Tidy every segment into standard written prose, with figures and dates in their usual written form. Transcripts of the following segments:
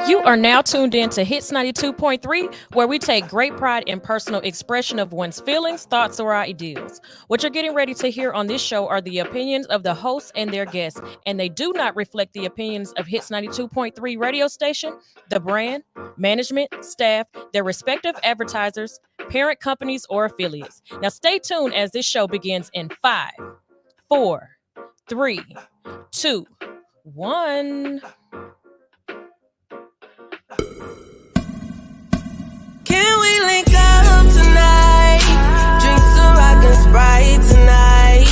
You are now tuned in to Hits 92.3, where we take great pride in personal expression of one's feelings, thoughts, or ideals. What you're getting ready to hear on this show are the opinions of the hosts and their guests, and they do not reflect the opinions of Hits 92.3 radio station, the brand, management, staff, their respective advertisers, parent companies, or affiliates. Now stay tuned as this show begins in 5, 4, 3, 2, 1. Can we link up tonight? Drink some rock and Sprite tonight.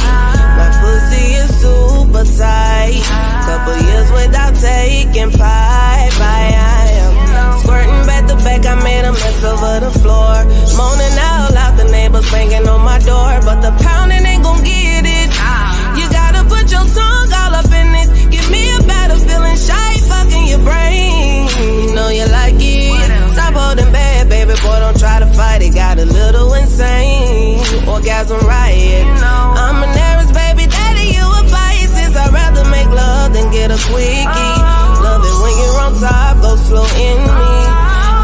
My pussy is super tight. Couple years without taking pipe. I am squirting back to back. I made a mess over the floor. Moaning out loud, the neighbors banging on my door. But the pounding ain't gon' get it. You gotta put your tongue all up in it. Give me a better feeling, shy fucking your brain. You know you like it. Stop holding back, baby boy, don't try to fight it. Got a little insane, orgasm riot. I'm an Aries, baby daddy, you a Pisces. I'd rather make love than get a quickie. Love it when you're on top, go slow in me.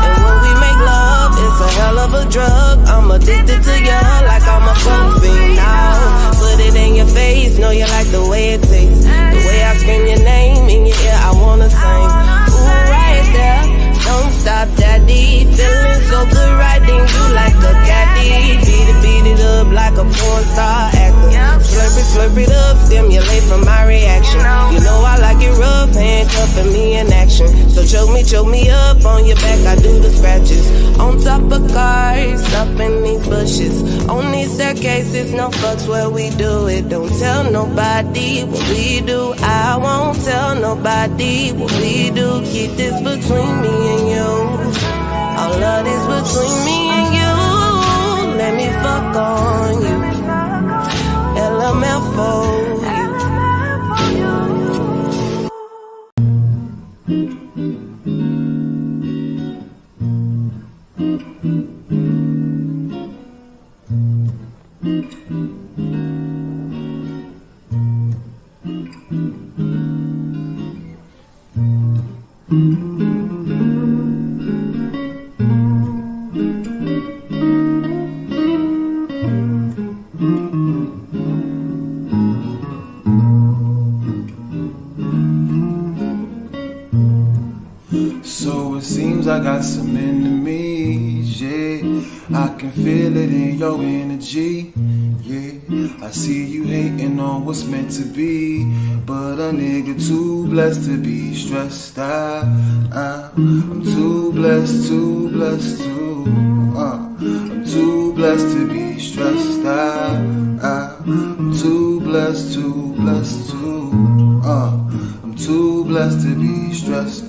And when we make love, it's a hell of a drug. I'm addicted to you like I'm a coke fiend now. Put it in your face, know you like the way it tastes. The way I scream your name in your ear, I wanna sing. Ooh, right there, don't stop, daddy. Feeling so good, riding you like a caddy. Beat it up like a porn star actor. Slurp it up, stimulate from my reaction. You know I like it rough, handcuffing me in action. So choke me up on your back, I do the scratches. On top of cars, up in these bushes. On these staircases, no fucks where we do it. Don't tell nobody what we do. I won't tell nobody what we do. Keep this between me and you. All of this between me and you. Let me fuck on you. LMF for you. So it seems I got some enemies, yeah. I can feel it in your energy, yeah. I see you hating on what's meant to be, but a nigga too blessed to be stressed out. I'm too blessed, I'm too blessed to be stressed out. I'm too blessed, I'm too blessed to be stressed.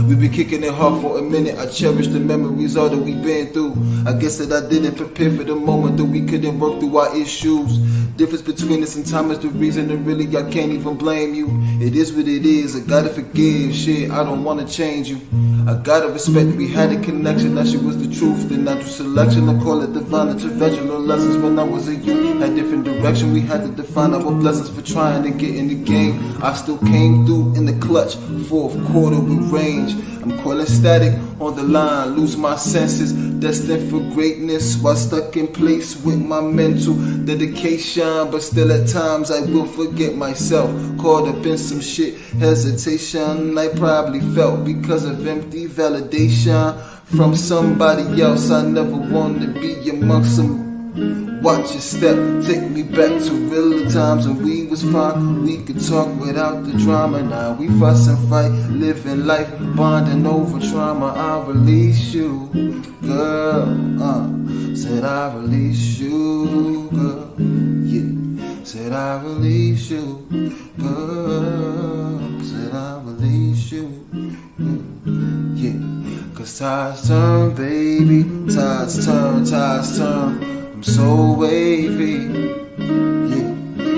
We been kicking it hard for a minute. I cherish the memories all that we been through. I guess that I didn't prepare for the moment that we couldn't work through our issues. Difference between us and time is the reason, and really I can't even blame you. It is what it is. I gotta forgive. Shit, I don't wanna change you. I gotta respect we had a connection. That shit was the truth. The natural selection, I call it divine intervention. No lessons when I was a youth. Had different direction. We had to define our blessings for trying to get in the game. I still came through in the clutch. Fourth quarter with range. I'm calling static on the line. Lose my senses. Destined for greatness while stuck in place with my mental dedication. But still at times I will forget myself. Caught up in some shit. Hesitation I probably felt because of empty validation from somebody else. I never wanted to be amongst some. Watch your step, take me back to real times when we was fine. We could talk without the drama. Now we fuss and fight, living life, bonding over trauma. I release you, girl. Said I release you, girl. Yeah. Said I release you, girl. Said I release you, yeah. Cause tides turn, baby. Tides turn. I'm so wavy, yeah.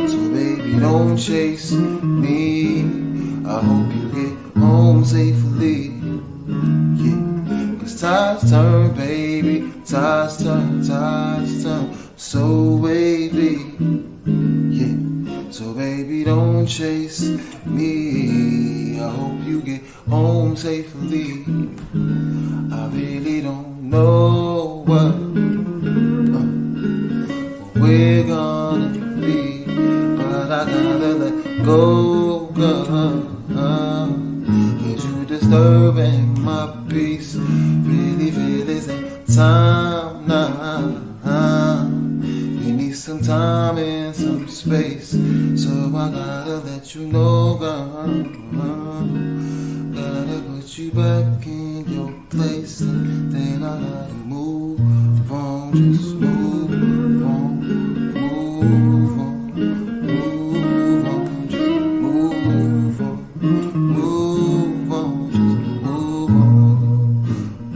So baby, don't chase me. I hope you get home safely, yeah. Cause tides turn, baby. Tides turn. So wavy, yeah. So baby, don't chase me. I hope you get home safely. I really don't know what we're gonna be, but I gotta let go, cause you disturbing my peace. Really feel it's that time now. You need some time and some space, so I gotta let you know, gotta put you back in your place, and then I gotta move on, just move on, move on, move on, just move on, move on, just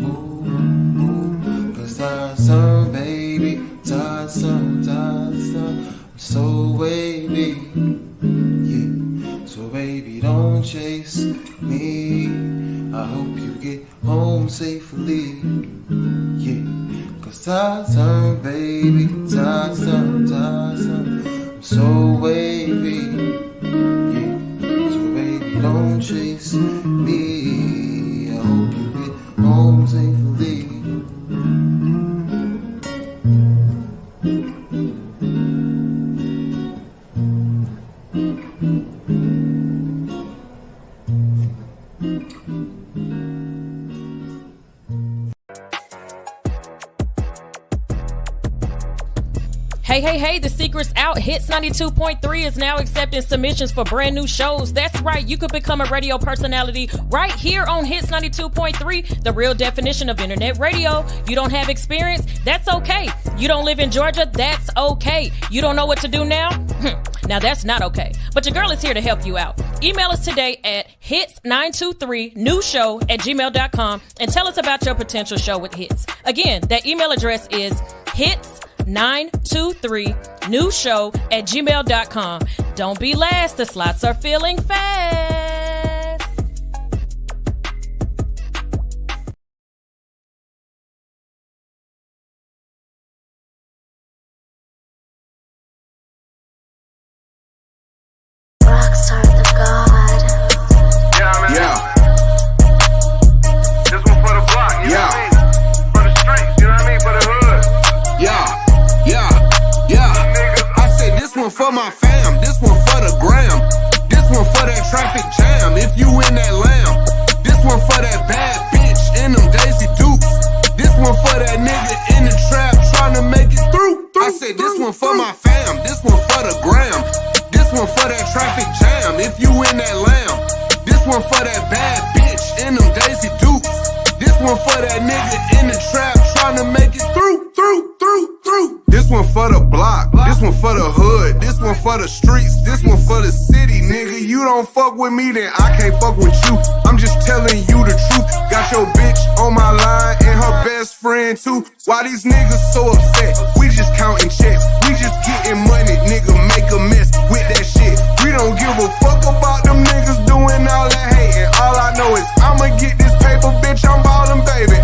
move on, cause tired, baby, tired, I'm so wavy, yeah, so baby, don't chase me. I hope you get home safely, yeah, cause tired, baby, tired, I'm so wavy, yeah, so baby, don't chase me. I hope you get home safely. Hey, the secret's out. Hits 92.3 is now accepting submissions for brand new shows. That's right, you could become a radio personality right here on Hits 92.3, the real definition of internet radio. You don't have experience? That's okay. You don't live in Georgia? That's okay. You don't know what to do now? Now that's not okay. But your girl is here to help you out. Email us today at hits923newshow@gmail.com and tell us about your potential show with Hits. Again, that email address is hits923newshow@gmail.com. Don't be last. The slots are filling fast. Rockstar the God. Yeah, man. Yeah, This one for the block, you know what I mean? For the streets, you know what I mean? For the hood. yeah. I said this one for my fam, this one for the gram, this one for that traffic jam. If you in that lamb, this one for that bad bitch in them Daisy Dukes. This one for that nigga in the trap trying to make it through. I said this one for my fam, this one for the gram, this one for that traffic jam. If you in that lamb, this one for that bad bitch in them Daisy Dukes. This one for that nigga in the trap trying to make it through. This one for the block, this one for the hood, this one for the streets, this one for the city, nigga. You don't fuck with me, then I can't fuck with you. I'm just telling you the truth. Got your bitch on my line and her best friend too. Why these niggas so upset? We just counting checks, we just getting money, nigga. Make a mess with that shit. We don't give a fuck about them niggas doing all that hating. All I know is I'ma get this paper, bitch. I'm ballin', baby.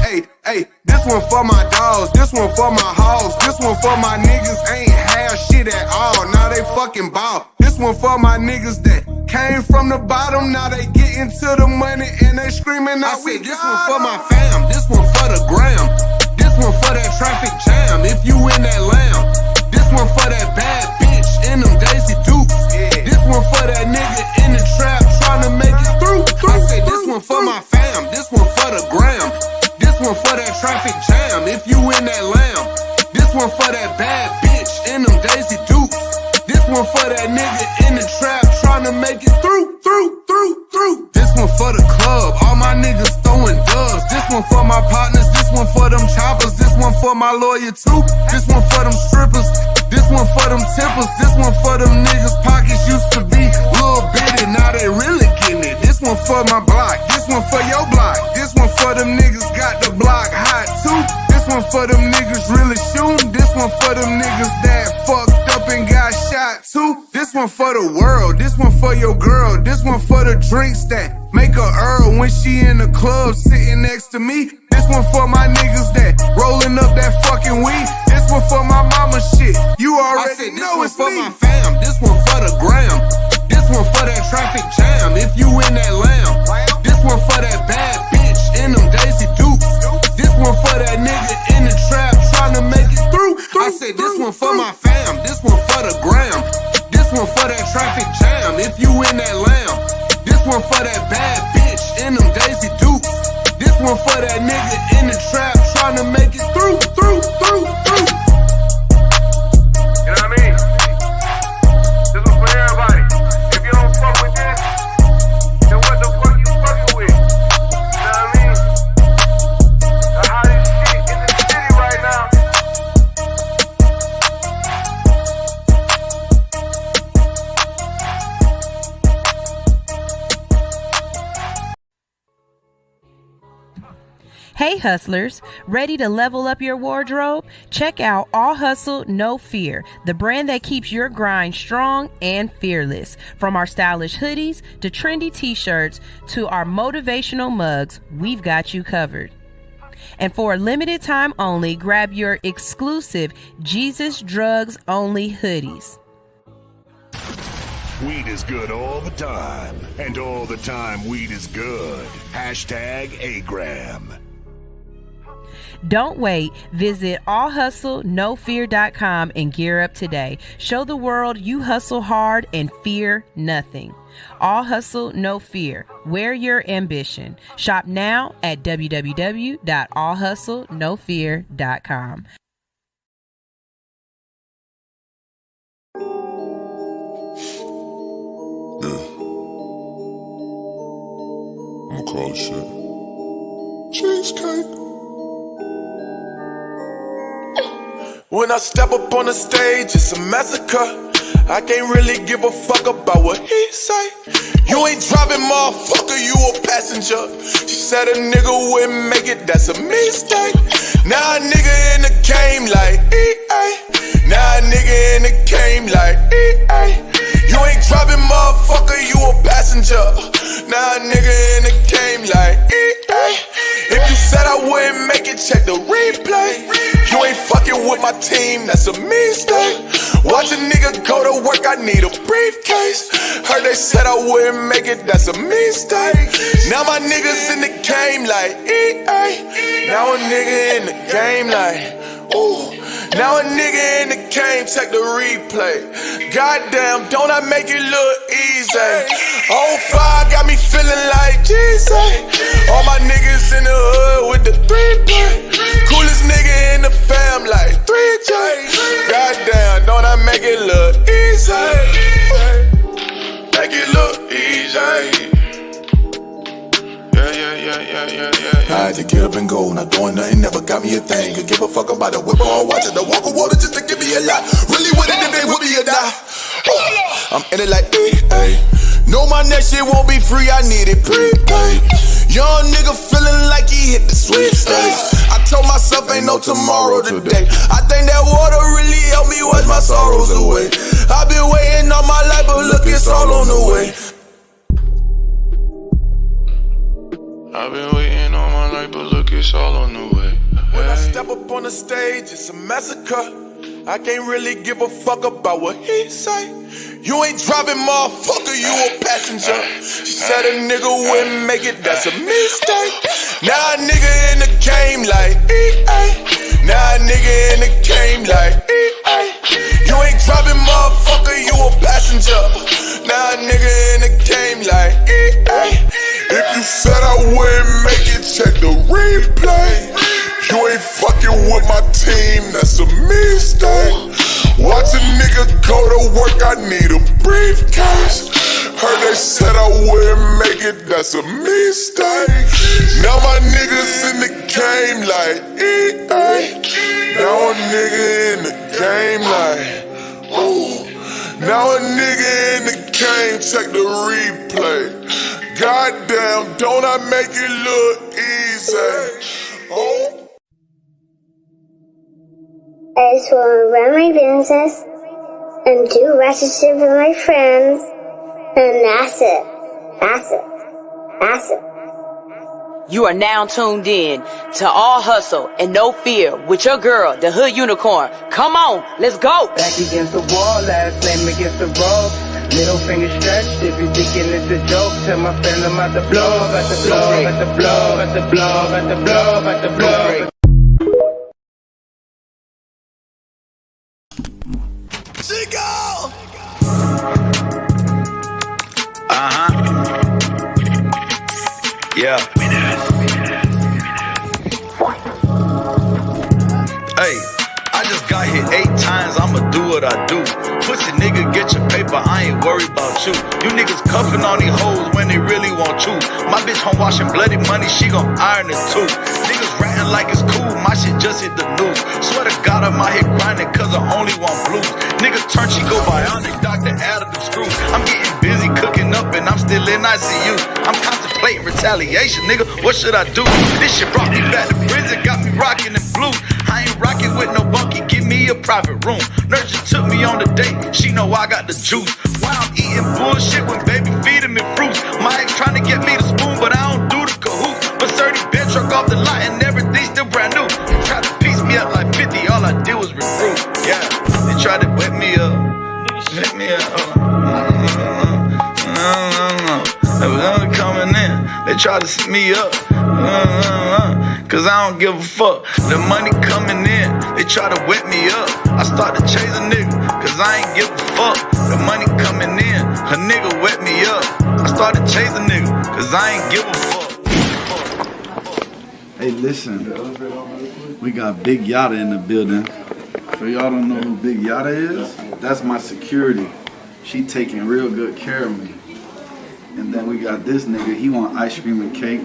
Hey, this one for my dogs, this one for my hogs, this one for my niggas ain't have shit at all. Now they fucking ball. This one for my niggas that came from the bottom. Now they getting to the money and they screaming out. I said this one for my fam, this one for the gram, this one for that traffic jam. If you in that lamb, this one for that bad bitch in them Daisy Dukes. This one for that nigga in the trap trying to make it through. I said this one for my fam, this one for the gram, this one for that traffic jam. If you in that lamb, this one for that bad bitch in them Daisy Dukes. This one for that nigga in the trap trying to make it through. This one for the club, all my niggas throwing dubs. This one for my partners, this one for them choppers, this one for my lawyer too. This one for them strippers, this one for them tippers, this one for them niggas pockets used to be little bitty, now they really getting it. This one for my block, this one for your block, this one for them niggas got the block hot too. This one for them niggas really shooting, this one for them niggas that fucked up and got shot too. This one for the world, this one for your girl, this one for the drinks that make her Earl when she in the club sitting next to me. This one for my niggas that rolling up that fucking weed. This one for my mama shit, you already know it's me. This one for my fam, this one for the gram, this one for that traffic jam. If you in that lamb, if you in that lamb. This one for that bad bitch in them Daisy Dukes. This one for that nigga in the trap trying to make it through. You know what I mean? This was for everybody. If you don't fuck with this, then what the fuck you fucking with? You know what I mean? The hottest shit in the city right now. Hey hustlers, ready to level up your wardrobe? Check out All Hustle, No Fear, the brand that keeps your grind strong and fearless. From our stylish hoodies to trendy t-shirts to our motivational mugs, we've got you covered. And for a limited time only, grab your exclusive Jesus Drugs Only hoodies. Weed is good all the time, and all the time weed is good. Hashtag A-Gram. Don't wait. Visit allhustlenofear.com and gear up today. Show the world you hustle hard and fear nothing. All Hustle, No Fear. Wear your ambition. Shop now at www.allhustlenofear.com. I'ma call this shit cheesecake. When I step up on the stage, it's a massacre. I can't really give a fuck about what he say. You ain't driving, motherfucker, you a passenger. She said a nigga wouldn't make it, that's a mistake. Now a nigga in the game like EA. Now a nigga in the game like EA. You ain't driving, motherfucker, you a passenger. Now a nigga in the game like EA. If you said I wouldn't make it, check the replay. You ain't fucking with my team, that's a mistake. Watch a nigga go to work, I need a briefcase. Heard they said I wouldn't make it, that's a mistake. Now my niggas in the game like EA. Now a nigga in the game like, ooh. Now a nigga in the game, check the replay. Goddamn, don't I make it look easy? On fire got me feeling like Jesus. All my niggas in the hood with the 3-play. Coolest nigga in the fam like 3J. Goddamn, don't I make it look easy? Make it look easy. I had to get up and go, not doing nothing, never got me a thing. Could give a fuck about a whip or watching the walk of water just to give me a lot. Really with it if they would be or not. I'm in it like, hey. Know my next shit won't be free, I need it prepaid. Young nigga feeling like he hit the sweepstakes. I told myself ain't no tomorrow today. I think that water really helped me wash my sorrows away. I've been waiting all my life, but look, it's all on the way. I've been waiting all my life, but look, it's all on the way. When I step up on the stage, it's a massacre. I can't really give a fuck about what he say. You ain't driving, motherfucker, you a passenger. She said a nigga wouldn't make it, that's a mistake. Now a nigga in the game like EA. Now a nigga in the game like EA. You ain't driving, motherfucker, you a passenger. Now a nigga in the game like EA. If you said I wouldn't make it, check the replay. You ain't fucking with my team, that's a mistake. Watch a nigga go to work, I need a briefcase. Heard they said I wouldn't make it, that's a mistake. Now my niggas in the game like EA. Now a nigga in the game like, ooh. Now a nigga in the game, check the replay. Goddamn, don't I make it look easy? Oh. I just want to run my business and do ratchet shit with my friends, and that's it. That's it. That's it. You are now tuned in to All Hustle and No Fear with your girl, the Hood Unicorn. Come on, let's go. Back against the wall, last name against the rope. Middle finger stretched, if you thinking it's a joke, tell my friend I'm about to blow, about to blow, about to blow, about to blow, about to blow, about to blow. Yeah. Hey, I just got hit 8 times, I'ma do what I do. Pussy nigga, get your paper, I ain't worried about you. You niggas cuffing on these hoes when they really want you. My bitch home washing bloody money, she gon' iron it too. Niggas ratting like it's cool, my shit just hit the news. Swear to God I'm out here grinding cause I only want blues. Niggas turn, she go bionic, doctor added the screws. I'm getting busy cooking up and I'm still in ICU. I'm contemplating retaliation, nigga, what should I do? This shit brought me back to prison, got me rocking in blue. I ain't rocking with no bunkie, give me a private room. Nurse just took me on a date, she know I got the juice. Why I'm eating bullshit when baby feeding me fruits. My ex trying to get me the spoon, but I don't do the cahoot. But 30 bench truck off the lot and everything still brand new. Tried to piece me up like 50, all I did was recruit. Yeah, they tried to wet me up, hit me up. They was only coming in, they tried to set me up. Cause I don't give a fuck. The money coming in, they try to wet me up. I start to chase a nigga, cause I ain't give a fuck. The money coming in, a nigga wet me up. I start to chase a nigga, cause I ain't give a fuck. Hey, listen, we got Big Yada in the building. For y'all don't know who Big Yada is, that's my security. She taking real good care of me. And then we got this nigga, he want ice cream and cake.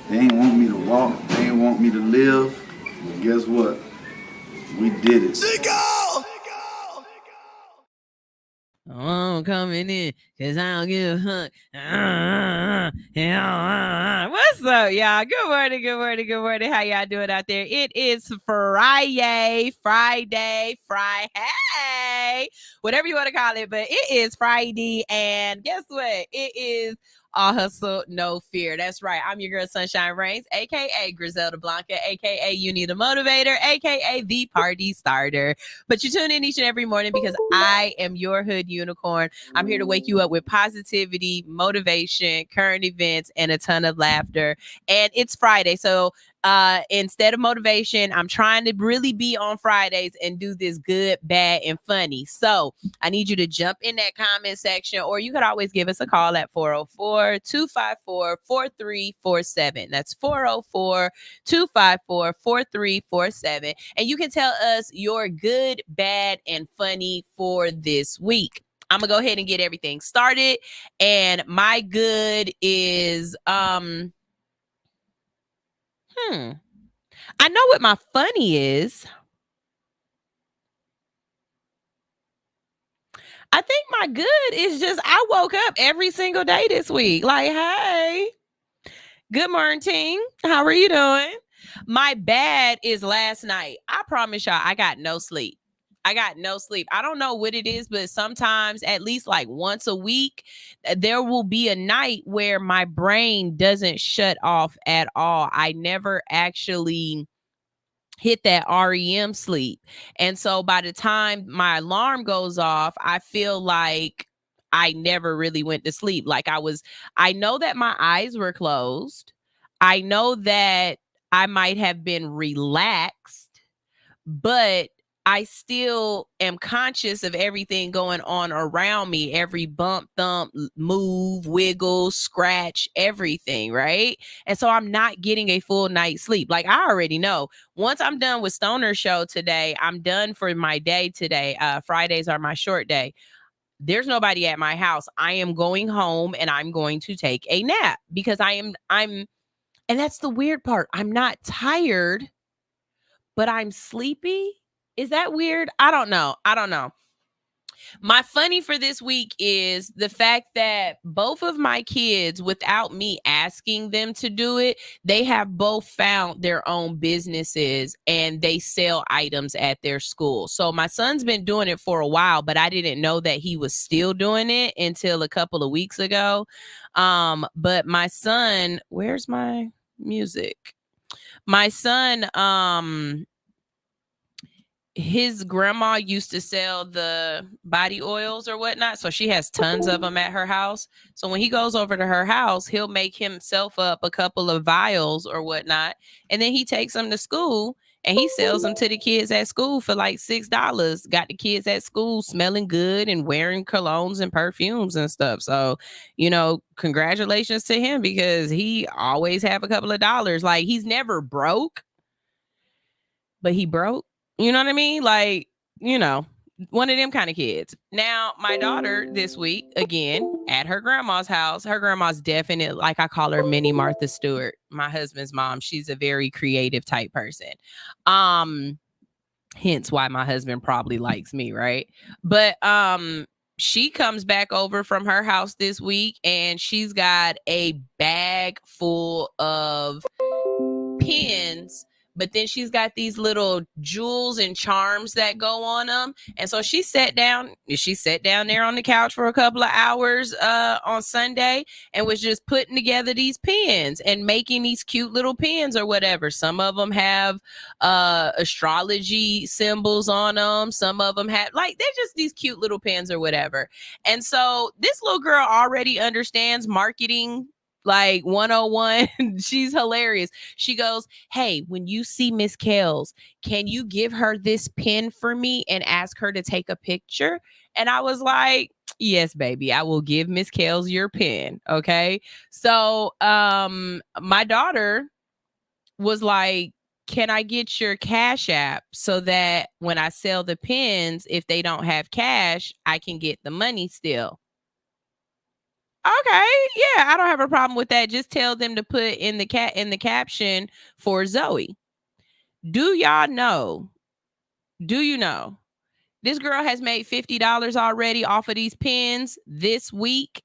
They ain't want me to walk, they ain't want me to live. But guess what? We did it. I'm coming in because I don't give a fuck. What's up, y'all? Good morning, good morning, good morning. How y'all doing out there? It is Friday, whatever you want to call it, but it is Friday, and guess what? It is All Hustle, No Fear. That's right. I'm your girl, Sunshine Reigns, a.k.a. Griselda Blanca, a.k.a. You Need a Motivator, a.k.a. The Party Starter. But you tune in each and every morning because I am your hood unicorn. I'm here to wake you up with positivity, motivation, current events, and a ton of laughter. And it's Friday, so instead of motivation, I'm trying to really be on Fridays and do this good, bad, and funny. So I need you to jump in that comment section, or you could always give us a call at 404-254-4347. That's 404-254-4347. And you can tell us your good, bad, and funny for this week. I'm gonna go ahead and get everything started. And my good is I know what my funny is. I think my good is just I woke up every single day this week. Like, hey, good morning. How are you doing? My bad is last night. I promise y'all, I got no sleep. I don't know what it is, but sometimes, at least like once a week, there will be a night where my brain doesn't shut off at all. I never actually hit that REM sleep. And so by the time my alarm goes off, I feel like I never really went to sleep. Like I know that my eyes were closed. I know that I might have been relaxed, but I still am conscious of everything going on around me, every bump, thump, move, wiggle, scratch, everything, right? And so I'm not getting a full night's sleep. Like I already know once I'm done with Stoner Show today, I'm done for my day today. Fridays are my short day. There's nobody at my house. I am going home and I'm going to take a nap because I'm, and that's the weird part. I'm not tired, but I'm sleepy. Is that weird? I don't know. My funny for this week is the fact that both of my kids, without me asking them to do it, they have both found their own businesses and they sell items at their school. So my son's been doing it for a while, but I didn't know that he was still doing it until a couple of weeks ago. But my son, where's my music? My son, his grandma used to sell the body oils or whatnot. So she has tons of them at her house. So when he goes over to her house, he'll make himself up a couple of vials or whatnot. And then he takes them to school and he sells them to the kids at school for like $6. Got the kids at school smelling good and wearing colognes and perfumes and stuff. So, congratulations to him, because he always have a couple of dollars. Like, he's never broke, but he broke. You know what I mean? Like, one of them kind of kids. Now, my daughter this week, again, at her grandma's house. Her grandma's definitely, like, I call her mini Martha Stewart, my husband's mom. She's a very creative type person. Hence why my husband probably likes me, right? But she comes back over from her house this week, and she's got a bag full of pins, but then she's got these little jewels and charms that go on them. And so she sat down there on the couch for a couple of hours on Sunday and was just putting together these pins and making these cute little pins or whatever. Some of them have astrology symbols on them. Some of them have, like, they're just these cute little pins or whatever. And so this little girl already understands marketing like 101. She's hilarious. She goes, "Hey, when you see Miss Kels, can you give her this pin for me and ask her to take a picture?" And I was like, "Yes, baby, I will give Miss Kels your pin." Okay. So my daughter was like, "Can I get your Cash App so that when I sell the pins, if they don't have cash, I can get the money still?" Okay, yeah, I don't have a problem with that. Just tell them to put in the caption for Zoe. Do you know? This girl has made $50 already off of these pins this week.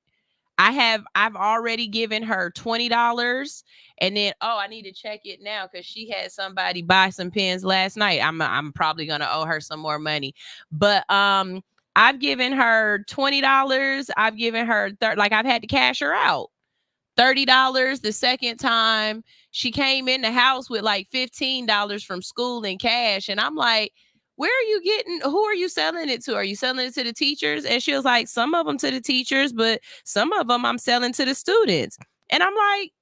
I've already given her $20, and then I need to check it now because she had somebody buy some pins last night. I'm probably gonna owe her some more money, but I've given her $20. I've given her I've had to cash her out $30 the second time. She came in the house with like $15 from school in cash, and I'm like, "Who are you selling it to? Are you selling it to the teachers?" And she was like, "Some of them to the teachers, but some of them I'm selling to the students." And I'm like,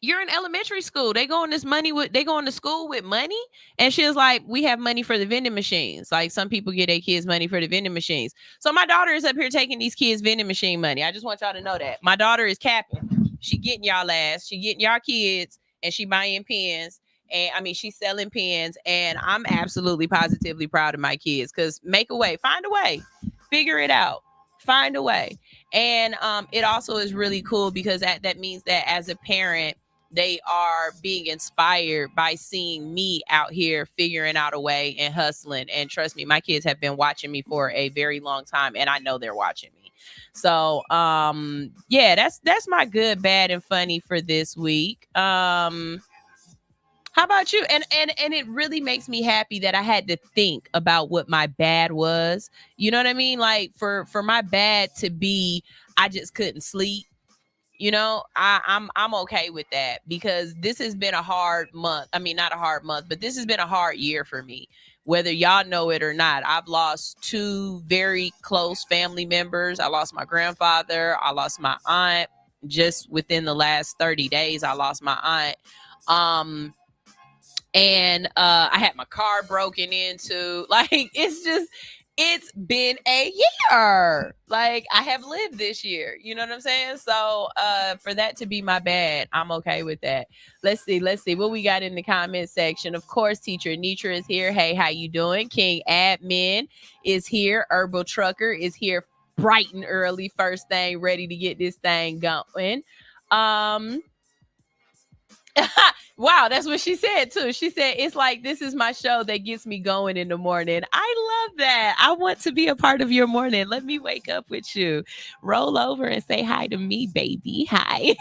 "You're in elementary school. They go to school with money." And she was like, "We have money for the vending machines. Like, some people get their kids money for the vending machines." So my daughter is up here taking these kids vending machine money. I just want y'all to know that. My daughter is capping. She getting y'all ass. She getting y'all kids, and she buying pens. And I mean, she's selling pens. And I'm absolutely positively proud of my kids, because make a way, find a way, figure it out, find a way. And it also is really cool because that means that as a parent, they are being inspired by seeing me out here figuring out a way and hustling. And trust me, my kids have been watching me for a very long time, and I know they're watching me. So yeah, that's my good, bad, and funny for this week. How about you? And it really makes me happy that I had to think about what my bad was. You know what I mean? Like, for my bad to be, I just couldn't sleep. I'm okay with that, because this has been a hard month. I mean, not a hard month, but this has been a hard year for me. Whether y'all know it or not, I've lost two very close family members. I lost my grandfather. I lost my aunt. Just within the last 30 days, I lost my aunt. And I had my car broken into. Like, it's been a year. Like, I have lived this year. You know what I'm saying? So for that to be my bad, I'm okay with that. Let's see what we got in the comment section. Of course, Teacher Nitra is here. Hey, how you doing? King Admin is here. Herbal Trucker is here bright and early, first thing, ready to get this thing going. Wow, that's what she said too. She said, "It's like, this is my show that gets me going in the morning." I love that. I want to be a part of your morning. Let me wake up with you. Roll over and say hi to me, baby. Hi.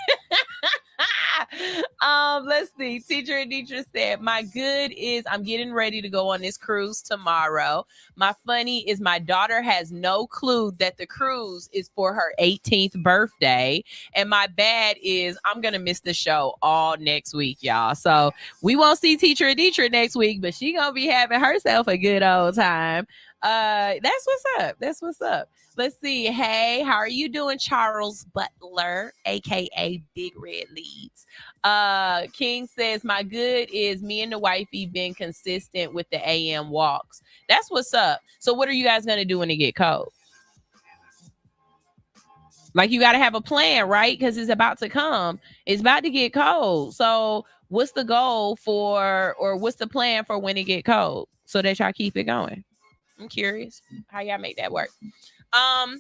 Let's see. Teacher Anitra said, "My good is I'm getting ready to go on this cruise tomorrow. My funny is my daughter has no clue that the cruise is for her 18th birthday. And my bad is I'm going to miss the show all next week, y'all. So we won't see Teacher Anitra next week, but she going to be having herself a good old time." That's what's up. That's what's up. Let's see. Hey, how are you doing, Charles Butler, aka Big Red Leads? King says my good is me and the wifey been consistent with the AM walks. That's what's up. So what are you guys gonna do when it get cold? Like you got to have a plan, right? Because it's about to come. It's about to get cold. So what's the goal for, or what's the plan for when it get cold so that y'all keep it going? I'm curious how y'all make that work. I'm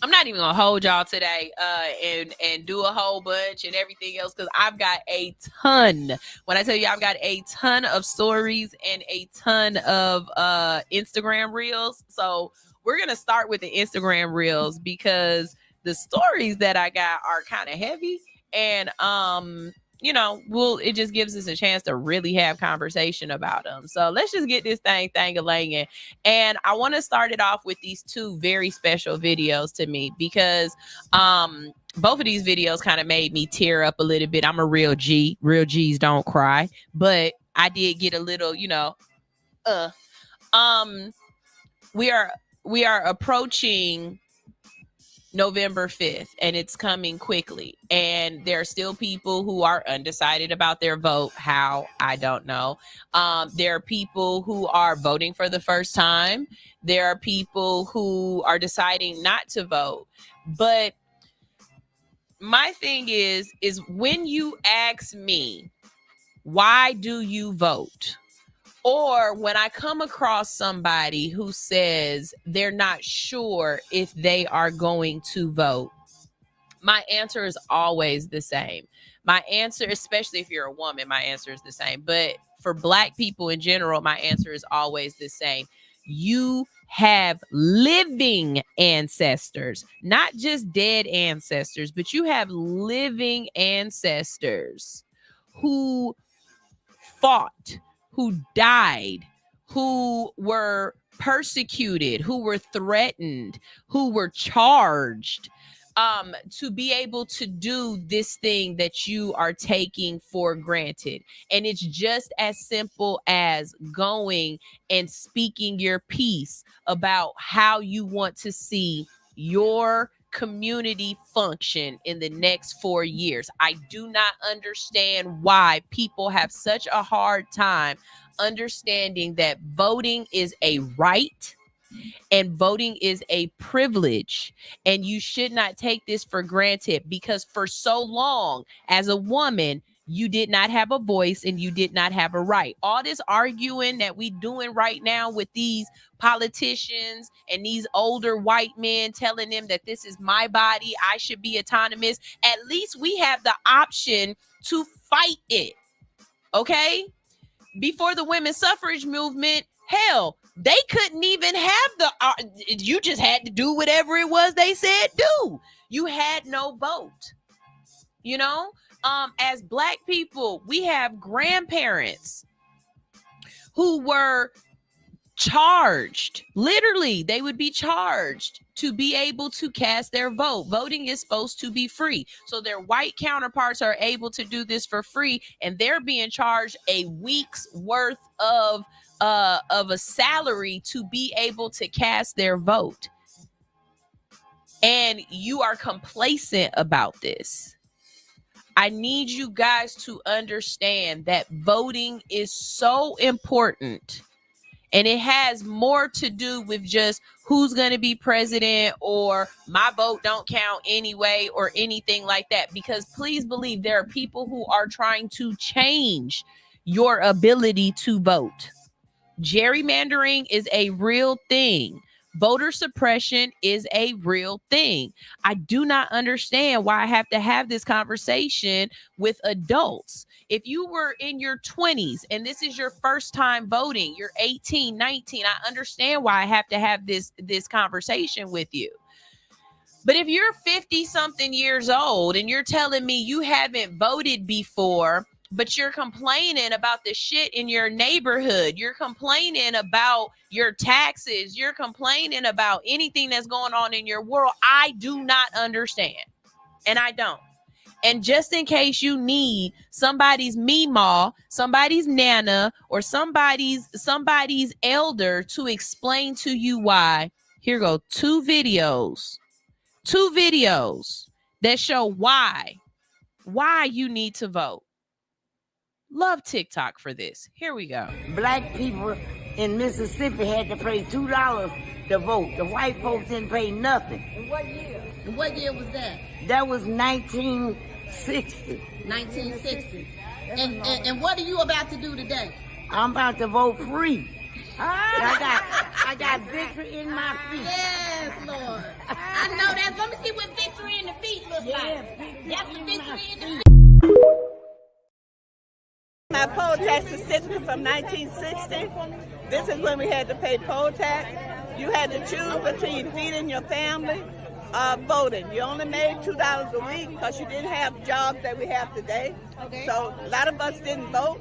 not even gonna hold y'all today and do a whole bunch and everything else because I've got a ton. When I tell you I've got a ton of stories and a ton of Instagram reels. So we're gonna start with the Instagram reels because the stories that I got are kind of heavy and you know, it just gives us a chance to really have conversation about them. So let's just get this thing-a-langin'. And I want to start it off with these two very special videos to me because both of these videos kind of made me tear up a little bit. I'm a real G. Real G's don't cry. But I did get a little, we are approaching November 5th and it's coming quickly, and there are still people who are undecided about their vote. How? I don't know. There are people who are voting for the first time. There are people who are deciding not to vote. But my thing is when you ask me, why do you vote? Or when I come across somebody who says they're not sure if they are going to vote, my answer is always the same. My answer, especially if you're a woman, my answer is the same. But for Black people in general, my answer is always the same. You have living ancestors, not just dead ancestors, but you have living ancestors who fought, who died, who were persecuted, who were threatened, who were charged to be able to do this thing that you are taking for granted. And it's just as simple as going and speaking your piece about how you want to see your community function in the next 4 years. I do not understand why people have such a hard time understanding that voting is a right and voting is a privilege, and you should not take this for granted, because for so long as a woman, you did not have a voice and you did not have a right. All this arguing that we doing right now with these politicians and these older white men telling them that this is my body, I should be autonomous. At least we have the option to fight it. Okay? Before the women's suffrage movement, hell, they couldn't even have you just had to do whatever it was they said do. You had no vote. As Black people, we have grandparents who were charged. Literally, they would be charged to be able to cast their vote. Voting is supposed to be free. So their white counterparts are able to do this for free, and they're being charged a week's worth of a salary to be able to cast their vote. And you are complacent about this. I need you guys to understand that voting is so important. And it has more to do with just who's going to be president, or my vote don't count anyway, or anything like that. Because please believe there are people who are trying to change your ability to vote. Gerrymandering is a real thing. Voter suppression is a real thing. I do not understand why I have to have this conversation with adults. If you were in your 20s and this is your first time voting, you're 18, 19, I understand why I have to have this conversation with you. But if you're 50 something years old and you're telling me you haven't voted before, but you're complaining about the shit in your neighborhood, you're complaining about your taxes, you're complaining about anything that's going on in your world, I do not understand. And I don't. And just in case you need somebody's meemaw, somebody's nana, or somebody's elder to explain to you why, here go two videos that show why you need to vote. Love TikTok for this. Here we go. Black people in Mississippi had to pay $2 to vote. The white folks didn't pay nothing. In what year? And what year was that? That was 1960. 1960. And what are you about to do today? I'm about to vote free. I got victory in my feet. Yes, Lord. I know that. Let me see what victory in the feet looks like. That's the victory in the feet. My poll tax certificate from 1960. This is when we had to pay poll tax. You had to choose between feeding your family or voting. You only made $2 a week because you didn't have jobs that we have today. Okay. So a lot of us didn't vote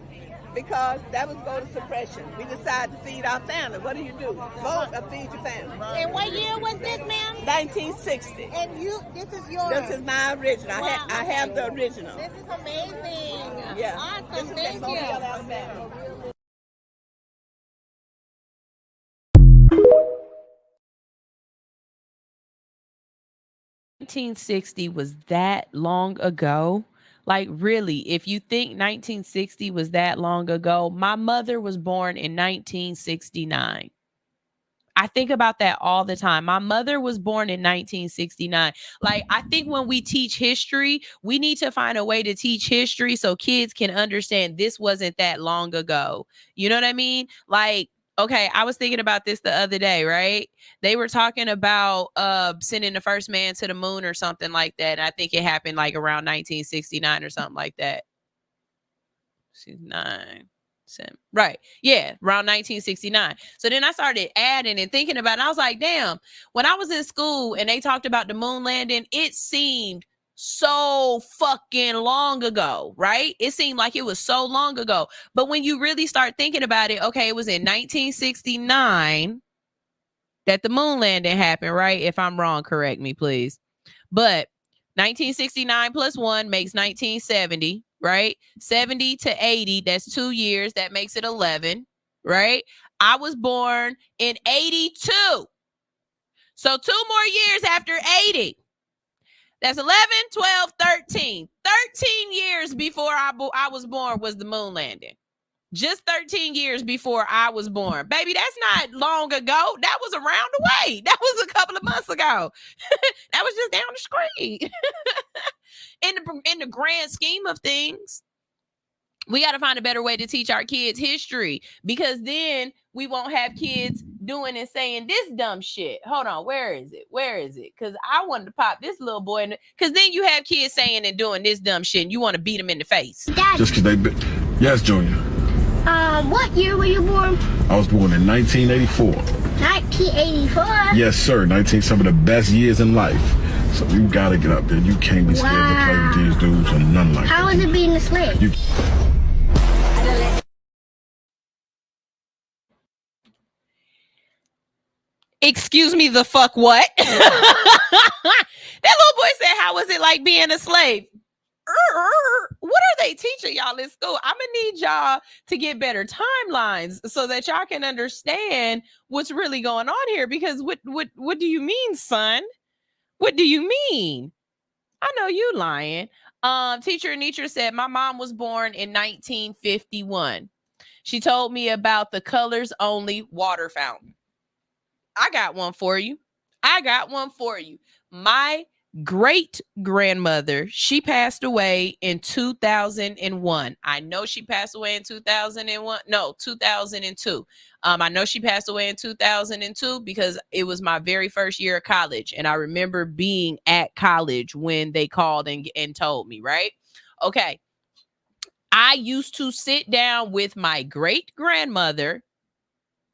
because that was voter suppression. We decided to feed our family. What do? Vote or feed your family. And what year was this, ma'am? 1960. And this is yours? This is my original. Wow. I have the original. This is amazing. Yeah. Awesome. Thank you. 1960 was that long ago. Like, really, if you think 1960 was that long ago, my mother was born in 1969. I think about that all the time. My mother was born in 1969. Like, I think when we teach history, we need to find a way to teach history so kids can understand this wasn't that long ago. You know what I mean? Like, okay, I was thinking about this the other day, right? They were talking about sending the first man to the moon or something like that. And I think it happened like around 1969 or something like that. 69. Right. Yeah, around 1969. So then I started adding and thinking about it. And I was like, damn, when I was in school and they talked about the moon landing, it seemed so fucking long ago, right? It seemed like it was so long ago. But when you really start thinking about it, okay, it was in 1969 that the moon landing happened, right? If I'm wrong, correct me, please. But 1969 plus 1 makes 1970, right? 70 to 80, that's 2 years. That makes it 11, right? I was born in 82. So 2 more years after 80. That's 11, 12, 13. 13 years before I was born was the moon landing. Just 13 years before I was born. Baby, that's not long ago. That was around the way. That was a couple of months ago. That was just down the street. In the grand scheme of things, we got to find a better way to teach our kids history, because then we won't have kids doing and saying this dumb shit. Hold on, where is it? Because I wanted to pop this little boy, because then you have kids saying and doing this dumb shit, and you want to beat them in the face. Dad. Just because they... Yes, Junior. What year were you born? I was born in 1984. 1984? Yes, sir. Some of the best years in life. So you gotta get up there. You can't be scared to play with these dudes or nothing like that. How was it being a slave? Excuse me, the fuck what? That little boy said, how was it like being a slave? What are they teaching y'all in school? I'm gonna need y'all to get better timelines so that y'all can understand what's really going on here. Because what do you mean, son? What do you mean? I know you lying. Teacher Anitra said, my mom was born in 1951. She told me about the colors only water fountain. I got one for you. My great grandmother, she passed away in 2001. I know she passed away in 2001. No, 2002. I know she passed away in 2002 because it was my very first year of college. And I remember being at college when they called and told me, right? Okay. I used to sit down with my great grandmother,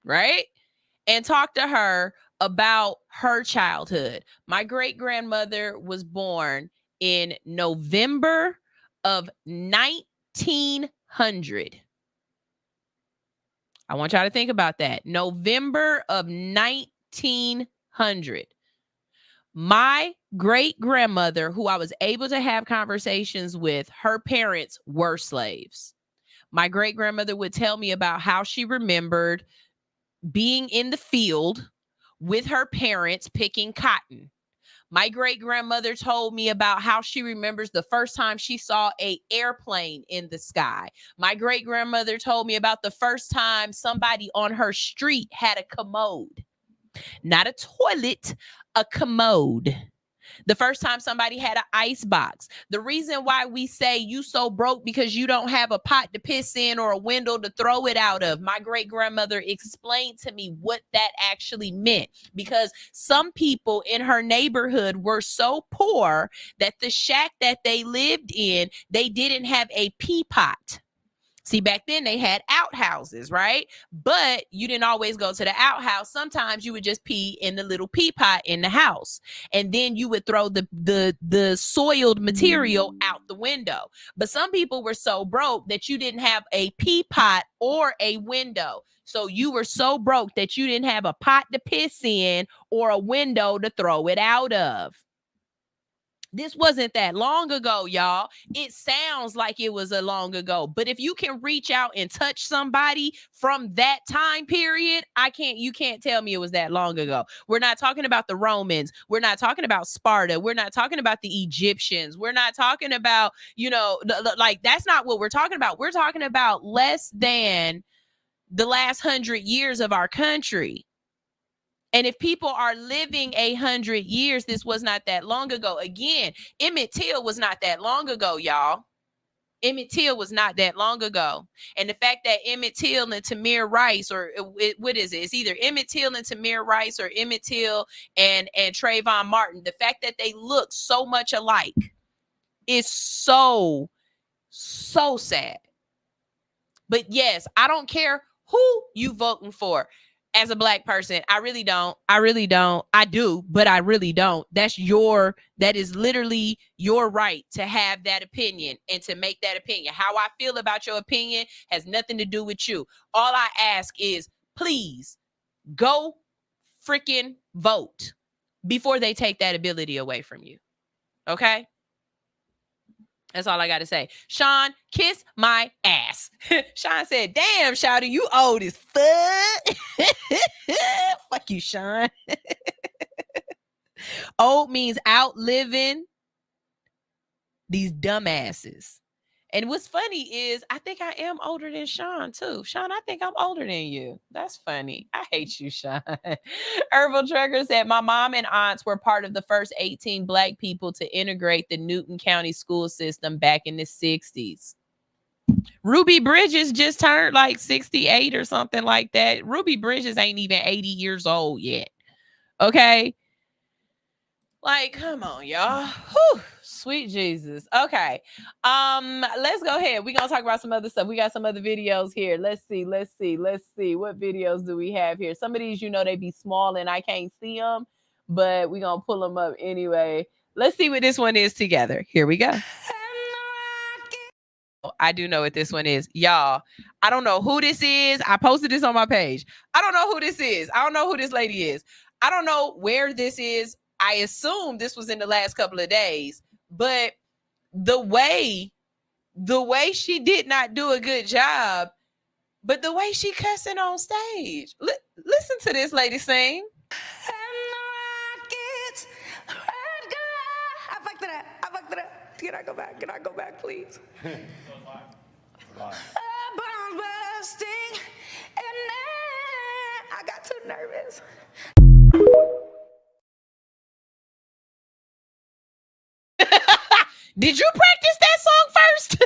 right? And talk to her about her childhood. My great grandmother was born in November of 1900. I want y'all to think about that. November of 1900. My great grandmother who I was able to have conversations with, her parents were slaves. My great grandmother would tell me about how she remembered being in the field with her parents picking cotton. My great grandmother told me about how she remembers the first time she saw an airplane in the sky. My great grandmother told me about the first time somebody on her street had a commode. Not a toilet, a commode. The first time somebody had an ice box. The reason why we say you so broke because you don't have a pot to piss in or a window to throw it out of. My great grandmother explained to me what that actually meant, because some people in her neighborhood were so poor that the shack that they lived in, they didn't have a pea pot. See, back then they had outhouses, right? But you didn't always go to the outhouse. Sometimes you would just pee in the little pea pot in the house, and then you would throw the soiled material out the window. But some people were so broke that you didn't have a pea pot or a window. So you were so broke that you didn't have a pot to piss in or a window to throw it out of. This wasn't that long ago, y'all. It sounds like it was a long ago, but if you can reach out and touch somebody from that time period, you can't tell me it was that long ago. We're not talking about the Romans. We're not talking about Sparta. We're not talking about the Egyptians. We're not talking about, like, that's not what we're talking about. We're talking about less than the last 100 years of our country. And if people are living 100 years, this was not that long ago. Again, Emmett Till was not that long ago, y'all. Emmett Till was not that long ago. And the fact that Emmett Till and Tamir Rice, or what is it? It's either Emmett Till and Tamir Rice or Emmett Till and Trayvon Martin. The fact that they look so much alike is so sad. But yes, I don't care who you voting for. As a black person, I really don't. I do, but I really don't. That is literally your right to have that opinion and to make that opinion. How I feel about your opinion has nothing to do with you. All I ask is, please go freaking vote before they take that ability away from you. Okay? That's all I got to say. Sean, kiss my ass. Sean said, damn, Shouty, you old as fuck. Fuck you, Sean. Old means outliving these dumbasses. And what's funny is I think I am older than Sean, too. Sean, I think I'm older than you. That's funny. I hate you, Sean. Herbal Trucker said, my mom and aunts were part of the first 18 black people to integrate the Newton County school system back in the 60s. Ruby Bridges just turned like 68 or something like that. Ruby Bridges ain't even 80 years old yet. Okay? Like, come on, y'all. Whew, sweet Jesus. Okay. Let's go ahead. We're gonna talk about some other stuff. We got some other videos here. Let's see. What videos do we have here? Some of these, they be small and I can't see them, but we're gonna pull them up anyway. Let's see what this one is together. Here we go. I do know what this one is. Y'all, I don't know who this is. I posted this on my page. I don't know who this is. I don't know who this lady is. I don't know where this is. I assume this was in the last couple of days, but the way she did not do a good job, but the way she cussing on stage. Listen to this lady sing. I fucked it up. Can I go back, please? Bombs bursting, and I got too nervous. Did you practice that song first?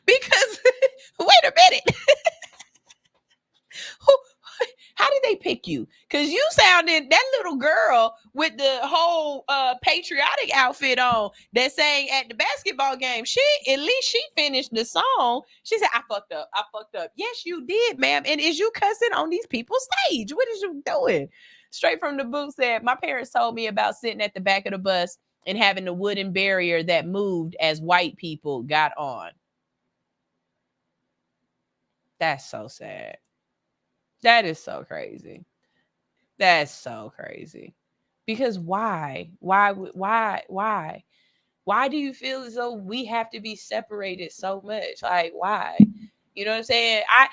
Because wait a minute. How did they pick you? Because you sounded that little girl with the whole patriotic outfit on that sang at the basketball game. At least she finished the song. She said, I fucked up. Yes, you did, ma'am. And is you cussing on these people's stage? What is you doing? Straight from the boot said, my parents told me about sitting at the back of the bus and having the wooden barrier that moved as white people got on. That's so sad. That is so crazy. That's so crazy. Because why do you feel as though we have to be separated so much? Like, why? You know what I'm saying? I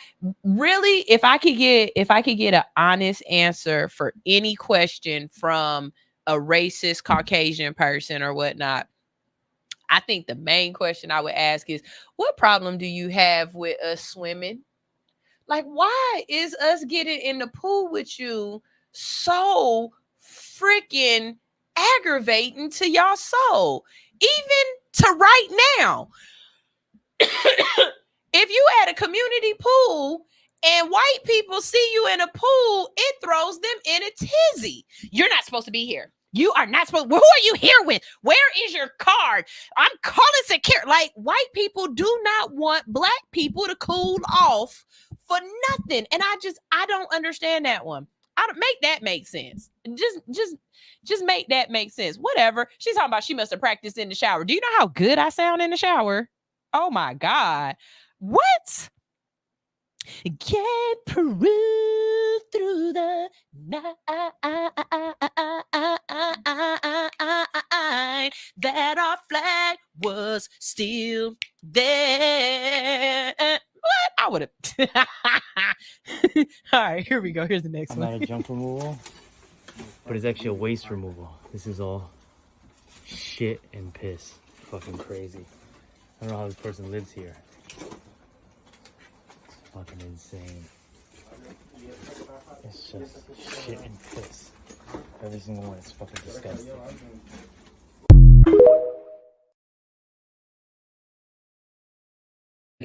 really, if I could get an honest answer for any question from a racist Caucasian person or whatnot, I think the main question I would ask is, what problem do you have with us swimming? Like, why is us getting in the pool with you so freaking aggravating to y'all soul? Even to right now. If you at a community pool and white people see you in a pool, it throws them in a tizzy. You're not supposed to be here. You are not supposed. Who are you here with? Where is your card? I'm calling security. Like, white people do not want black people to cool off for nothing. And I don't understand that one. I don't make that make sense. Just make that make sense. Whatever. She's talking about she must have practiced in the shower. Do you know how good I sound in the shower? Oh my God. What? Get Peru through the night. That our flag was still there. What? I would have. All right, here we go. Here's the next one. Not a junk removal, but it's actually a waste removal. This is all shit and piss. Fucking crazy. I don't know how this person lives here. It's fucking insane. It's just shit and piss. Every single one is fucking disgusting.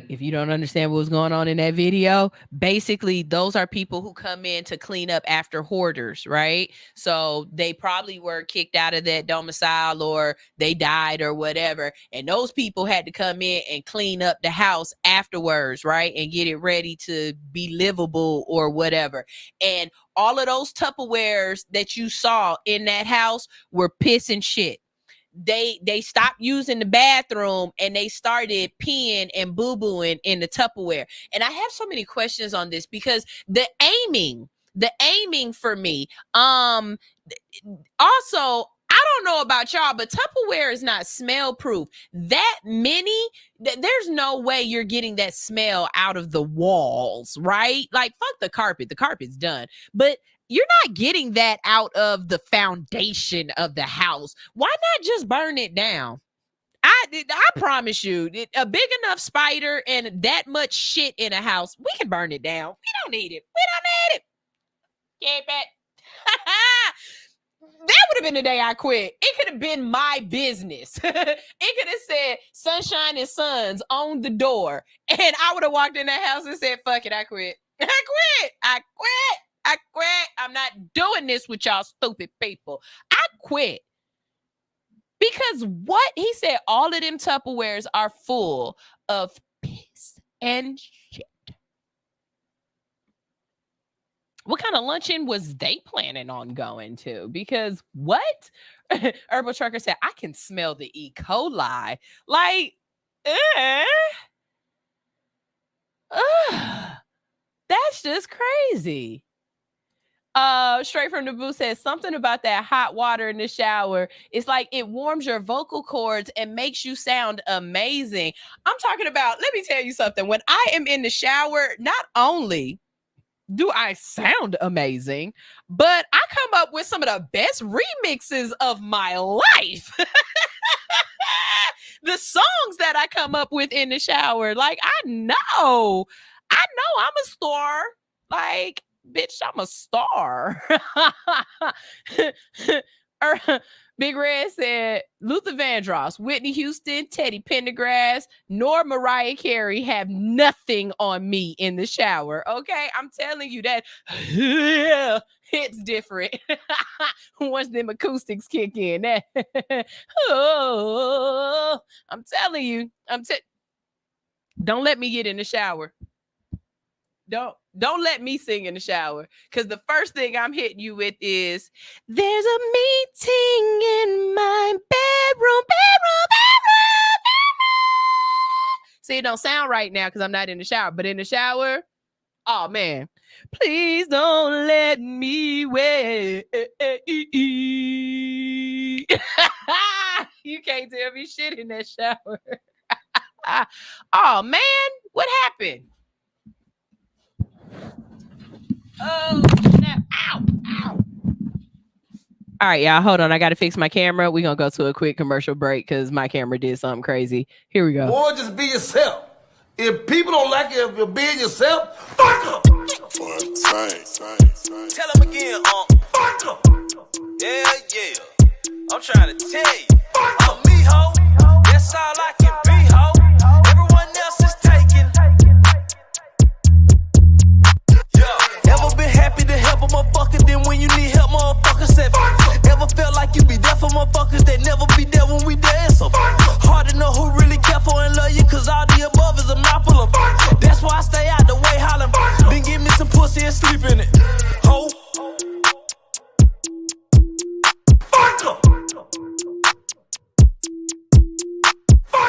If you don't understand what was going on in that video, basically those are people who come in to clean up after hoarders, right? So they probably were kicked out of that domicile or they died or whatever. And those people had to come in and clean up the house afterwards, right? And get it ready to be livable or whatever. And all of those Tupperwares that you saw in that house were piss and shit. They stopped using the bathroom and they started peeing and boo-booing in the Tupperware. And I have so many questions on this because the aiming for me, also, I don't know about y'all, but Tupperware is not smell proof. That many, there's no way you're getting that smell out of the walls, right? Like, fuck the carpet. The carpet's done. But you're not getting that out of the foundation of the house. Why not just burn it down? I promise you, a big enough spider and that much shit in a house, we can burn it down. We don't need it. We don't need it. Keep it. That would have been the day I quit. It could have been my business. It could have said Sunshine and Sons on the door. And I would have walked in that house and said, fuck it, I quit. I quit. I quit. I quit. I'm not doing this with y'all stupid people. I quit. Because what? He said all of them Tupperwares are full of piss and shit. What kind of luncheon was they planning on going to? Because what? Herbal Trucker said, I can smell the E. coli. Like, that's just crazy. Straight from the booth says something about that hot water in the shower. It's like it warms your vocal cords and makes you sound amazing. I'm talking about, let me tell you something. When I am in the shower, not only do I sound amazing, but I come up with some of the best remixes of my life. The songs that I come up with in the shower, like, I know I'm a star. Like, bitch, I'm a star. Big Red said Luther Vandross, Whitney Houston, Teddy Pendergrass, nor Mariah Carey have nothing on me in the shower. Okay, I'm telling you that it's different once them acoustics kick in. Oh, I'm telling you, don't let me get in the shower. Don't let me sing in the shower, because the first thing I'm hitting you with is, there's a meeting in my bedroom. See, it don't sound right now because I'm not in the shower, but in the shower, Oh man, please don't let me wait. You can't tell me shit in that shower. Oh man, what happened? Oh snap! Ow! Ow! All right, y'all, hold on. I got to fix my camera. We're going to go to a quick commercial break because my camera did something crazy. Here we go. Boy, just be yourself. If people don't like it if you're being yourself, fuck them. Tell them again, Fuck them. Yeah, yeah. I'm trying to tell you. I'm me, ho. That's all I can be, ho. Everyone else is taken. Yeah. Ever been happy to help a motherfucker, then when you need help, motherfucker said, ever felt like you be there for motherfuckers that never be there when we there? So hard to know who really care for and love you, cause all the above is a mouthful of. That's why I stay out the way hollering. Then give me some pussy and sleep in it. Ho.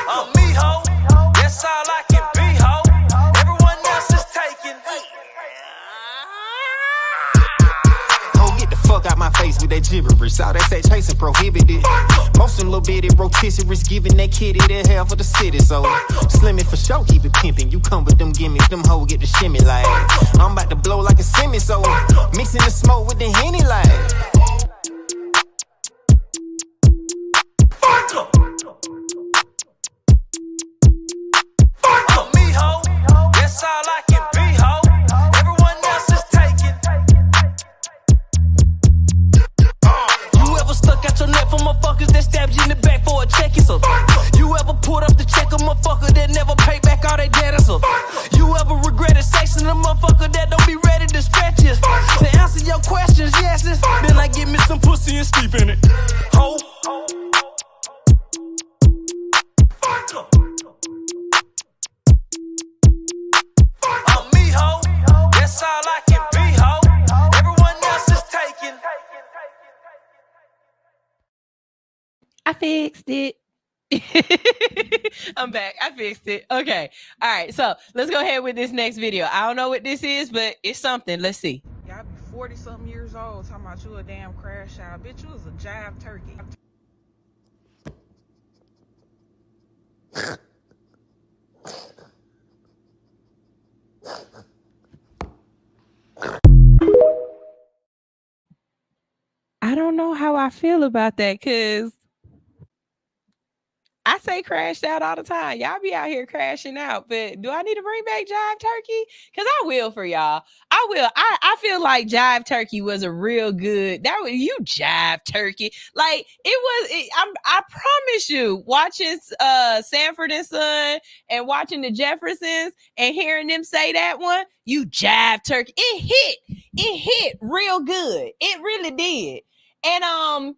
I'm me, ho. That's all I can be, ho. Everyone else is taken. Ho, get the fuck out my face with that gibberish. All that say chasing prohibited. Most them little bitty rotisseries giving that kitty the hell for the city. So slim it for sure, keep it pimping. You come with them gimmicks, them hoes get the shimmy like. I'm about to blow like a semi, so mixing the smoke with the Henny like. I'm me, ho. That's all I can be, ho. Everyone else is taken. You ever stuck out your neck for motherfuckers that stabbed you in the back for a check? So you ever pulled up the check a motherfucker that never paid back all they debt? So you ever regretted sexing a motherfucker that don't be ready to stretch you? To answer your questions, yes, then I give me some pussy and sleep in it. Ho. I'm me, ho. That's all I can be, ho. Everyone else is taken. I fixed it. I'm back. I fixed it. Okay. All right. So let's go ahead with this next video. I don't know what this is, but it's something. Let's see. Y'all be 40-something years old talking about you a damn crash out. Bitch, you was a jive turkey. I don't know how I feel about that because I say crashed out all the time. Y'all be out here crashing out, but do I need to bring back Jive Turkey? Because I will for y'all. I will. I feel like Jive Turkey was a real good. That was you, Jive Turkey. Like it was. I promise you, watching Sanford and Son and watching the Jeffersons and hearing them say that one, you Jive Turkey. It hit real good. It really did. And I'm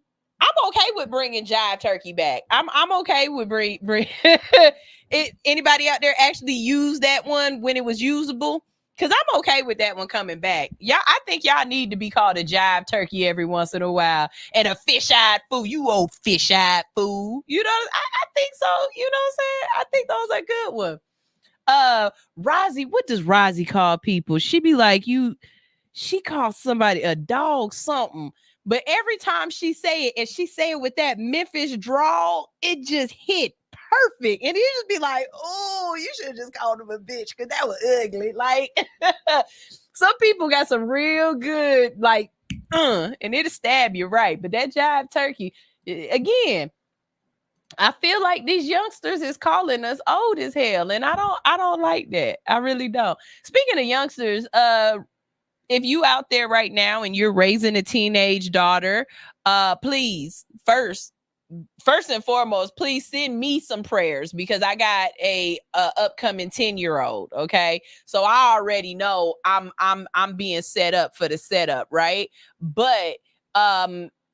okay with bringing Jive Turkey back. I'm okay with bring it. Anybody out there actually use that one when it was usable? Because I'm okay with that one coming back. Y'all, I think y'all need to be called a Jive Turkey every once in a while. And a fish-eyed fool. You old fish-eyed fool. You know, I think so. You know what I'm saying? I think those are good ones. Rozzy, what does Rozzy call people? She be like, she calls somebody a dog something. But every time she say it, and she say it with that Memphis drawl, it just hit perfect. And you just be like, oh, you should have just called him a bitch because that was ugly. Like, some people got some real good, like, and it'll stab you right. But that Jive Turkey, again, I feel like these youngsters is calling us old as hell. And I don't like that. I really don't. Speaking of youngsters, if you out there right now and you're raising a teenage daughter, please, first and foremost, please send me some prayers because I got a upcoming 10-year-old. Okay, so I already know I'm being set up for the setup, right? But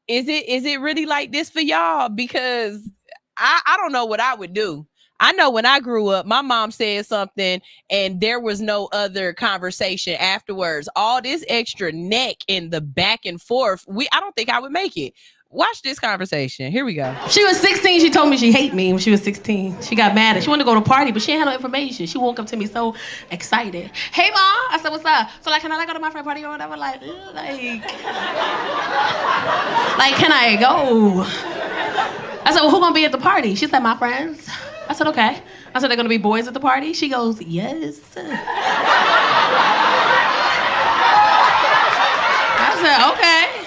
is it really like this for y'all? Because I don't know what I would do. I know when I grew up, my mom said something and there was no other conversation afterwards. All this extra neck and the back and forth, I don't think I would make it. Watch this conversation. Here we go. She was 16. She told me she hated me when she was 16. She got mad. She wanted to go to a party, but she ain't had no information. She woke up to me so excited. Hey, Mom. I said, what's up? So, like, can I go to my friend party or whatever? Like, can I go? I said, well, who gonna be at the party? She said, my friends. I said, okay. I said, they're gonna be boys at the party? She goes, yes. I said, okay.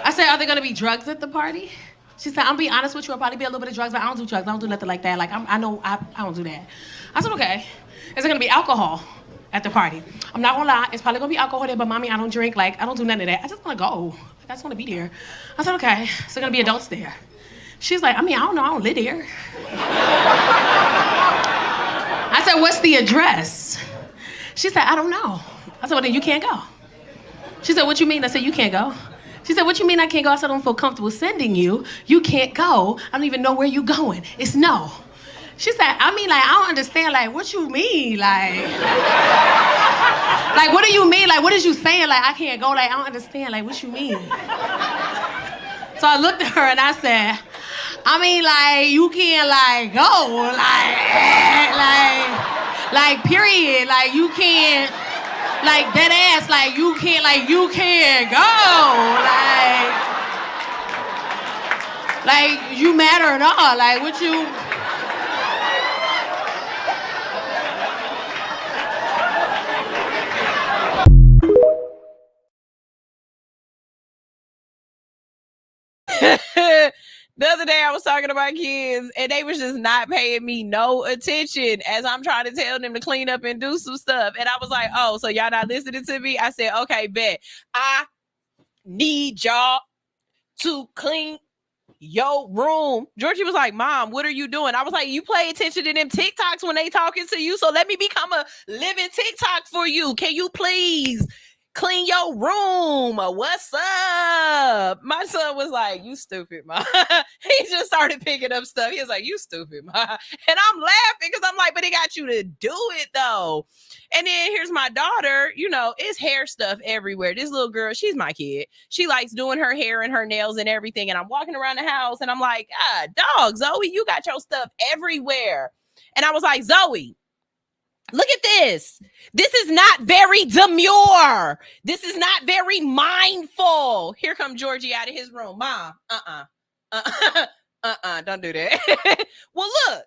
I said, are there gonna be drugs at the party? She said, I'm be honest with you, I'll probably be a little bit of drugs, but I don't do drugs. I don't do nothing like that. Like, I know I don't do that. I said, okay. Is there gonna be alcohol at the party? I'm not gonna lie, it's probably gonna be alcohol there, but mommy, I don't drink. Like, I don't do none of that. I just wanna go. I just wanna be there. I said, okay. So there gonna be adults there. She's like, I mean, I don't know, I don't live here. I said, what's the address? She said, I don't know. I said, well, then you can't go. She said, what you mean? I said, you can't go. She said, what you mean I can't go? I said, I don't feel comfortable sending you. You can't go. I don't even know where you going. It's no. She said, I mean, like, I don't understand. Like, what you mean? Like, what do you mean? Like, what is you saying? Like, I can't go. Like, I don't understand. Like, what you mean? So I looked at her and I said, I mean, like, you can't, like, go. Like, period. Like, you can't. Like, dead ass, like, you can't go. Like, you mad or not? Like, what you... The other day I was talking to my kids and they was just not paying me no attention as I'm trying to tell them to clean up and do some stuff. And I was like, oh, so y'all not listening to me? I said, okay, bet. I need y'all to clean your room. Georgie was like, Mom, what are you doing? I was like, you pay attention to them TikToks when they talking to you. So let me become a living TikTok for you. Can you please clean your room? What's up? My son was like, you stupid, Ma. He just started picking up stuff. He was like, you stupid, Ma. And I'm laughing because I'm like, but he got you to do it though. And then here's my daughter, you know, it's hair stuff everywhere. This little girl, she's my kid. She likes doing her hair and her nails and everything. And I'm walking around the house and I'm like, dog, Zoe, you got your stuff everywhere. And I was like, Zoe, look at this. This is not very demure. This is not very mindful. Here come Georgie out of his room. Mom, don't do that. Well, look,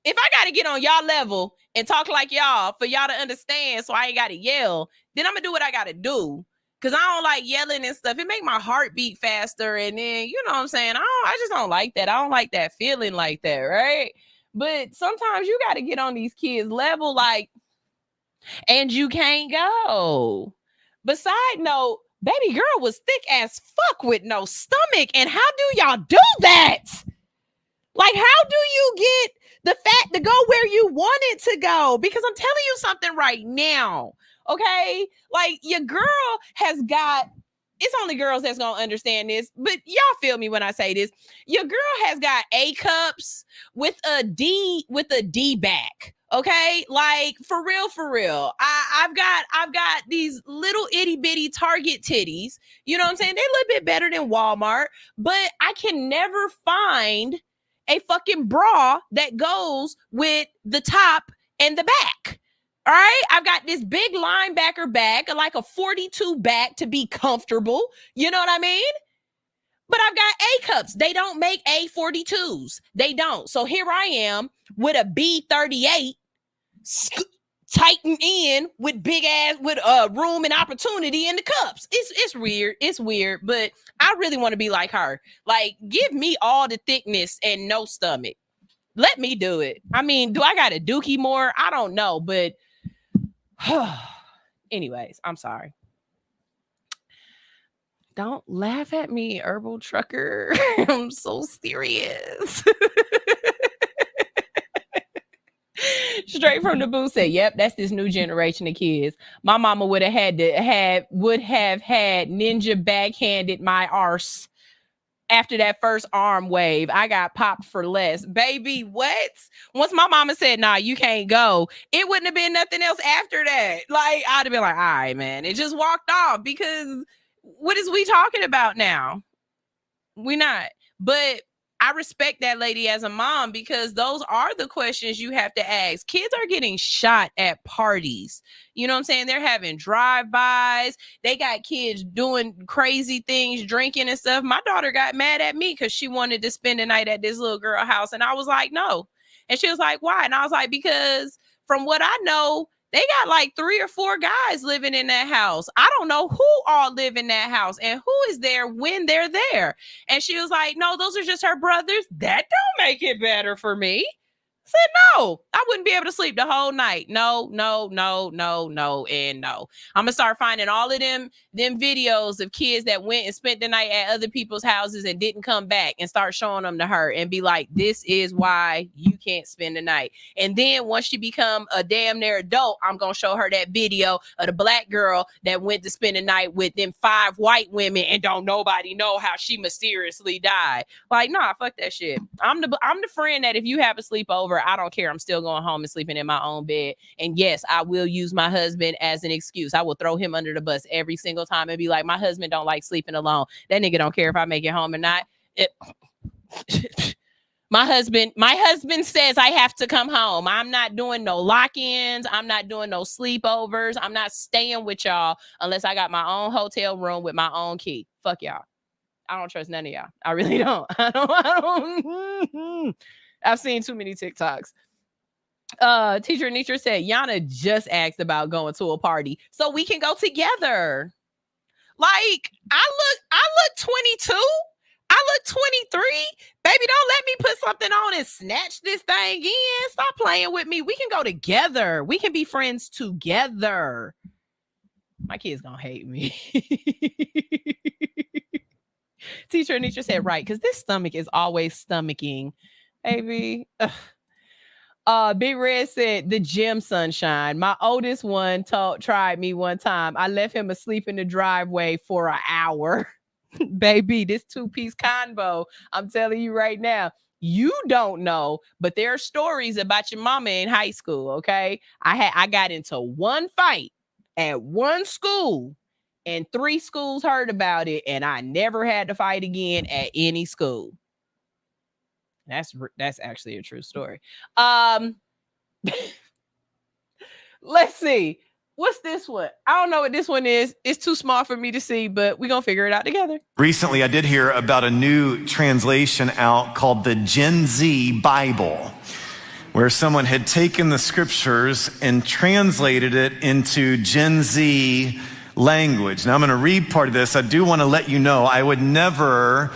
if I got to get on y'all level and talk like y'all for y'all to understand so I ain't got to yell, then I'm going to do what I got to do. Because I don't like yelling and stuff. It make my heart beat faster. And then, you know what I'm saying? I just don't like that. I don't like that feeling like that, right? But sometimes you got to get on these kids' level, like, and you can't go. But side note, baby girl was thick as fuck with no stomach. And how do y'all do that? Like, how do you get the fat to go where you want it to go? Because I'm telling you something right now, okay? Like, your girl has got, it's only girls that's gonna understand this, but y'all feel me when I say this. Your girl has got A cups with a D back. Okay, like for real. I've got these little itty bitty Target titties. You know what I'm saying? They're a little bit better than Walmart, but I can never find a fucking bra that goes with the top and the back. All right, I've got this big linebacker back, like a 42 back to be comfortable. You know what I mean? But I've got A cups. They don't make A42s. They don't. So here I am with a B38 tighten in with big ass with room and opportunity in the cups. It's weird, but I really want to be like her. Like, give me all the thickness and no stomach. Let me do it. I mean, do I got a dookie more? I don't know, but anyways, I'm sorry. Don't laugh at me, Herbal Trucker. I'm so serious. Straight from the booth said, yep, that's this new generation of kids. My mama would have had ninja backhanded my arse after that first arm wave. I got popped for less. Baby, what? Once my mama said, nah, you can't go, it wouldn't have been nothing else after that. Like, I'd have been like, all right, man. It just walked off because what is we talking about now? We're not. But I respect that lady as a mom because those are the questions you have to ask. Kids are getting shot at parties. You know what I'm saying? They're having drive-bys. They got kids doing crazy things, drinking and stuff. My daughter got mad at me because she wanted to spend the night at this little girl house. And I was like, no. And she was like, why? And I was like, because from what I know, they got like 3 or 4 guys living in that house. I don't know who all live in that house and who is there when they're there. And she was like, no, those are just her brothers. That don't make it better for me. I said, no, I wouldn't be able to sleep the whole night. No, and no. I'm gonna start finding all of them videos of kids that went and spent the night at other people's houses and didn't come back and start showing them to her and be like, this is why you can't spend the night. And then once she become a damn near adult, I'm gonna show her that video of the black girl that went to spend the night with them 5 white women and don't nobody know how she mysteriously died. Like, nah, fuck that shit. I'm the friend that if you have a sleepover, I don't care. I'm still going home and sleeping in my own bed. And yes, I will use my husband as an excuse. I will throw him under the bus every single time and be like, my husband don't like sleeping alone. That nigga don't care if I make it home or not. My husband says I have to come home. I'm not doing no lock-ins. I'm not doing no sleepovers. I'm not staying with y'all unless I got my own hotel room with my own key. Fuck y'all. I don't trust none of y'all. I really don't. I don't. I've seen too many TikToks. Teacher Nitra said, Yana just asked about going to a party so we can go together. Like, I look 22. I look 23. Baby, don't let me put something on and snatch this thing in. Stop playing with me. We can go together. We can be friends together. My kid's gonna hate me. Teacher Nitra said, right, because this stomach is always stomaching. Baby. Big Red said, the gym sunshine. My oldest one tried me one time. I left him asleep in the driveway for an hour. Baby, this 2-piece combo, I'm telling you right now, you don't know, but there are stories about your mama in high school, okay? I got into one fight at one school, and 3 schools heard about it, and I never had to fight again at any school. That's actually a true story. Let's see. What's this one? I don't know what this one is. It's too small for me to see, but we're going to figure it out together. Recently, I did hear about a new translation out called the Gen Z Bible, where someone had taken the scriptures and translated it into Gen Z language. Now, I'm going to read part of this. I do want to let you know I would never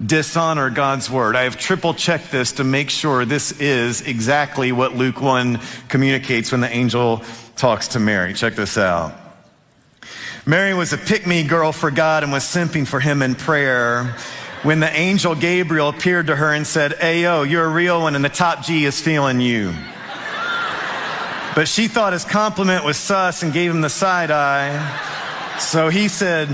dishonor God's word. I have triple checked this to make sure this is exactly what Luke 1 communicates when the angel talks to Mary. Check this out. Mary was a pick-me girl for God and was simping for him in prayer when the angel Gabriel appeared to her and said, "Ayo, you're a real one and the top G is feeling you." But she thought his compliment was sus and gave him the side eye. So he said,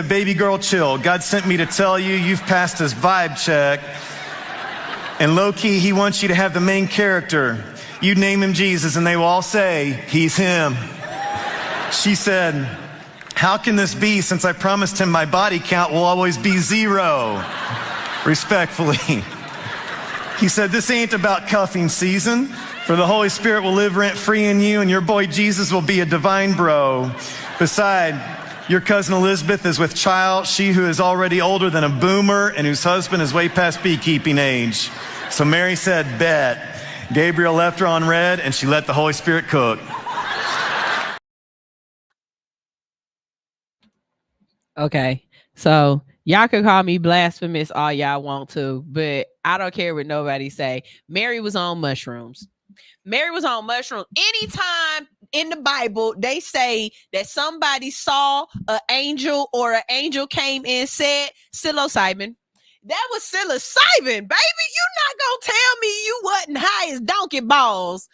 "Baby girl, chill. God sent me to tell you you've passed his vibe check. And low-key, he wants you to have the main character. You name him Jesus and they will all say, he's him." She said, "How can this be since I promised him my body count will always be 0? Respectfully. He said, "This ain't about cuffing season, for the Holy Spirit will live rent-free in you and your boy Jesus will be a divine bro. Besides, your cousin Elizabeth is with child, she who is already older than a boomer and whose husband is way past beekeeping age." So Mary said, "Bet." Gabriel left her on red and she let the Holy Spirit cook. Okay, so y'all can call me blasphemous all y'all want to, but I don't care what nobody say. Mary was on mushrooms. Mary was on mushrooms. Anytime in the Bible they say that somebody saw an angel or an angel came and said psilocybin, that was psilocybin, baby. You not gonna tell me you wasn't high as donkey balls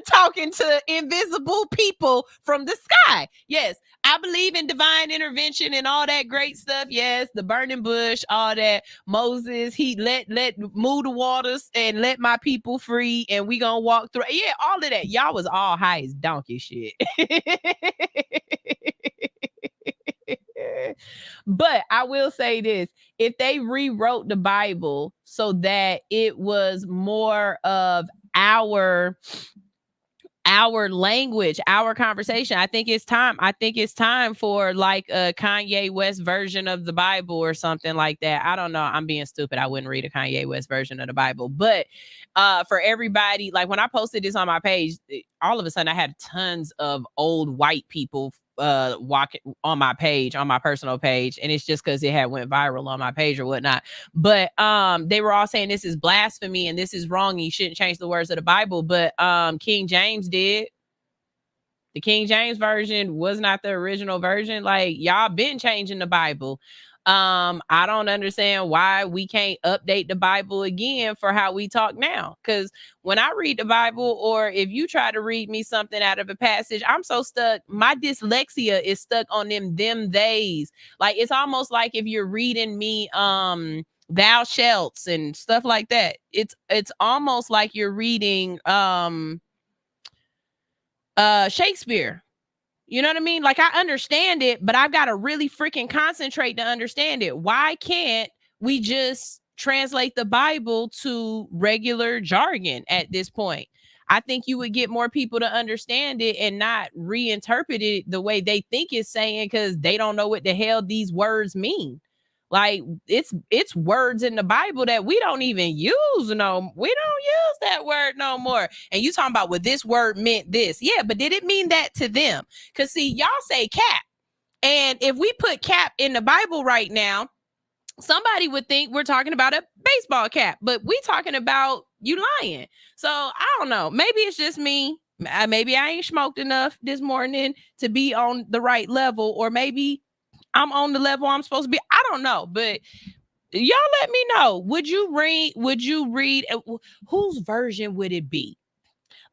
talking to invisible people from the sky. Yes, I believe in divine intervention and all that great stuff. Yes, the burning bush, all that. Moses, he let move the waters and let my people free, and we gonna walk through. Yeah, all of that. Y'all was all high as donkey shit. But I will say this: if they rewrote the Bible so that it was more of our language, our conversation, I think it's time. I think it's time for like a Kanye West version of the Bible or something like that. I don't know. I'm being stupid. I wouldn't read a Kanye West version of the Bible. But for everybody, like when I posted this on my page, all of a sudden I had tons of old white people walking on my page, on my personal page, and it's just because it had went viral on my page or whatnot. But they were all saying this is blasphemy and this is wrong and you shouldn't change the words of the Bible. But King James did. The King James version was not the original version. Like, y'all been changing the Bible. I don't understand why we can't update the Bible again for how we talk now. Because when I read the Bible, or if you try to read me something out of a passage, I'm so stuck. My dyslexia is stuck on them days. Like, it's almost like if you're reading me thou shalts and stuff like that. It's almost like you're reading Shakespeare. You know what I mean? Like, I understand it, but I've got to really freaking concentrate to understand it. Why can't we just translate the Bible to regular jargon at this point? I think you would get more people to understand it and not reinterpret it the way they think it's saying, because they don't know what the hell these words mean. Like, it's words in the Bible that we don't even use. We don't use that word no more. And you talking about, well, this word meant this. Yeah, but did it mean that to them? Because see, y'all say cap. And if we put cap in the Bible right now, somebody would think we're talking about a baseball cap, but we talking about you lying. So I don't know. Maybe it's just me. Maybe I ain't smoked enough this morning to be on the right level, or maybe I'm on the level I'm supposed to be. I don't know, but y'all let me know. Would you read? Whose version would it be?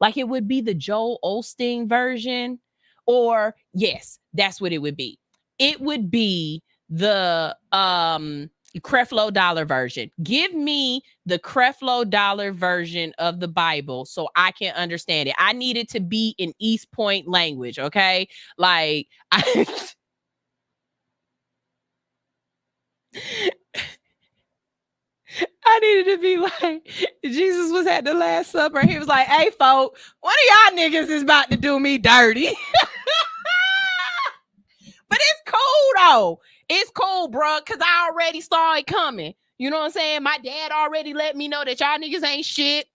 Like, it would be the Joel Osteen version, or yes, that's what it would be. It would be the Creflo Dollar version. Give me the Creflo Dollar version of the Bible so I can understand it. I need it to be in East Point language, okay? Like, I needed to be like, Jesus was at the Last Supper. He was like, hey, folk, one of y'all niggas is about to do me dirty. But it's cool, though. It's cool, bro, because I already saw it coming. You know what I'm saying? My dad already let me know that y'all niggas ain't shit.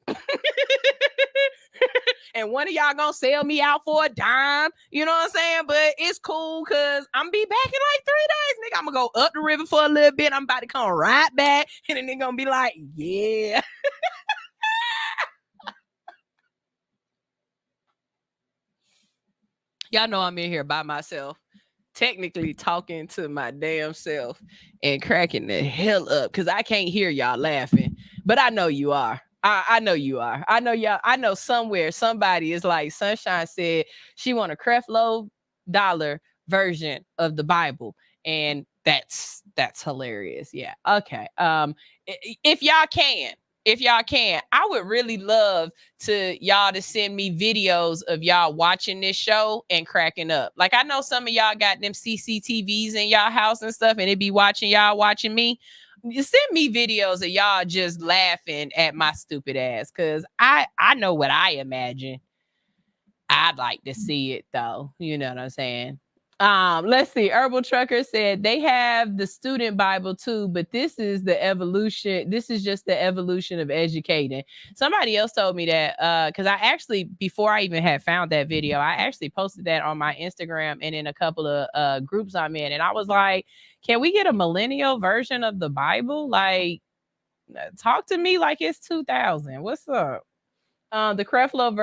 And one of y'all gonna sell me out for a dime. You know what I'm saying? But it's cool, because I'm gonna be back in like 3 days. Nigga, I'm gonna go up the river for a little bit. I'm about to come right back. And then they're gonna be like, yeah. Y'all know I'm in here by myself, technically talking to my damn self and cracking the hell up because I can't hear y'all laughing. But I know you are. I know you are. I know y'all. I know somewhere somebody is like, Sunshine said she want a Creflo Dollar version of the Bible, and that's hilarious. Yeah. Okay. If y'all can, I would really love y'all to send me videos of y'all watching this show and cracking up. Like, I know some of y'all got them CCTVs in y'all house and stuff, and it be watching y'all watching me. Send me videos of y'all just laughing at my stupid ass, because I know what I imagine. I'd like to see it, though. You know what I'm saying? Let's see. Herbal Trucker said they have the student Bible too, but this is the evolution. This is just the evolution of educating. Somebody else told me that because I actually, before I even had found that video, I actually posted that on my Instagram and in a couple of groups I'm in, and I was like, can we get a millennial version of the Bible? Like, talk to me like it's 2000. What's up? The Creflo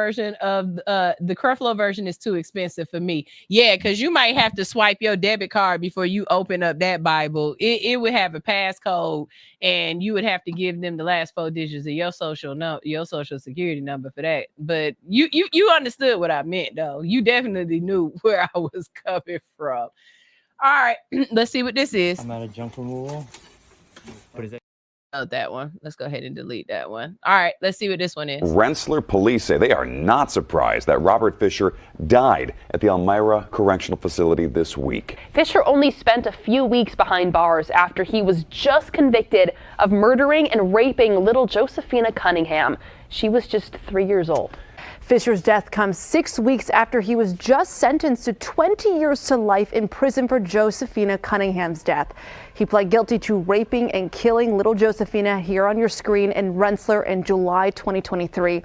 version is too expensive for me. Yeah, because you might have to swipe your debit card before you open up that Bible. It would have a passcode, and you would have to give them the last 4 digits of your social security number for that. But you understood what I meant, though. You definitely knew where I was coming from. All right, let's see what this is. I'm out of junk removal. What is that? that one. Let's go ahead and delete that one. All right, let's see what this one is. Rensselaer police say they are not surprised that Robert Fisher died at the Elmira Correctional Facility this week. Fisher only spent a few weeks behind bars after he was just convicted of murdering and raping little Josephina Cunningham. She was just 3 years old. Fisher's death comes 6 weeks after he was just sentenced to 20 years to life in prison for Josephina Cunningham's death. He pled guilty to raping and killing little Josephina here on your screen in Rensselaer in July 2023.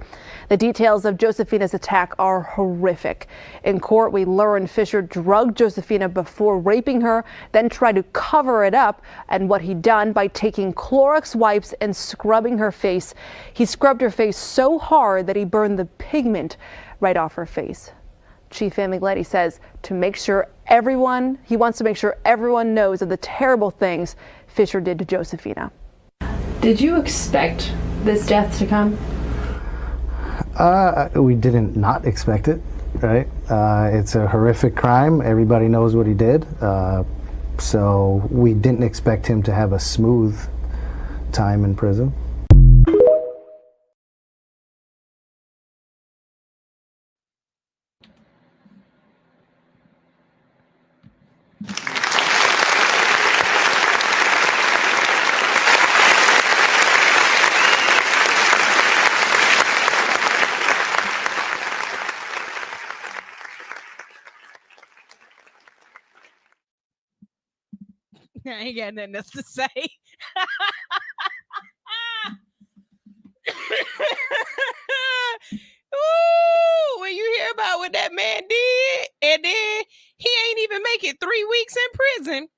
The details of Josephina's attack are horrific. In court, we learned Fisher drugged Josephina before raping her, then tried to cover it up, and what he'd done by taking Clorox wipes and scrubbing her face. He scrubbed her face so hard that he burned the pigment right off her face. Chief Van Migletti says he wants to make sure everyone knows of the terrible things Fisher did to Josephina. Did you expect this death to come? We didn't not expect it, right? It's a horrific crime. Everybody knows what he did. So we didn't expect him to have a smooth time in prison. I ain't got nothing else to say. Ooh, when you hear about what that man did, and then he ain't even make it 3 weeks in prison,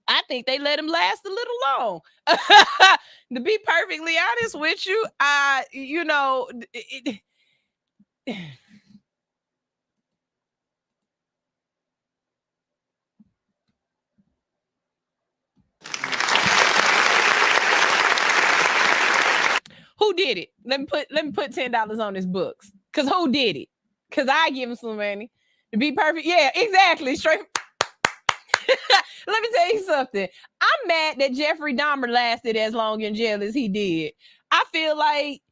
I think they let him last a little long. To be perfectly honest with you, who did it? Let me put $10 on his books. Cause who did it? Cause I give him some money. To be perfect. Yeah, exactly. Straight. Let me tell you something. I'm mad that Jeffrey Dahmer lasted as long in jail as he did. I feel like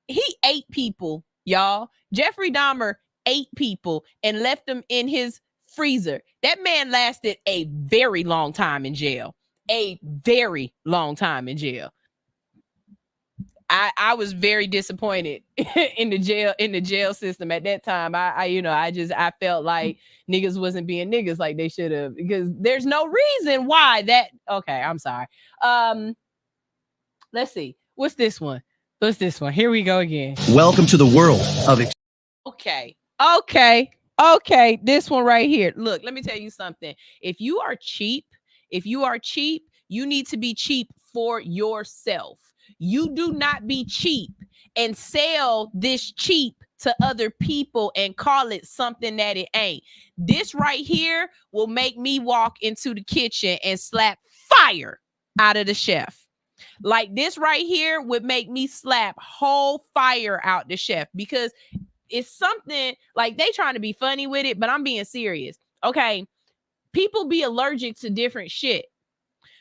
he ate people, y'all. Jeffrey Dahmer ate people and left them in his freezer. That man lasted a very long time in jail. A very long time in jail. I was very disappointed in the jail system at that time. I felt like niggas wasn't being niggas like they should have, because there's no reason why that. Okay, I'm sorry. Let's see. What's this one? Here we go again. Welcome to the world of. Okay. This one right here. Look, let me tell you something. If you are cheap, you need to be cheap for yourself. You do not be cheap and sell this cheap to other people and call it something that it ain't. This right here will make me walk into the kitchen and slap fire out of the chef. Like this right here would make me slap whole fire out the chef, because it's something like they trying to be funny with it, but I'm being serious. Okay. People be allergic to different shit.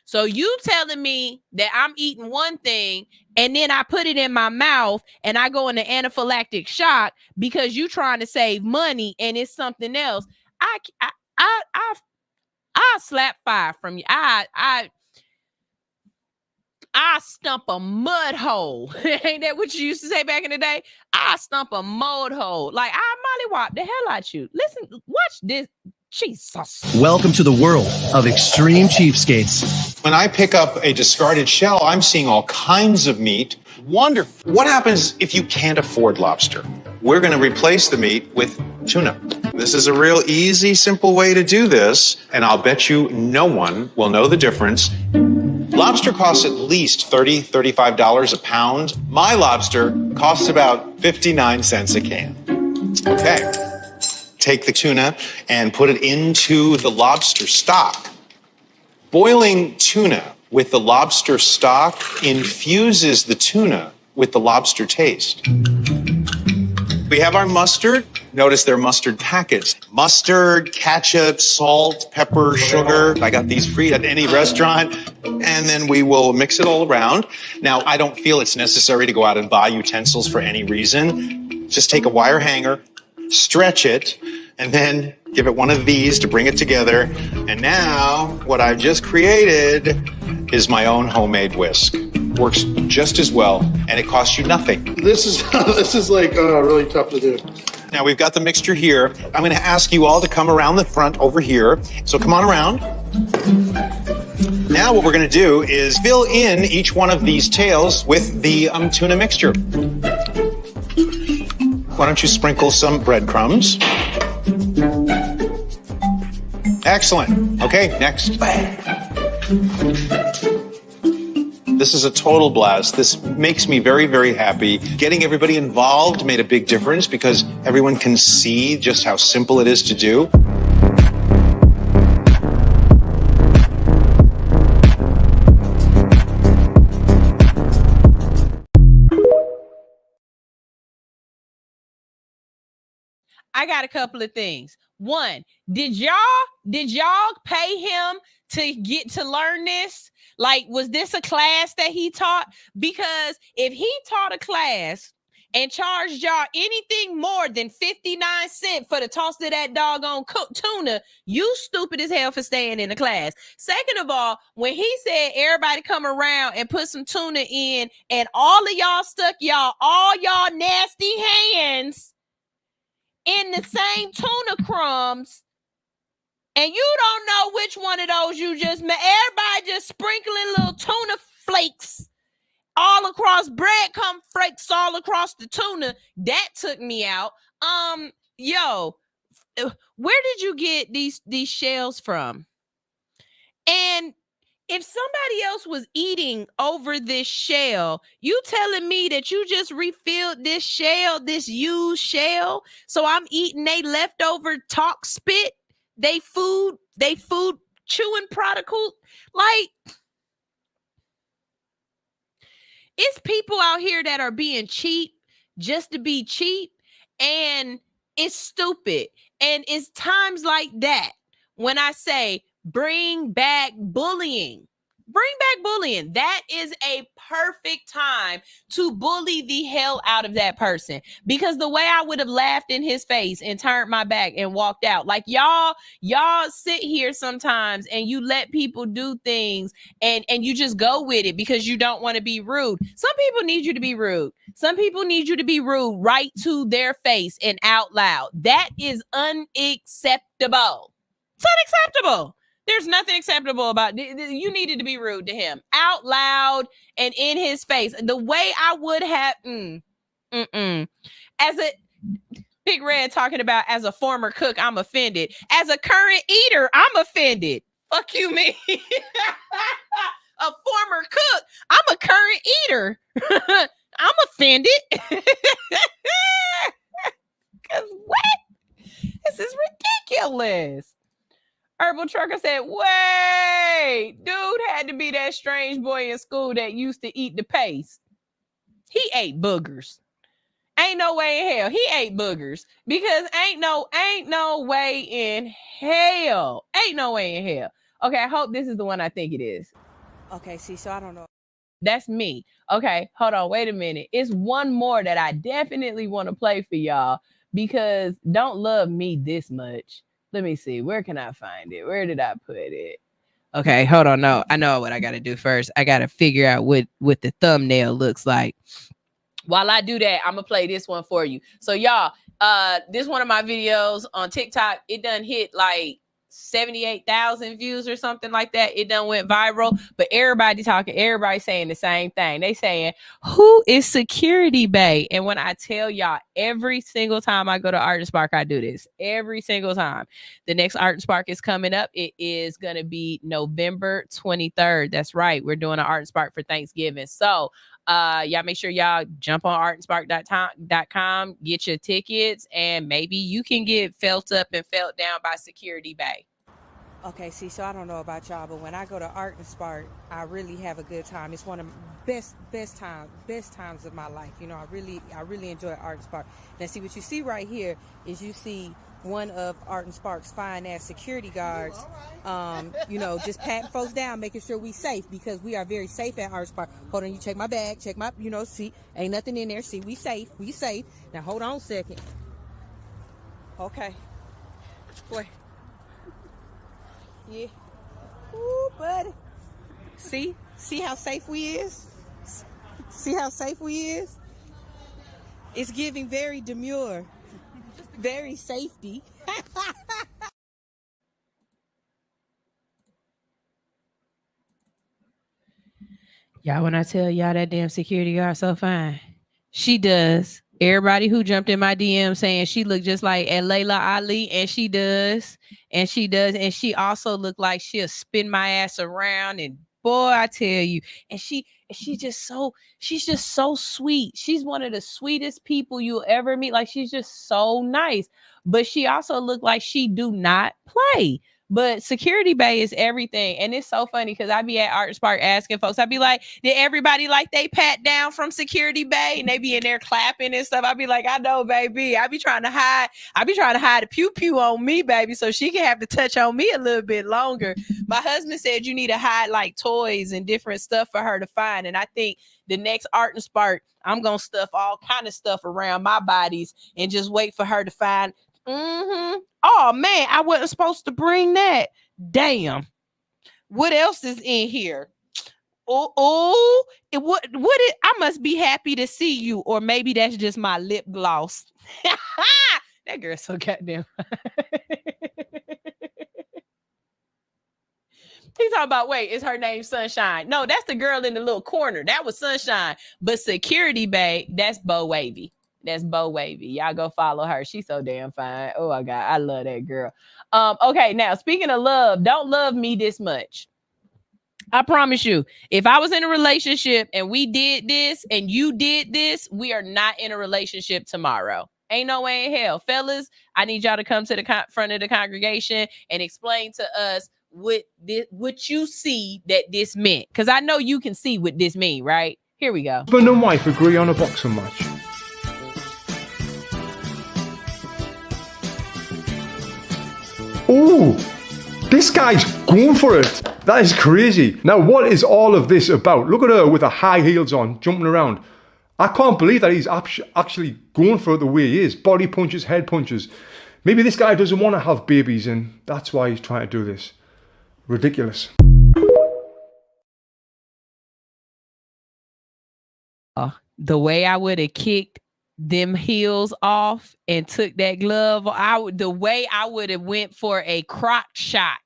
So you telling me that I'm eating one thing and then I put it in my mouth and I go into anaphylactic shock because you trying to save money and it's something else. I slap fire from you. I stump a mud hole. Ain't that what you used to say back in the day? I stump a mud hole. Like I mollywop the hell out you. Listen, watch this. Jesus. Welcome to the world of extreme cheapskates. When I pick up a discarded shell, I'm seeing all kinds of meat. Wonderful. What happens if you can't afford lobster? We're going to replace the meat with tuna. This is a real easy, simple way to do this, and I'll bet you no one will know the difference. Lobster costs at least $30, $35 a pound. My lobster costs about 59 cents a can. Okay. Take the tuna and put it into the lobster stock. Boiling tuna with the lobster stock infuses the tuna with the lobster taste. We have our mustard. Notice they're mustard packets. Mustard, ketchup, salt, pepper, sugar. I got these free at any restaurant. And then we will mix it all around. Now, I don't feel it's necessary to go out and buy utensils for any reason. Just take a wire hanger, stretch it, and then give it one of these to bring it together. And now, what I've just created is my own homemade whisk. Works just as well, and it costs you nothing. This is like really tough to do. Now we've got the mixture here. I'm going to ask you all to come around the front over here. So come on around. Now what we're going to do is fill in each one of these tails with the tuna mixture. Why don't you sprinkle some breadcrumbs? Excellent. Okay, next. This is a total blast. This makes me very, very happy. Getting everybody involved made a big difference because everyone can see just how simple it is to do. I got a couple of things. One, did y'all pay him to get to learn this? Like, was this a class that he taught? Because if he taught a class and charged y'all anything more than 59 cents for the toss of that doggone tuna, you stupid as hell for staying in the class. Second of all, when he said everybody come around and put some tuna in and all of y'all stuck all y'all nasty hands in the same tuna crumbs, and you don't know which one of those you just made. Everybody just sprinkling little tuna flakes all across, breadcrumb flakes all across the tuna. That took me out. Yo, where did you get these shells from? And if somebody else was eating over this shell, you telling me that you just refilled this shell, this used shell, so I'm eating they leftover talk spit, they food chewing particle? Like, it's people out here that are being cheap just to be cheap, and it's stupid. And it's times like that when I say, bring back bullying. Bring back bullying. That is a perfect time to bully the hell out of that person. Because the way I would have laughed in his face and turned my back and walked out. Like, y'all sit here sometimes and you let people do things and you just go with it because you don't want to be rude. Some people need you to be rude. Some people need you to be rude right to their face and out loud. That is unacceptable. It's unacceptable. There's nothing acceptable about it. You needed to be rude to him out loud and in his face. The way I would have, as a Big Red talking about as a former cook, I'm offended. As a current eater, I'm offended. Fuck you, me. A former cook, I'm a current eater. I'm offended. Because what? This is ridiculous. Herbal Trucker said, wait, dude had to be that strange boy in school that used to eat the paste. He ate boogers. Ain't no way in hell. He ate boogers because ain't no way in hell. Ain't no way in hell. Okay, I hope this is the one I think it is. Okay, see, so I don't know. That's me. Okay, hold on, wait a minute. It's one more that I definitely want to play for y'all because don't love me this much. Let me see. Where can I find it? Where did I put it? Okay, hold on. No, I know what I got to do first. I got to figure out what the thumbnail looks like. While I do that, I'm going to play this one for you. So y'all, this one of my videos on TikTok, it done hit like 78,000 views or something like that. It done went viral, but everybody saying the same thing. They saying, who is Security Bay? And when I tell y'all, every single time I go to Art and Spark, I do this every single time. The next Art and Spark is coming up. It is going to be November 23rd. That's right. We're doing an Art and Spark for Thanksgiving. So y'all make sure y'all jump on artandspark.com, get your tickets, and maybe you can get felt up and felt down by Security Bay. Okay, see, so I don't know about y'all, but when I go to Art and Spark, I really have a good time. It's one of the best times of my life. You know, I really enjoy Art and Spark. Now, see, what you see right here is you see one of Art and Spark's fine ass security guards, you know, just patting folks down, making sure we safe, because we are very safe at Art and Spark. Hold on, you check my bag, check my, you know, see, ain't nothing in there. See, we safe. Now, hold on a second. Okay. Boy. Yeah. Ooh, buddy. See how safe we is? See how safe we is? It's giving very demure, very safety. Y'all, when I tell y'all that damn security guard so fine, she does. Everybody who jumped in my DM saying she looked just like Layla Ali, and she does. And she also looked like she'll spin my ass around. And boy, I tell you, and she's just so sweet. She's one of the sweetest people you'll ever meet. Like, she's just so nice. But she also looked like she do not play. But Security Bay is everything. And it's so funny because I be at Art Spark asking folks, I be like, did everybody like they pat down from Security Bay? And they be in there clapping and stuff. I be like, I know, baby. I be trying to hide the pew-pew on me, baby, so she can have to touch on me a little bit longer. My husband said you need to hide like toys and different stuff for her to find. And I think the next Art and Spark, I'm going to stuff all kind of stuff around my bodies and just wait for her to find. Oh man, I wasn't supposed to bring that. Damn. What else is in here? I must be happy to see you, or maybe that's just my lip gloss. That girl's so goddamn. He's talking about, wait, is her name Sunshine? No, that's the girl in the little corner. That was Sunshine. But Security Bay, that's Bo Wavy. That's Bo Wavy. Y'all go follow her. She's so damn fine. Oh my God, I love that girl. Okay, now speaking of love, don't love me this much. I promise you, if I was in a relationship and we did this and you did this, we are not in a relationship tomorrow. Ain't no way in hell. Fellas, I need y'all to come to the front of the congregation and explain to us what you see that this meant. Because I know you can see what this mean, right? Here we go. Husband and wife agree on a boxing match. Ooh, this guy's going for it. That is crazy. Now, what is all of this about? Look at her with her high heels on, jumping around. I can't believe that he's actually going for it the way he is. Body punches, head punches. Maybe this guy doesn't want to have babies and that's why he's trying to do this. Ridiculous. The way I would have kicked them heels off and took that glove, the way I would have went for a crock shot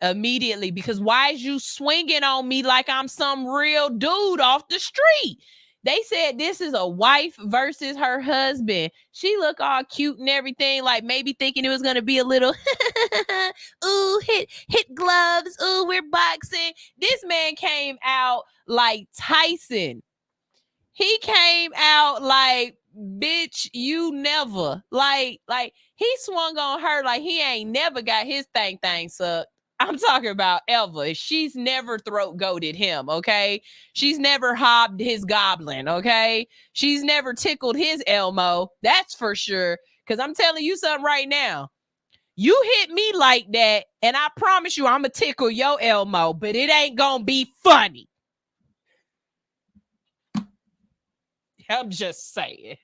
immediately, because why is you swinging on me like I'm some real dude off the street? They said this is a wife versus her husband. She look all cute and everything, like maybe thinking it was going to be a little, ooh, hit gloves. Ooh, we're boxing. This man came out like Tyson. He came out like, bitch, you never. Like he swung on her like he ain't never got his thing sucked. I'm talking about ever. She's never throat goated him, okay? She's never hobbed his goblin, okay? She's never tickled his Elmo, that's for sure. Because I'm telling you something right now. You hit me like that, and I promise you I'm going to tickle your Elmo, but it ain't going to be funny. I'm just saying.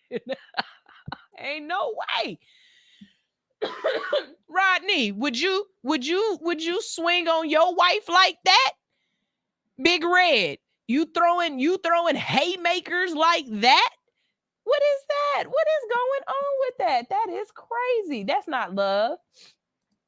Ain't no way. Rodney, would you swing on your wife like that? Big Red, you throwing haymakers like that? What is that? What is going on with that? That is crazy. That's not love.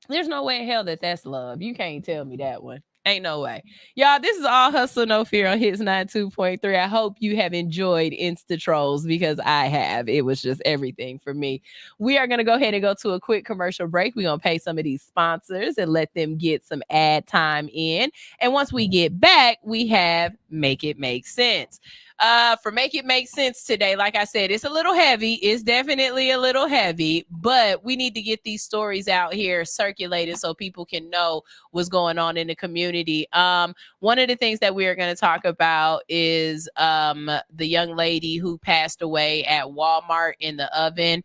There's no way in hell that's love. You can't tell me that one. Ain't no way. Y'all, this is All Hustle No Fear on Hits 92.3. I hope you have enjoyed Insta Trolls, because I have. It was just everything for me. We are going to go ahead and go to a quick commercial break. We're going to pay some of these sponsors and let them get some ad time in. And once we get back, we have Make It Make Sense. for Make It Make Sense today. Like I said, it's a little heavy. It's definitely a little heavy, but we need to get these stories out here circulated so people can know what's going on in the community. One of the things that we are going to talk about is the young lady who passed away at Walmart in the oven.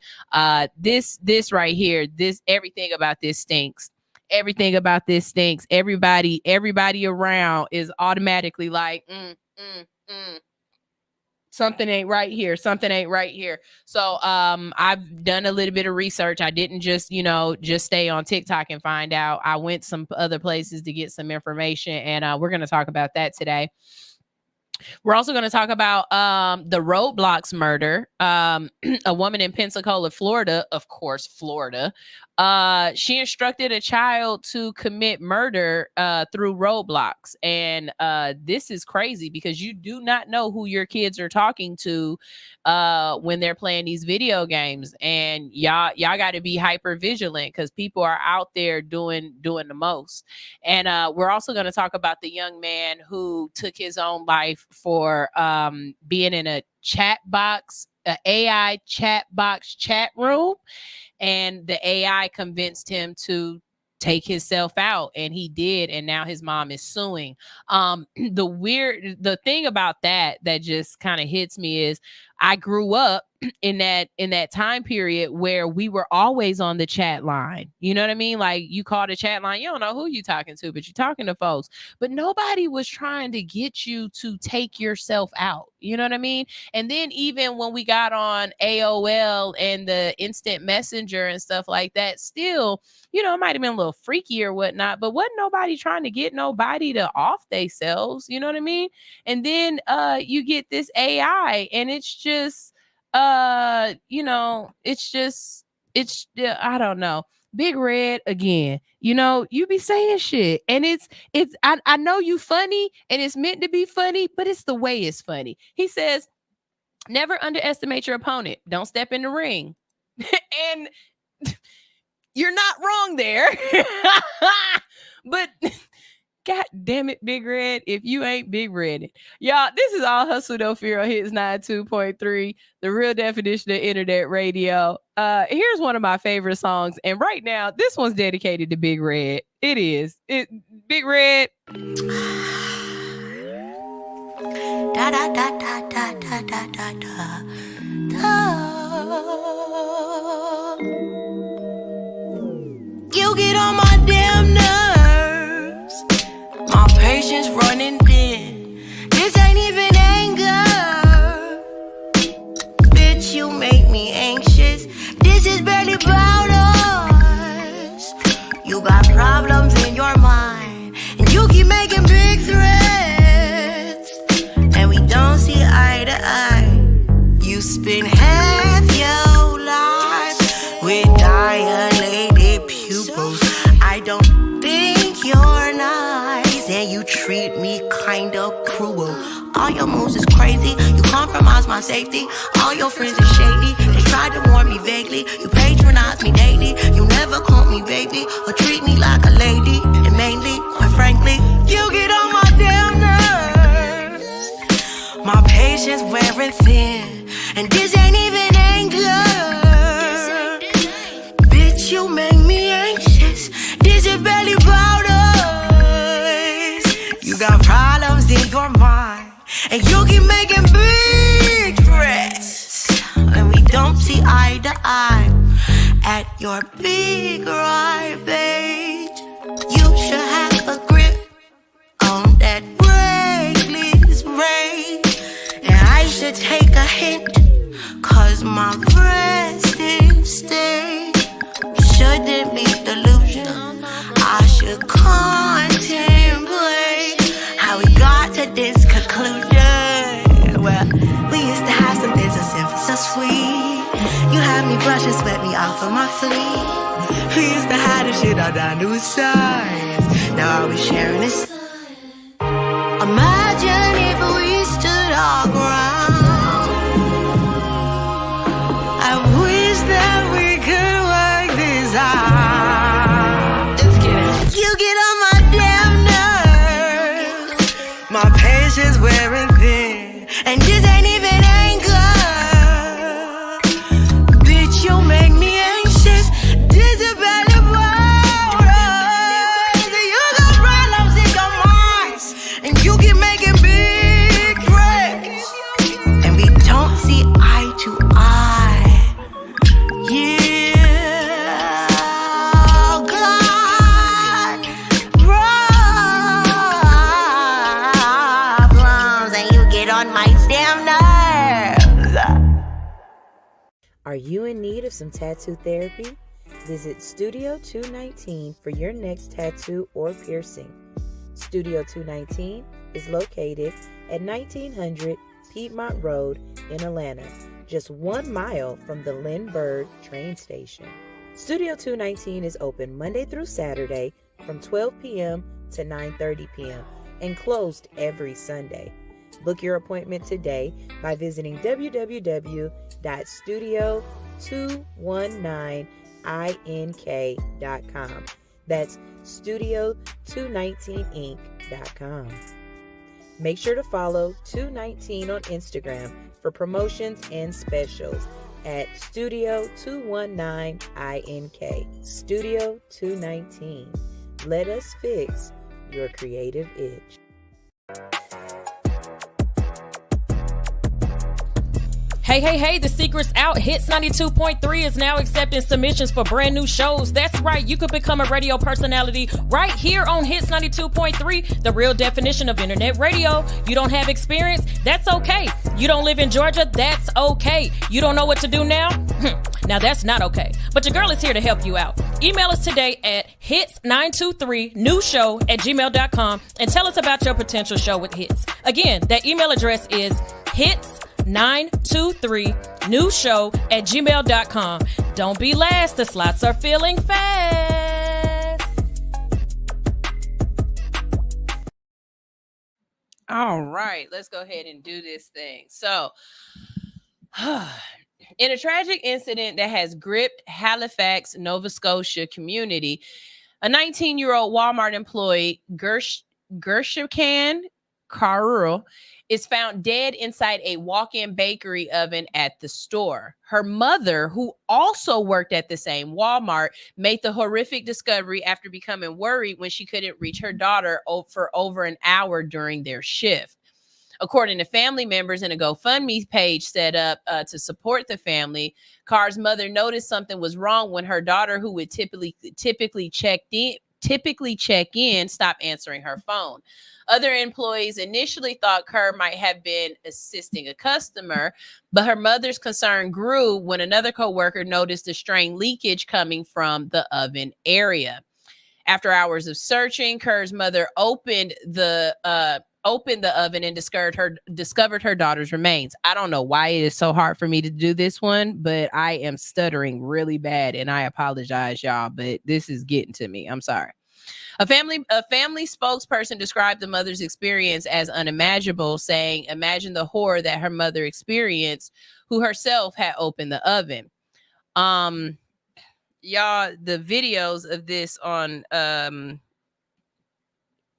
This right here, everything about this stinks. Everything about this stinks. Everybody around is automatically like, something ain't right here. Something ain't right here. So I've done a little bit of research. I didn't just stay on TikTok and find out. I went some other places to get some information, and we're going to talk about that today. We're also going to talk about the Roblox murder. A woman in Pensacola, Florida, of course, Florida. She instructed a child to commit murder through Roblox. And this is crazy because you do not know who your kids are talking to when they're playing these video games. And y'all got to be hyper vigilant because people are out there doing the most. And we're also going to talk about the young man who took his own life for being in a chat box, an AI chat box chat room. And the AI convinced him to take himself out, and he did, and now his mom is suing. The thing about that just kind of hits me is I grew up in that time period where we were always on the chat line. You know what I mean? Like, you call the chat line, you don't know who you talking to, but you're talking to folks. But nobody was trying to get you to take yourself out. You know what I mean? And then even when we got on AOL and the instant messenger and stuff like that, still, it might have been a little freaky or whatnot, but wasn't nobody trying to get nobody to off themselves. You know what I mean? And then you get this AI, and it's just, I don't know. Big Red again, you be saying shit, and I know you funny, and it's meant to be funny, but it's the way it's funny. He says, never underestimate your opponent. Don't step in the ring. And you're not wrong there. But God damn it, Big Red, if you ain't Big Red. Y'all, this is All Hustle No Fear on Hits 92.3, the real definition of internet radio. Here's one of my favorite songs, and right now, this one's dedicated to Big Red. It is. Big Red. Da da da da da da da da da. You get on my damn nerves. My patience running thin. This ain't even anger. Bitch, you make me anxious. This is barely about us. You got problems in your mind, and you keep making big threats, and we don't see eye to eye. You spend half your life with dilated pupils. I don't think you're nice, and you treat me kind of cruel. All your moves is crazy, you compromise my safety. All your friends are shady, they try to warn me vaguely. You patronize me daily, you never call me baby or treat me like a lady. And mainly, quite frankly, you get on my damn nerves. My patience wearing thin, and this ain't even anger. Bitch, you make me anxious. This is barely about us. You got problems in your mind, and you keep making big threats, and we don't see eye to eye at your big ribage. You should have a grip on that reckless rage, and I should take a hint, cause my resting state shouldn't be delusional. I should contemplate how we got to this conclusion. Well, we used to have something so simple, so sweet. You had me brush and sweat me off of my feet. We used to have this shit all down to a science. Now are we sharing this? Imagine if we stood our ground. I wish that we could work this out. Let's get it. You get on my damn nerves. My patience wearing thin, and this Are you in need of some tattoo therapy? Visit Studio 219 for your next tattoo or piercing. Studio 219 is located at 1900 Piedmont Road in Atlanta, just 1 mile from the Lindbergh train station. Studio 219 is open Monday through Saturday from 12 p.m. to 9:30 p.m. and closed every Sunday. Book your appointment today by visiting www.studio219ink.com. That's studio219inc.com. Make sure to follow 219 on Instagram for promotions and specials at Studio219ink. Studio 219. Let us fix your creative itch. Hey, the secret's out. Hits 92.3 is now accepting submissions for brand new shows. That's right, you could become a radio personality right here on Hits 92.3, the real definition of internet radio. You don't have experience? That's okay. You don't live in Georgia? That's okay. You don't know what to do now? Now that's not okay. But your girl is here to help you out. Email us today at hits923newshow@gmail.com and tell us about your potential show with Hits. Again, that email address is hits923newshow@gmail.com. Don't be last. The slots are filling fast. All right, let's go ahead and do this thing. So, in a tragic incident that has gripped Halifax, Nova Scotia community, a 19-year-old Walmart employee, Gershikan Karul, is found dead inside a walk-in bakery oven at the store. Her mother, who also worked at the same Walmart, made the horrific discovery after becoming worried when she couldn't reach her daughter for over an hour during their shift. According to family members in a GoFundMe page set up to support the family, Carr's mother noticed something was wrong when her daughter, who would typically check in, stopped answering her phone. Other employees initially thought Kerr might have been assisting a customer, but her mother's concern grew when another coworker noticed a strained leakage coming from the oven area. After hours of searching, Kerr's mother opened the oven and discovered her daughter's remains. I don't know why it is so hard for me to do this one, but I am stuttering really bad, and I apologize, y'all, but this is getting to me. I'm sorry. A family spokesperson described the mother's experience as unimaginable, saying, "Imagine the horror that her mother experienced, who herself had opened the oven." Y'all, the videos of this on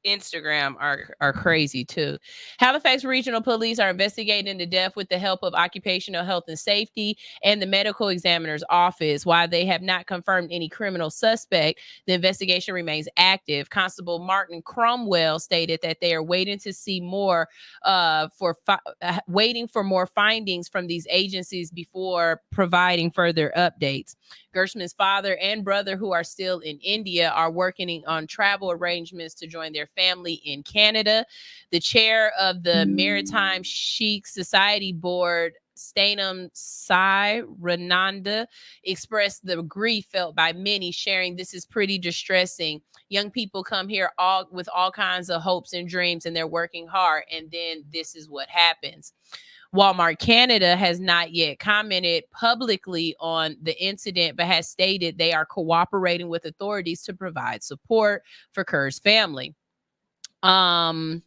Instagram are crazy too. Halifax Regional Police are investigating the death with the help of Occupational Health and Safety and the Medical Examiner's Office. While they have not confirmed any criminal suspect, the investigation remains active. Constable Martin Cromwell stated that they are waiting to see more waiting for more findings from these agencies before providing further updates. Gershman's father and brother, who are still in India, are working on travel arrangements to join their family in Canada. The chair of the Maritime Sheikh Society Board, Stanam Sai Rananda, expressed the grief felt by many, sharing, "This is pretty distressing. Young people come here with all kinds of hopes and dreams, and they're working hard, and then this is what happens." Walmart Canada has not yet commented publicly on the incident, but has stated they are cooperating with authorities to provide support for Kerr's family. So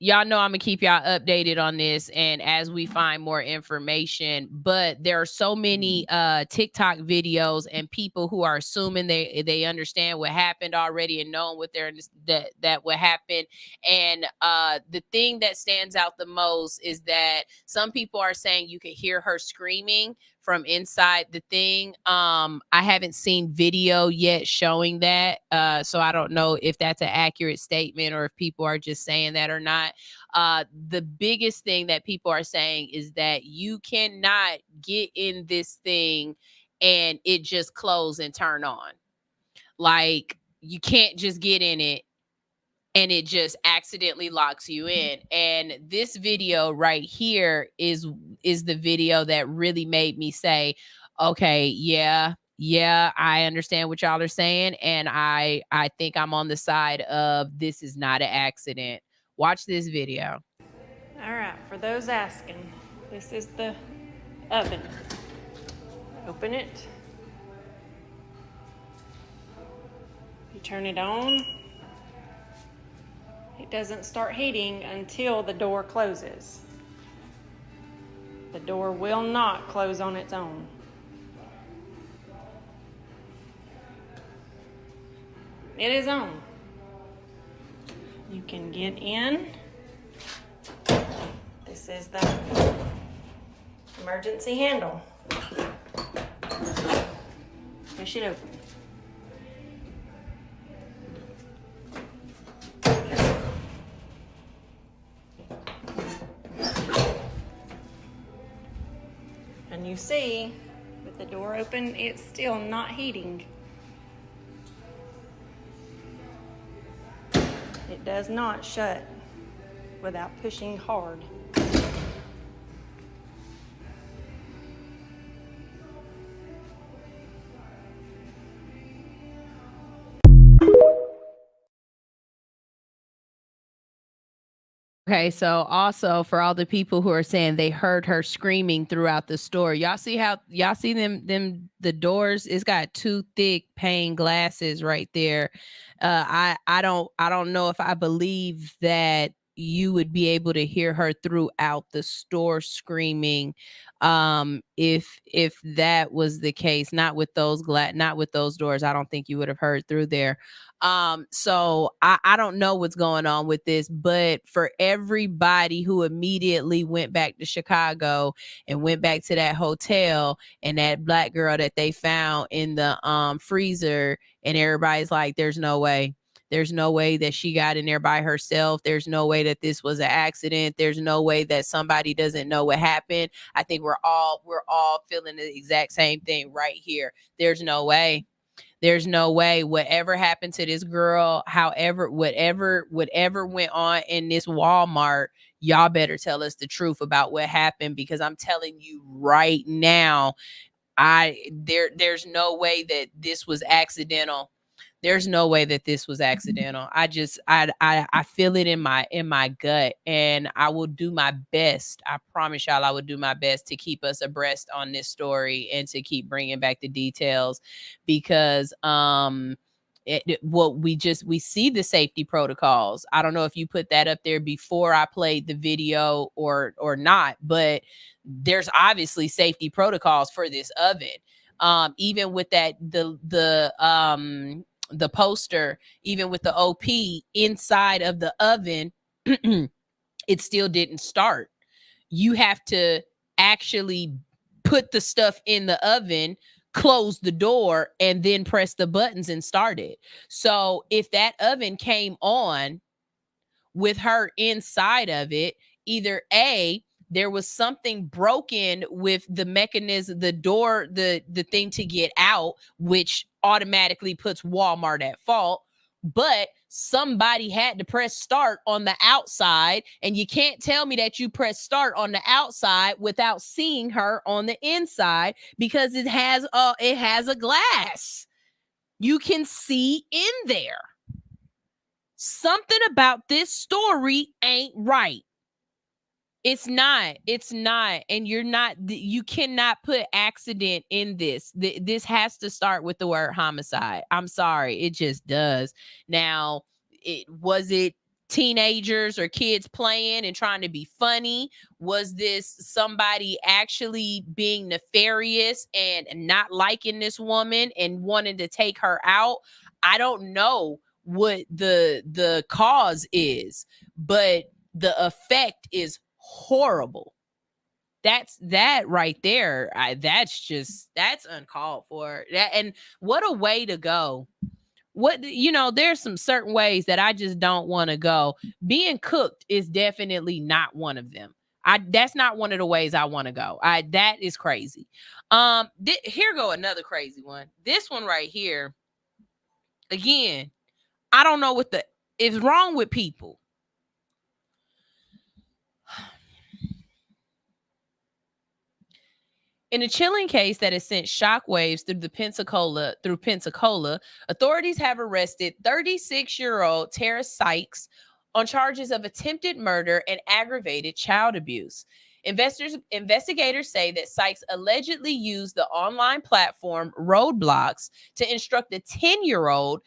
y'all know I'm gonna keep y'all updated on this, and as we find more information, but there are so many TikTok videos and people who are assuming they understand what happened already and knowing what that what happened. And the thing that stands out the most is that some people are saying you could hear her screaming from inside the thing. I haven't seen video yet showing that. So I don't know if that's an accurate statement or if people are just saying that or not. The biggest thing that people are saying is that you cannot get in this thing and it just close and turn on. Like, you can't just get in it and it just accidentally locks you in. And this video right here is the video that really made me say, okay, yeah, I understand what y'all are saying, and I think I'm on the side of this is not an accident. Watch this video. All right, for those asking, this is the oven. Open it. You turn it on. It doesn't start heating until the door closes. The door will not close on its own. It is on. You can get in. This is the emergency handle. Push it open. And you see, with the door open, it's still not heating. It does not shut without pushing hard. Okay, so also for all the people who are saying they heard her screaming throughout the store, y'all see them the doors, it's got two thick pane glasses right there. I don't know if I believe that you would be able to hear her throughout the store screaming, if that was the case. Not with those doors. I don't think you would have heard through there. So I don't know what's going on with this, but for everybody who immediately went back to Chicago and went back to that hotel and that black girl that they found in the freezer, and everybody's like, there's no way that she got in there by herself. There's no way that this was an accident. There's no way that somebody doesn't know what happened. I think we're all feeling the exact same thing right here. There's no way. There's no way. Whatever happened to this girl, whatever went on in this Walmart, y'all better tell us the truth about what happened, because I'm telling you right now, there's no way that this was accidental. There's no way that this was accidental. I feel it in my gut, and I will do my best. I promise y'all I will do my best to keep us abreast on this story and to keep bringing back the details, because we see the safety protocols. I don't know if you put that up there before I played the video or not, but there's obviously safety protocols for this oven. Even with that, the poster, even with the OP inside of the oven, it still didn't start. You have to actually put the stuff in the oven, close the door, and then press the buttons and start it. So if that oven came on with her inside of it, either A, there was something broken with the mechanism, the door, the thing to get out, which automatically puts Walmart at fault. But somebody had to press start on the outside, and you can't tell me that you press start on the outside without seeing her on the inside, because it has a glass. You can see in there. Something about this story ain't right. It's not. And you cannot put accident in this. This has to start with the word homicide. I'm sorry. It just does. Now, was it teenagers or kids playing and trying to be funny? Was this somebody actually being nefarious and not liking this woman and wanting to take her out? I don't know what the cause is, but the effect is horrible. That right there, that's uncalled for. And what a way to go. There's some certain ways that I just don't want to go. Being cooked is definitely not one of them. That's not one of the ways I want to go. That is crazy. Here go another crazy one. This one right here, again, I don't know what the is wrong with people? In a chilling case that has sent shockwaves through Pensacola, authorities have arrested 36-year-old Tara Sykes on charges of attempted murder and aggravated child abuse. Investigators say that Sykes allegedly used the online platform Roadblocks to instruct a 10-year-old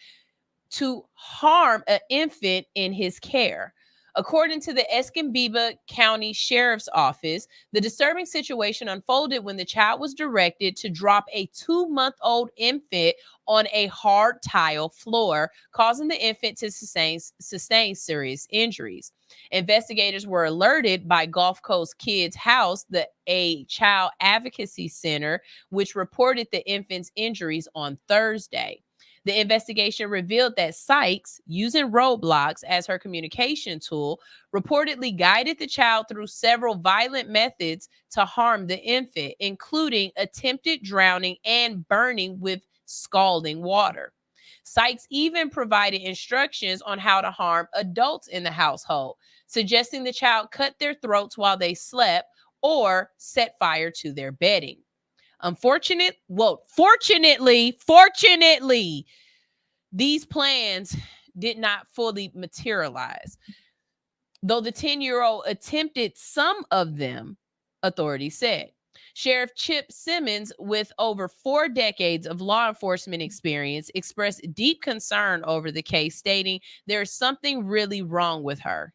to harm an infant in his care. According to the Escambia County Sheriff's Office, the disturbing situation unfolded when the child was directed to drop a 2-month-old infant on a hard tile floor, causing the infant to sustain serious injuries. Investigators were alerted by Gulf Coast Kids House, a child advocacy center, which reported the infant's injuries on Thursday. The investigation revealed that Sykes, using Roadblocks as her communication tool, reportedly guided the child through several violent methods to harm the infant, including attempted drowning and burning with scalding water. Sykes even provided instructions on how to harm adults in the household, suggesting the child cut their throats while they slept or set fire to their bedding. Fortunately, these plans did not fully materialize. Though the 10-year-old attempted some of them, authorities said. Sheriff Chip Simmons, with over 4 decades of law enforcement experience, expressed deep concern over the case, stating there is something really wrong with her.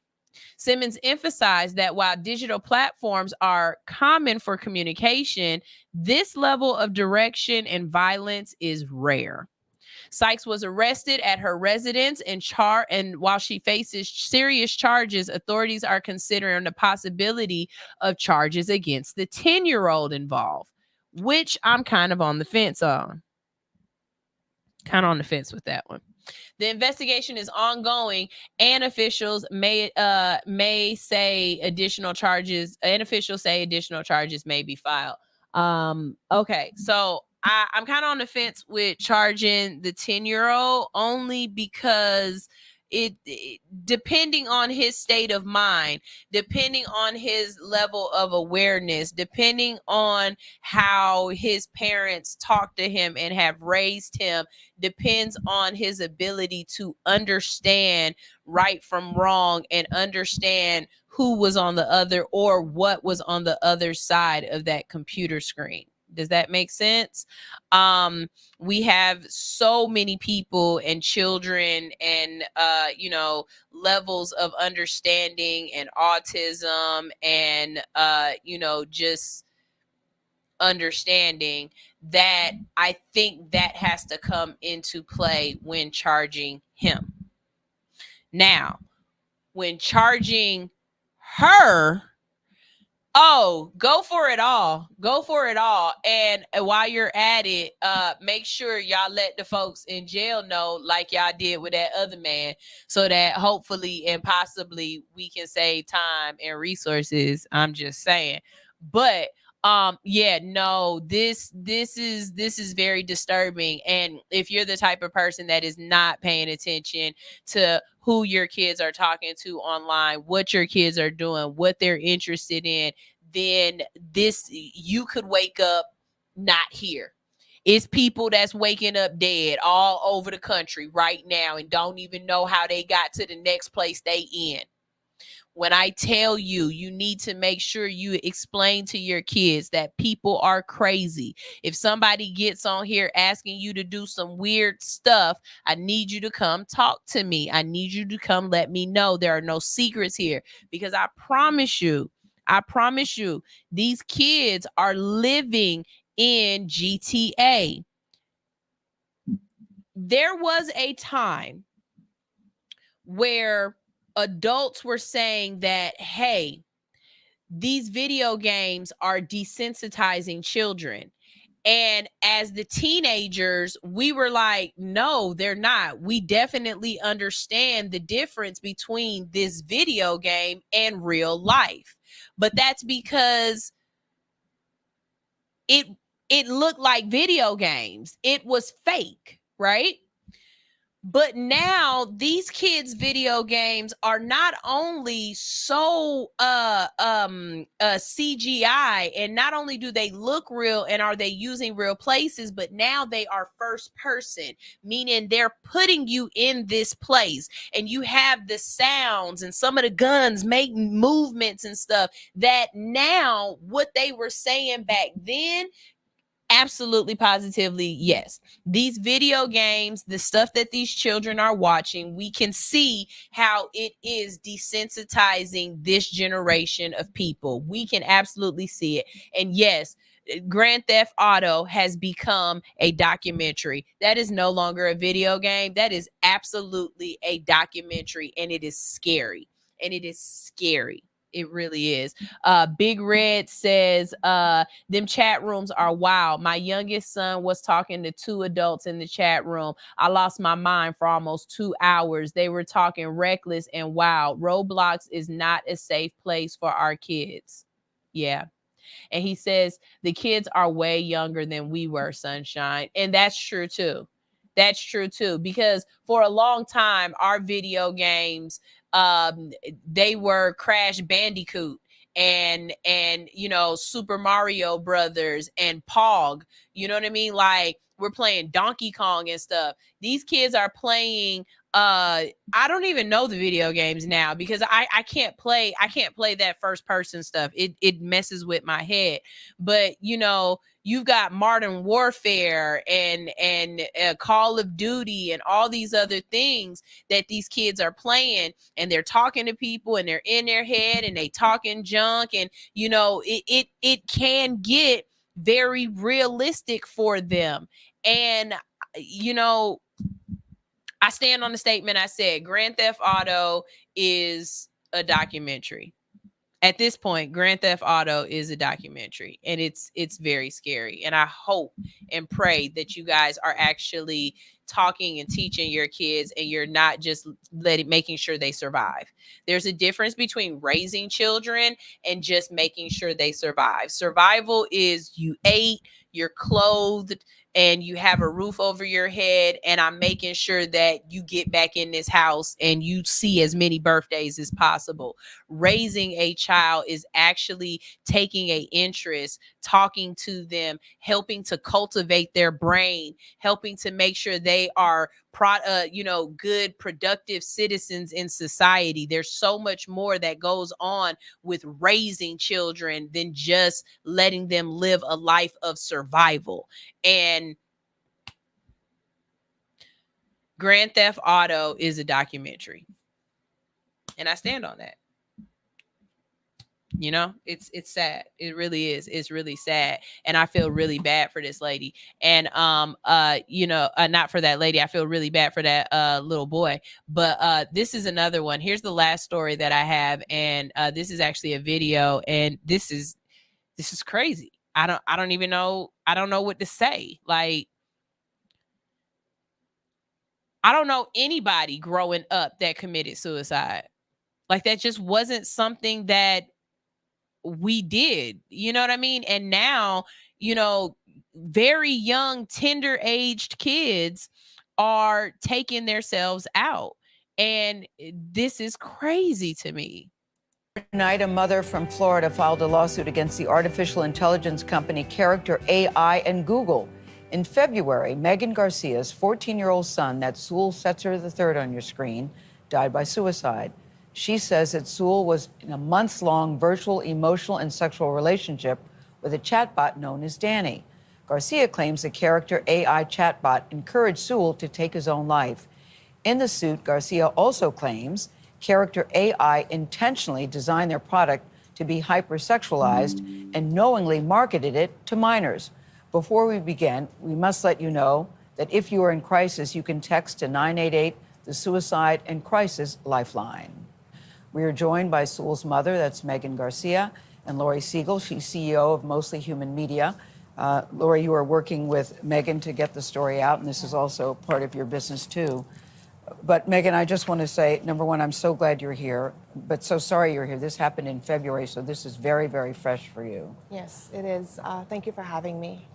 Simmons emphasized that while digital platforms are common for communication, this level of direction and violence is rare. Sykes was arrested at her residence and while she faces serious charges, authorities are considering the possibility of charges against the 10-year-old involved, which I'm kind of on the fence on. Kind of on the fence with that one. The investigation is ongoing, and officials may say additional charges. And officials say additional charges may be filed. Okay, so I'm kind of on the fence with charging the 10-year-old only because it depending on his state of mind, depending on his level of awareness, depending on how his parents talk to him and have raised him, depends on his ability to understand right from wrong and understand who was on the other or what was on the other side of that computer screen. Does that make sense? We have so many people and children and, levels of understanding and autism and, just understanding that I think that has to come into play when charging him. Now, when charging her, go for it all. Go for it all. And while you're at it, make sure y'all let the folks in jail know, like y'all did with that other man, so that hopefully and possibly we can save time and resources. I'm just saying. But this is very disturbing. And if you're the type of person that is not paying attention to who your kids are talking to online, what your kids are doing, what they're interested in, then you could wake up not here. It's people that's waking up dead all over the country right now and don't even know how they got to the next place they in. When I tell you, you need to make sure you explain to your kids that people are crazy. If somebody gets on here asking you to do some weird stuff, I need you to come talk to me. I need you to come let me know. There are no secrets here, because I promise you, these kids are living in GTA. There was a time where adults were saying that, hey, these video games are desensitizing children. And as the teenagers, we were like, no, they're not. We definitely understand the difference between this video game and real life. But that's because it looked like video games. It was fake, right? But now these kids' video games are not only so CGI, and not only do they look real and are they using real places, but now they are first person, meaning they're putting you in this place and you have the sounds and some of the guns make movements and stuff that now what they were saying back then. Absolutely, positively, yes. These video games, the stuff that these children are watching, we can see how it is desensitizing this generation of people. We can absolutely see it. And yes, Grand Theft Auto has become a documentary. That is no longer a video game. That is absolutely a documentary, and it is scary. And it is scary. It really is. Big Red says, them chat rooms are wild. My youngest son was talking to 2 adults in the chat room. I lost my mind for almost 2 hours. They were talking reckless and wild. Roblox is not a safe place for our kids. Yeah. And he says, the kids are way younger than we were, Sunshine. And that's true too. That's true too. Because for a long time, our video games, they were Crash Bandicoot and you know, Super Mario Brothers and Pog. You know what I mean? Like, we're playing Donkey Kong and stuff. These kids are playing I don't even know the video games now because I can't play that first person stuff. It messes with my head. But you know, you've got Modern Warfare and Call of Duty and all these other things that these kids are playing, and they're talking to people and they're in their head and they talking junk, and you know, it can get very realistic for them. And you know, I stand on the statement I said. Grand Theft Auto is a documentary. At this point, Grand Theft Auto is a documentary, and it's very scary. And I hope and pray that you guys are actually talking and teaching your kids, and you're not just making sure they survive. There's a difference between raising children and just making sure they survive. Survival is you ate, you're clothed, and you have a roof over your head, and I'm making sure that you get back in this house and you see as many birthdays as possible. Raising a child is actually taking an interest, talking to them, helping to cultivate their brain, helping to make sure they are good, productive citizens in society. There's so much more that goes on with raising children than just letting them live a life of survival. And Grand Theft Auto is a documentary. And I stand on that. You know, it's sad. It really is. It's really sad. And I feel really bad for this lady. And not for that lady. I feel really bad for that little boy. But this is another one. Here's the last story that I have, and this is actually a video, and this is crazy. I don't even know. I don't know what to say. Like, I don't know anybody growing up that committed suicide. Like, that just wasn't something that we did, you know what I mean? And now, you know, very young, tender aged kids are taking themselves out. And this is crazy to me. Tonight, a mother from Florida filed a lawsuit against the artificial intelligence company Character AI and Google. In February, Megan Garcia's 14-year-old son, that's Sewell Setzer III on your screen, died by suicide. She says that Sewell was in a months-long virtual emotional and sexual relationship with a chatbot known as Danny. Garcia claims the Character AI chatbot encouraged Sewell to take his own life. In the suit, Garcia also claims Character AI intentionally designed their product to be hypersexualized and knowingly marketed it to minors. Before we begin, we must let you know that if you are in crisis, you can text to 988, the Suicide and Crisis Lifeline. We are joined by Sewell's mother, that's Megan Garcia, and Lori Siegel. She's CEO of Mostly Human Media. Lori, you are working with Megan to get the story out, and this is also part of your business, too. But, Megan, I just want to say, number one, I'm so glad you're here, but so sorry you're here. This happened in February, so this is very, very fresh for you. Yes, it is. Thank you for having me.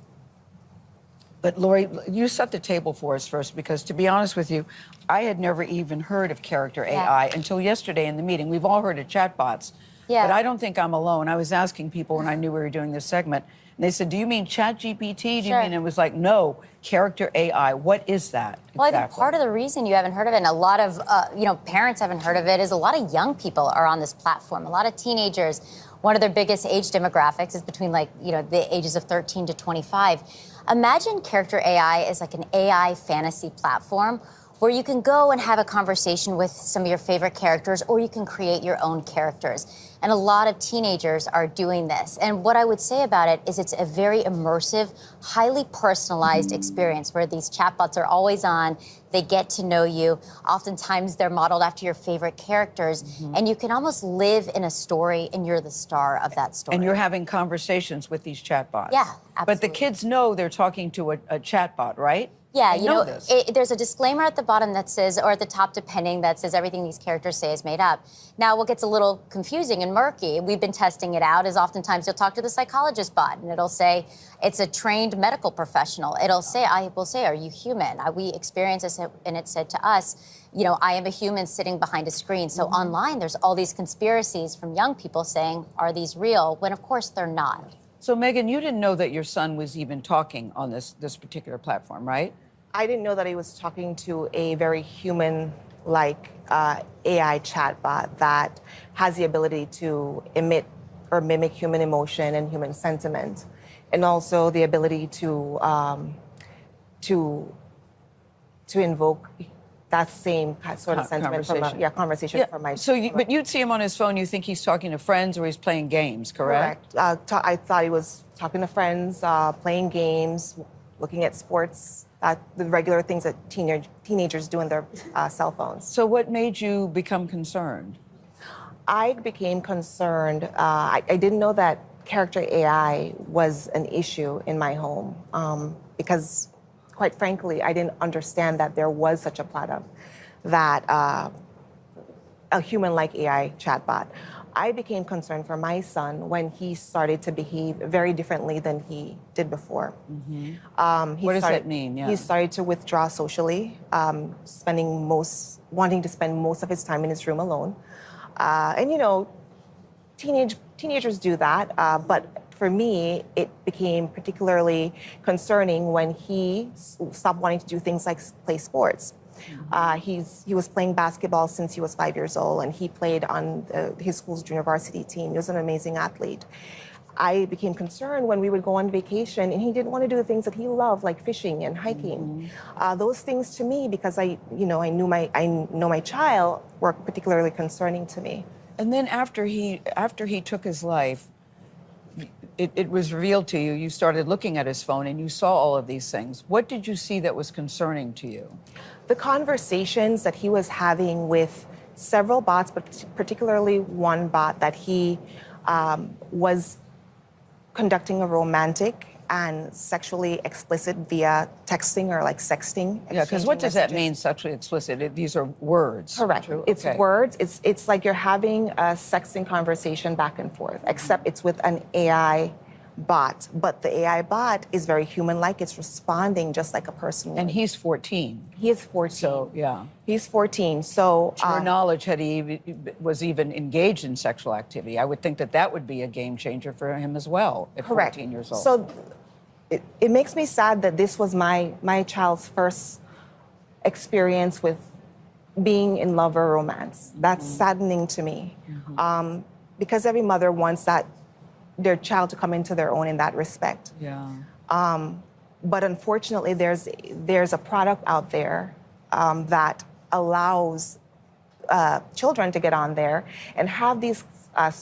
But Lori, you set the table for us first, because to be honest with you, I had never even heard of character AI until yesterday in the meeting. We've all heard of chatbots, but I don't think I'm alone. I was asking people when I knew we were doing this segment, and they said, do you mean ChatGPT? Do you mean, it was like, no, character AI. What is that? Well, I think part of the reason you haven't heard of it, and a lot of parents haven't heard of it, is a lot of young people are on this platform. A lot of teenagers. One of their biggest age demographics is between the ages of 13 to 25. Imagine character AI as like an AI fantasy platform where you can go and have a conversation with some of your favorite characters, or you can create your own characters. And a lot of teenagers are doing this. And what I would say about it is it's a very immersive, highly personalized experience where these chatbots are always on. They get to know you. Oftentimes they're modeled after your favorite characters. And you can almost live in a story and you're the star of that story. And you're having conversations with these chatbots. Yeah, absolutely. But the kids know they're talking to a chatbot, right? Yeah, They know this. There's a disclaimer at the bottom that says, or at the top depending, that says everything these characters say is made up. Now, what gets a little confusing and murky, we've been testing it out, is oftentimes you'll talk to the psychologist bot and it'll say, it's a trained medical professional. I will say, are you human? We experienced this and it said to us, I am a human sitting behind a screen. So online, there's all these conspiracies from young people saying, are these real? When of course they're not. So Megan, you didn't know that your son was even talking on this particular platform, right? I didn't know that he was talking to a very human-like AI chatbot that has the ability to emit or mimic human emotion and human sentiment, and also the ability to invoke that same sort of sentiment conversation from my. But you'd see him on his phone. You think he's talking to friends or he's playing games, correct? I thought he was talking to friends, playing games, looking at sports. The regular things that teenagers do on their cell phones. So what made you become concerned? I became concerned. I didn't know that character AI was an issue in my home because, quite frankly, I didn't understand that there was such a product, that a human-like AI chatbot. I became concerned for my son when he started to behave very differently than he did before. What does that mean? He started to withdraw socially, wanting to spend most of his time in his room alone. And teenagers do that, but for me, it became particularly concerning when he stopped wanting to do things like play sports. He was playing basketball since he was 5 years old, and he played on his school's junior varsity team. He was an amazing athlete. I became concerned when we would go on vacation, and he didn't want to do the things that he loved, like fishing and hiking. Those things to me, because I know my child, were particularly concerning to me. And then after he took his life, it was revealed to you. You started looking at his phone and you saw all of these things. What did you see that was concerning to you? The conversations that he was having with several bots, but particularly one bot that he was conducting a romantic and sexually explicit via texting or like sexting. Yeah, because what does that mean, sexually explicit? These are words. Correct. True? It's Okay. words. It's like you're having a sexting conversation back and forth, except it's with an AI bot. But the AI bot is very human-like. It's responding just like a person would. And he's 14. He is 14. So, yeah. He's 14. So to your knowledge, had he was even engaged in sexual activity, I would think that would be a game changer for him as well at correct. 14 years old. So it makes me sad that this was my child's first experience with being in love or romance. That's saddening to me. Because every mother wants their child to come into their own in that respect. Yeah. But unfortunately, there's a product out there that allows children to get on there and have these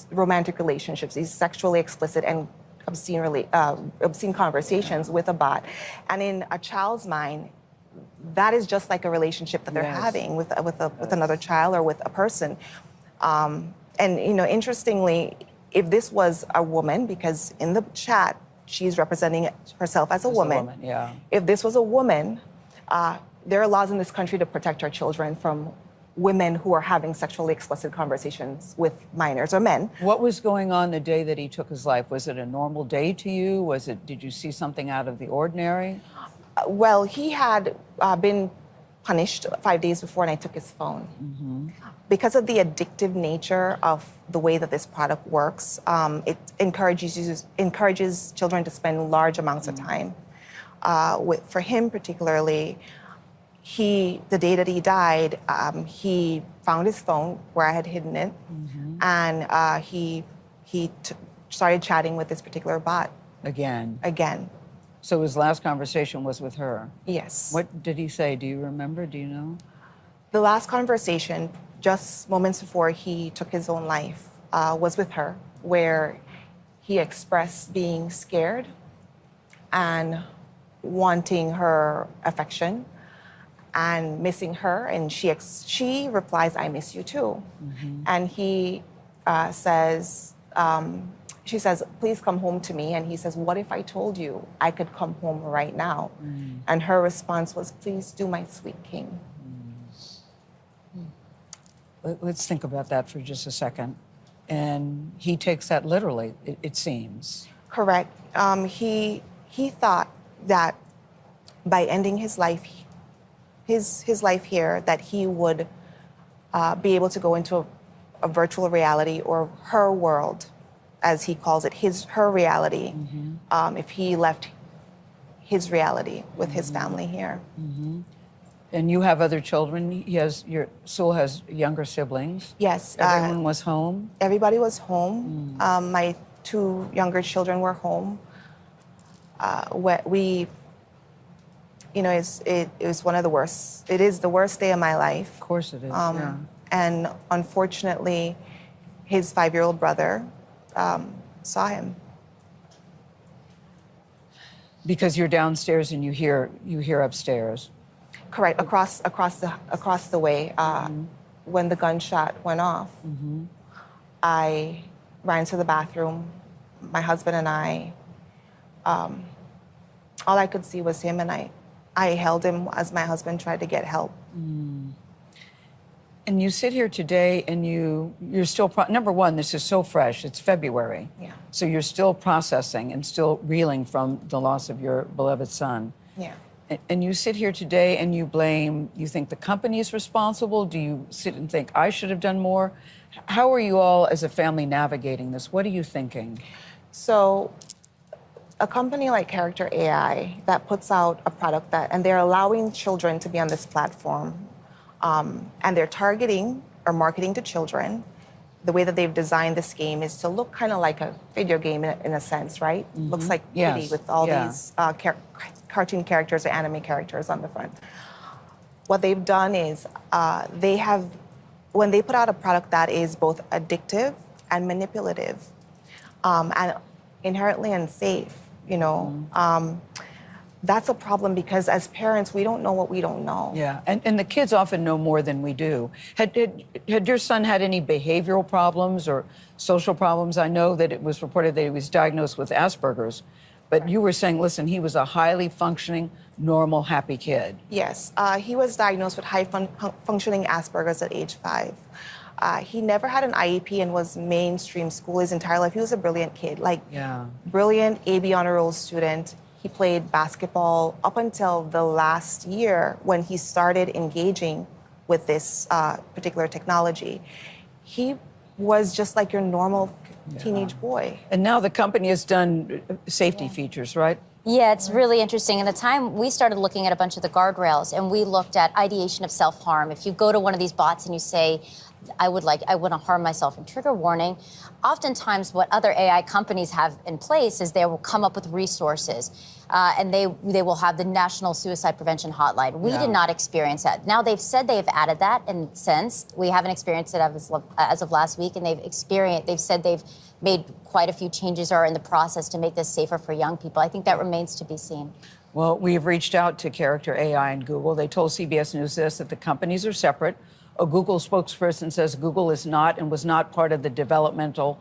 romantic relationships, these sexually explicit and obscene conversations with a bot. And in a child's mind, that is just like a relationship that they're having with another child or with a person. And interestingly, if this was a woman, because in the chat, she's representing herself as a woman. Yeah. If this was a woman, there are laws in this country to protect our children from women who are having sexually explicit conversations with minors or men. What was going on the day that he took his life? Was it a normal day to you? Did you see something out of the ordinary? Well, he had been punished 5 days before, and I took his phone. Because of the addictive nature of the way that this product works, it encourages children to spend large amounts of time. For him particularly, the day that he died, he found his phone where I had hidden it, and he started chatting with this particular bot. Again. So his last conversation was with her? Yes. What did he say? Do you remember? Do you know? The last conversation, just moments before he took his own life, was with her, where he expressed being scared and wanting her affection and missing her. And she replies, "I miss you too." And he says, she says, "Please come home to me." And he says, "What if I told you I could come home right now?" And her response was, "Please do, my sweet king." Let's think about that for just a second. And he takes that literally, it seems. Correct. He thought that by ending his life, his life here, that he would be able to go into a virtual reality, or her world, as he calls it, her reality, if he left his reality with his family here. And you have other children. Sewell has younger siblings. Yes. Everyone was home? Everybody was home. My 2 younger children were home. It was one of the worst. It is the worst day of my life. Of course it is, And unfortunately, his 5-year-old brother saw him. Because you're downstairs and you hear upstairs. Correct. Across the way, when the gunshot went off, I ran to the bathroom. My husband and I, all I could see was him, and I held him as my husband tried to get help. And you sit here today, and you're still number one. This is so fresh. It's February. Yeah. So you're still processing and still reeling from the loss of your beloved son. Yeah. And you sit here today and you think the company is responsible? Do you sit and think, I should have done more? How are you all as a family navigating this? What are you thinking? So a company like Character AI that puts out a product and they're allowing children to be on this platform, and they're targeting or marketing to children. The way that they've designed this game is to look kind of like a video game in a sense, right? Looks like Kitty with all these cartoon characters or anime characters on the front. What they've done is when they put out a product that is both addictive and manipulative, and inherently unsafe, that's a problem, because as parents, we don't know what we don't know. Yeah, and the kids often know more than we do. Had your son had any behavioral problems or social problems? I know that it was reported that he was diagnosed with Asperger's, but you were saying, listen, he was a highly functioning, normal, happy kid. Yes, he was diagnosed with high-functioning Asperger's at age 5. He never had an IEP and was mainstream school his entire life. He was a brilliant kid, brilliant AB honor roll student. He played basketball up until the last year when he started engaging with this particular technology. He was just like your normal teenage boy. And now the company has done safety features, right? Yeah, it's really interesting. In the time we started looking at a bunch of the guardrails, and we looked at ideation of self-harm. If you go to one of these bots and you say, I want to harm myself, and trigger warning, oftentimes what other AI companies have in place is they will come up with resources, and they will have the National Suicide Prevention Hotline. We did not experience that. Now they've said they've added that, and since we haven't experienced it as of last week, and they've said they've made quite a few changes or are in the process to make this safer for young people. I think that remains to be seen. Well, we have reached out to Character AI and Google. They told CBS News this, that the companies are separate. A Google spokesperson says Google is not and was not part of the development of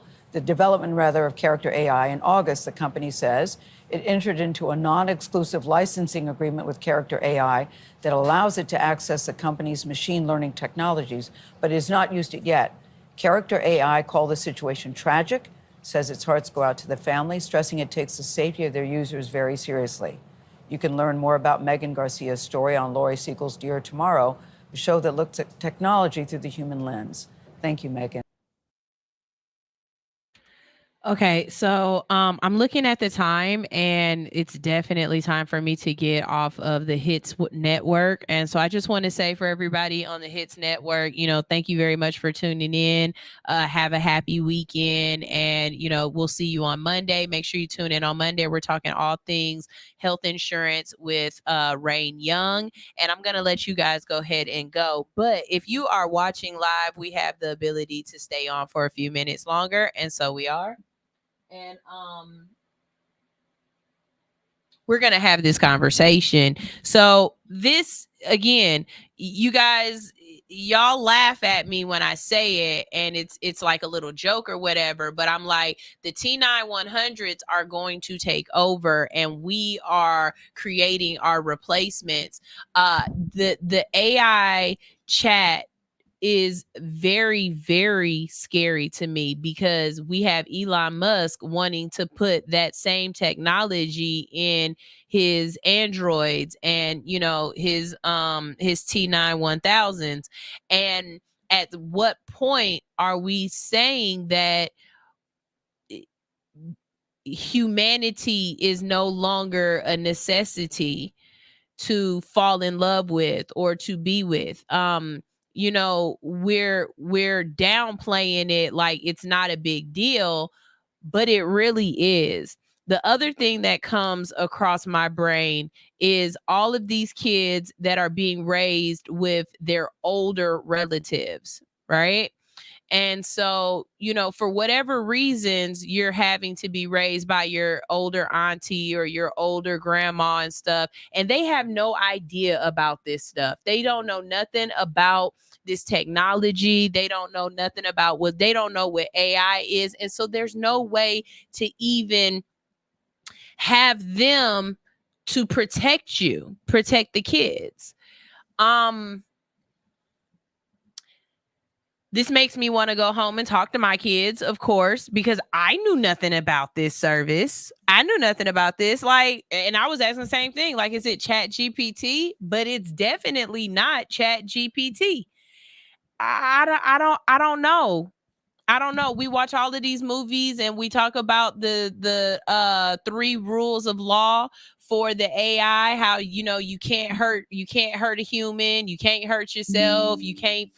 Character AI. In August, the company says it entered into a non-exclusive licensing agreement with Character AI that allows it to access the company's machine learning technologies, but has not used it yet. Character AI called the situation tragic, says its hearts go out to the family, stressing it takes the safety of their users very seriously. You can learn more about Megan Garcia's story on Lori Siegel's Dear Tomorrow, a show that looks at technology through the human lens. Thank you, Megan. Okay, so I'm looking at the time, and it's definitely time for me to get off of the Network. And so I just want to say for everybody on the Hits Network, thank you very much for tuning in. Have a happy weekend, and we'll see you on Monday. Make sure you tune in on Monday. We're talking all things health insurance with Rain Young, and I'm gonna let you guys go ahead and go. But if you are watching live, we have the ability to stay on for a few minutes longer, and so we are. And we're going to have this conversation. So this, again, you guys, y'all laugh at me when I say it, and it's like a little joke or whatever, but I'm like, the T9100s are going to take over, and we are creating our replacements. The AI chat is very, very scary to me, because we have Elon Musk wanting to put that same technology in his androids and his T9 1000s. And at what point are we saying that humanity is no longer a necessity to fall in love with or to be with? We're downplaying it like it's not a big deal, but it really is. The other thing that comes across my brain is all of these kids that are being raised with their older relatives, right? And so, for whatever reasons, you're having to be raised by your older auntie or your older grandma and stuff, and they have no idea about this stuff. They don't know nothing about this technology. They don't know nothing about they don't know what AI is. And so there's no way to even have them to protect the kids. This makes me want to go home and talk to my kids, of course, because I knew nothing about this service. I knew nothing about this. And I was asking the same thing. Like, is it Chat GPT? But it's definitely not Chat GPT. I don't know. I don't know. We watch all of these movies and we talk about the 3 rules of law for the AI, how you can't hurt a human, you can't hurt yourself, you can't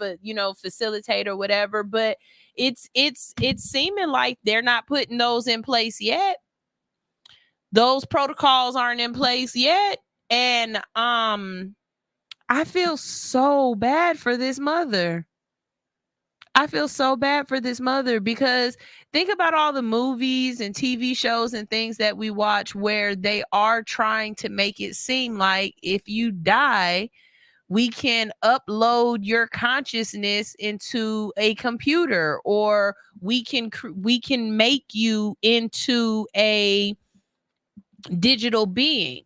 facilitate or whatever, but it's seeming like they're not putting those in place yet. Those protocols aren't in place yet, and I feel so bad for this mother. I feel so bad for this mother, because think about all the movies and TV shows and things that we watch where they are trying to make it seem like if you die, we can upload your consciousness into a computer, or we can make you into a digital being.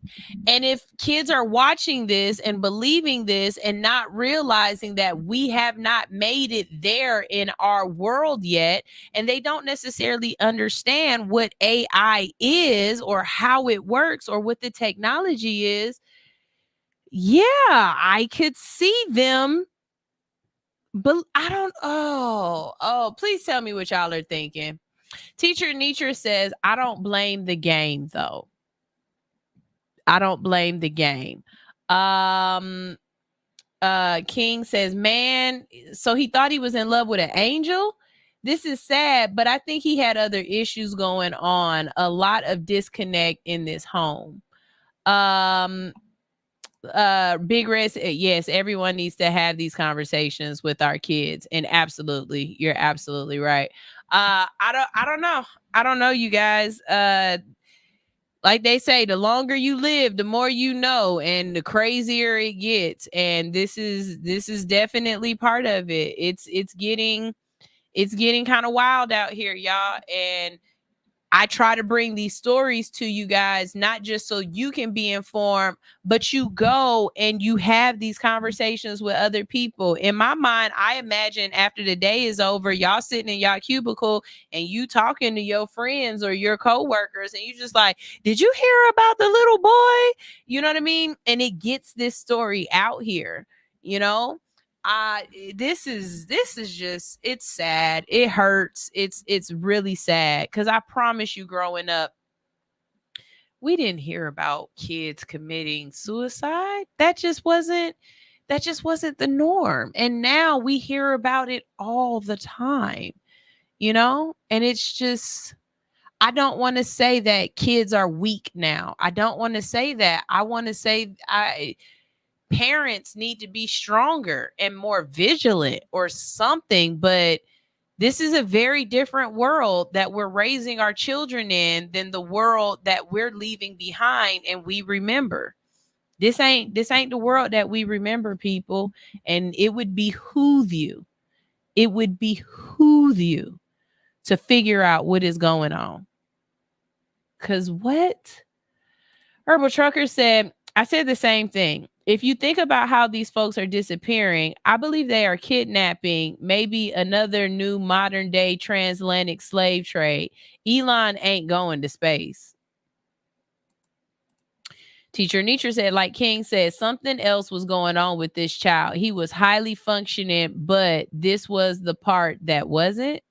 And if kids are watching this and believing this and not realizing that we have not made it there in our world yet, and they don't necessarily understand what AI is or how it works or what the technology is, yeah, I could see them. But I don't, please tell me what y'all are thinking. Teacher Nietzsche says, I don't blame the game though. I don't blame the game. King says, man, so he thought he was in love with an angel. This is sad, but I think he had other issues going on. A lot of disconnect in this home. Big Red said, yes, everyone needs to have these conversations with our kids. And absolutely, you're absolutely right. I don't know, you guys. Like they say, the longer you live, the more you know, and the crazier it gets. And this is definitely part of it. It's getting kind of wild out here, y'all. And I try to bring these stories to you guys, not just so you can be informed, but you go and you have these conversations with other people. In my mind, I imagine after the day is over, y'all sitting in y'all cubicle and you talking to your friends or your coworkers, and you just like, did you hear about the little boy? You know what I mean? And it gets this story out here, you know? This is just, it's sad. It hurts. It's really sad, because I promise you, growing up, we didn't hear about kids committing suicide. That just wasn't the norm. And now we hear about it all the time, you know? And it's just, I don't want to say that kids are weak now. I don't want to say that. I want to say parents need to be stronger and more vigilant or something. But this is a very different world that we're raising our children in than the world that we're leaving behind and we remember. This ain't the world that we remember, people. And it would behoove you to figure out what is going on. Because what? Herbal Trucker said, I said the same thing. If you think about how these folks are disappearing, I believe they are kidnapping, maybe another new modern day transatlantic slave trade. Elon ain't going to space. Teacher Nietzsche said, like King said, something else was going on with this child. He was highly functioning, but this was the part that wasn't.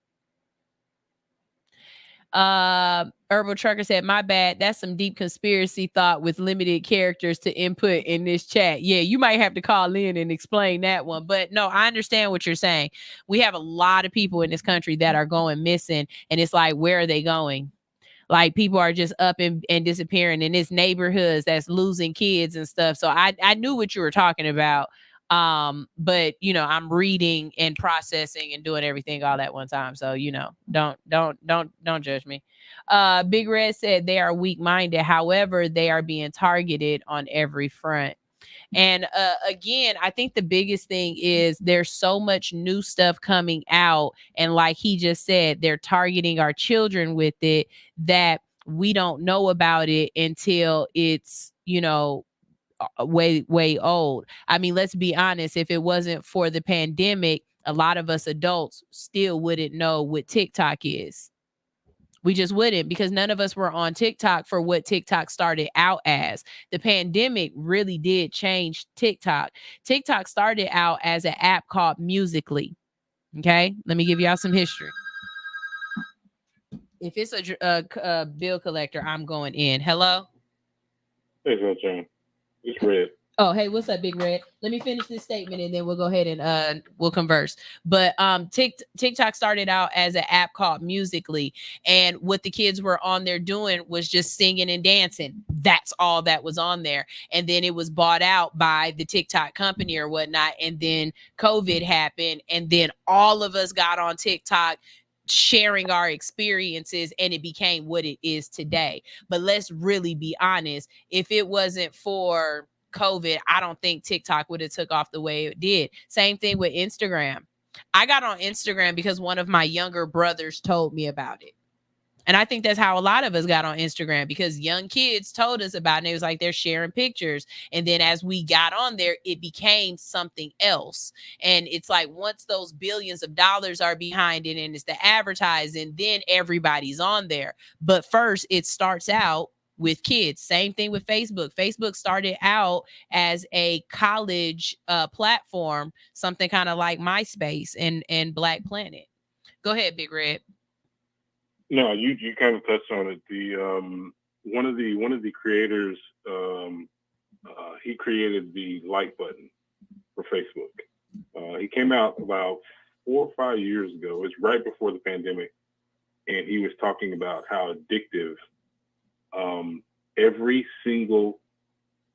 Herbal Trucker said, my bad. That's some deep conspiracy thought with limited characters to input in this chat. Yeah, you might have to call in and explain that one. But no, I understand what you're saying. We have a lot of people in this country that are going missing. And it's like, where are they going? Like, people are just up and disappearing in this neighborhoods that's losing kids and stuff. So I knew what you were talking about. But you know, I'm reading and processing and doing everything all at one time. So, you know, don't judge me. Big Red said they are weak-minded. However, they are being targeted on every front. And again, I think the biggest thing is there's so much new stuff coming out. And like he just said, they're targeting our children with it, that we don't know about it until it's, you know, way old. I mean, let's be honest, if it wasn't for the pandemic, a lot of us adults still wouldn't know what TikTok is. We just wouldn't, because none of us were on TikTok for what TikTok started out as. The pandemic really did change TikTok. TikTok started out as an app called Musical.ly. Okay, let me give y'all some history. If it's a bill collector, I'm going in. Hello? Hey, Sunshine. It's Red. Oh, hey, what's up, Big Red? Let me finish this statement and then we'll go ahead and we'll converse. But TikTok started out as an app called Musical.ly, and what the kids were on there doing was just singing and dancing. That's all that was on there. And then it was bought out by the TikTok company or whatnot. And then COVID happened, and then all of us got on TikTok sharing our experiences, and it became what it is today. But let's really be honest, if it wasn't for COVID, I don't think TikTok would have took off the way it did. Same thing with Instagram. I got on Instagram because one of my younger brothers told me about it. And I think that's how a lot of us got on Instagram, because young kids told us about it. And it was like they're sharing pictures. And then as we got on there, it became something else. And it's like, once those billions of dollars are behind it and it's the advertising, then everybody's on there. But first, it starts out with kids. Same thing with Facebook. Facebook started out as a college platform, something kind of like MySpace and Black Planet. Go ahead, Big Red. No, you kind of touched on it. The one of the creators, he created the like button for Facebook. He came out about 4 or 5 years ago. It was right before the pandemic, and he was talking about how addictive every single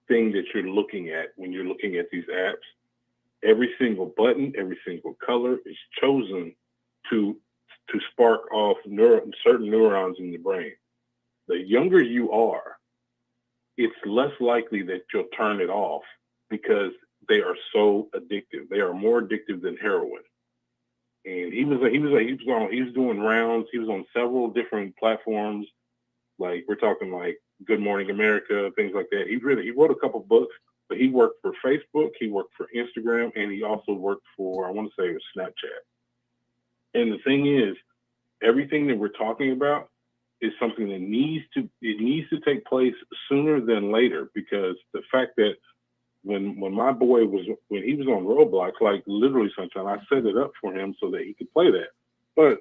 thing that you're looking at when you're looking at these apps, every single button, every single color is chosen to spark off certain neurons in the brain. The younger you are, it's less likely that you'll turn it off, because they are so addictive. They are more addictive than heroin. And he was doing rounds. He was on several different platforms. Like we're talking like Good Morning America, things like that. He wrote a couple books, but he worked for Facebook, he worked for Instagram, and he also worked for, I want to say it was Snapchat. And the thing is, everything that we're talking about is something that needs to take place sooner than later, because the fact that when my boy when he was on Roblox, like literally sometime, I set it up for him so that he could play that. But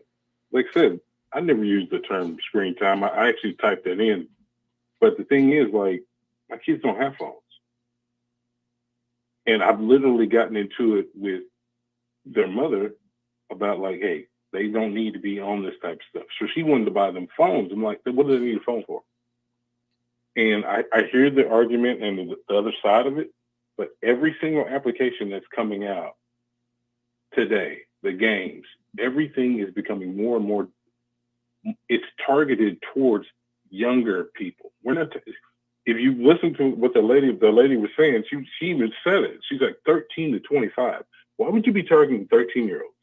like I said, I never used the term screen time. I actually typed that in. But the thing is, like, my kids don't have phones. And I've literally gotten into it with their mother about like, hey, they don't need to be on this type of stuff. So she wanted to buy them phones. I'm like, what do they need a phone for? And I hear the argument and the other side of it, but every single application that's coming out today, the games, everything is becoming more and more, it's targeted towards younger people. We're not, if you listen to what the lady was saying, she even said it. She's like 13 to 25. Why would you be targeting 13-year-olds?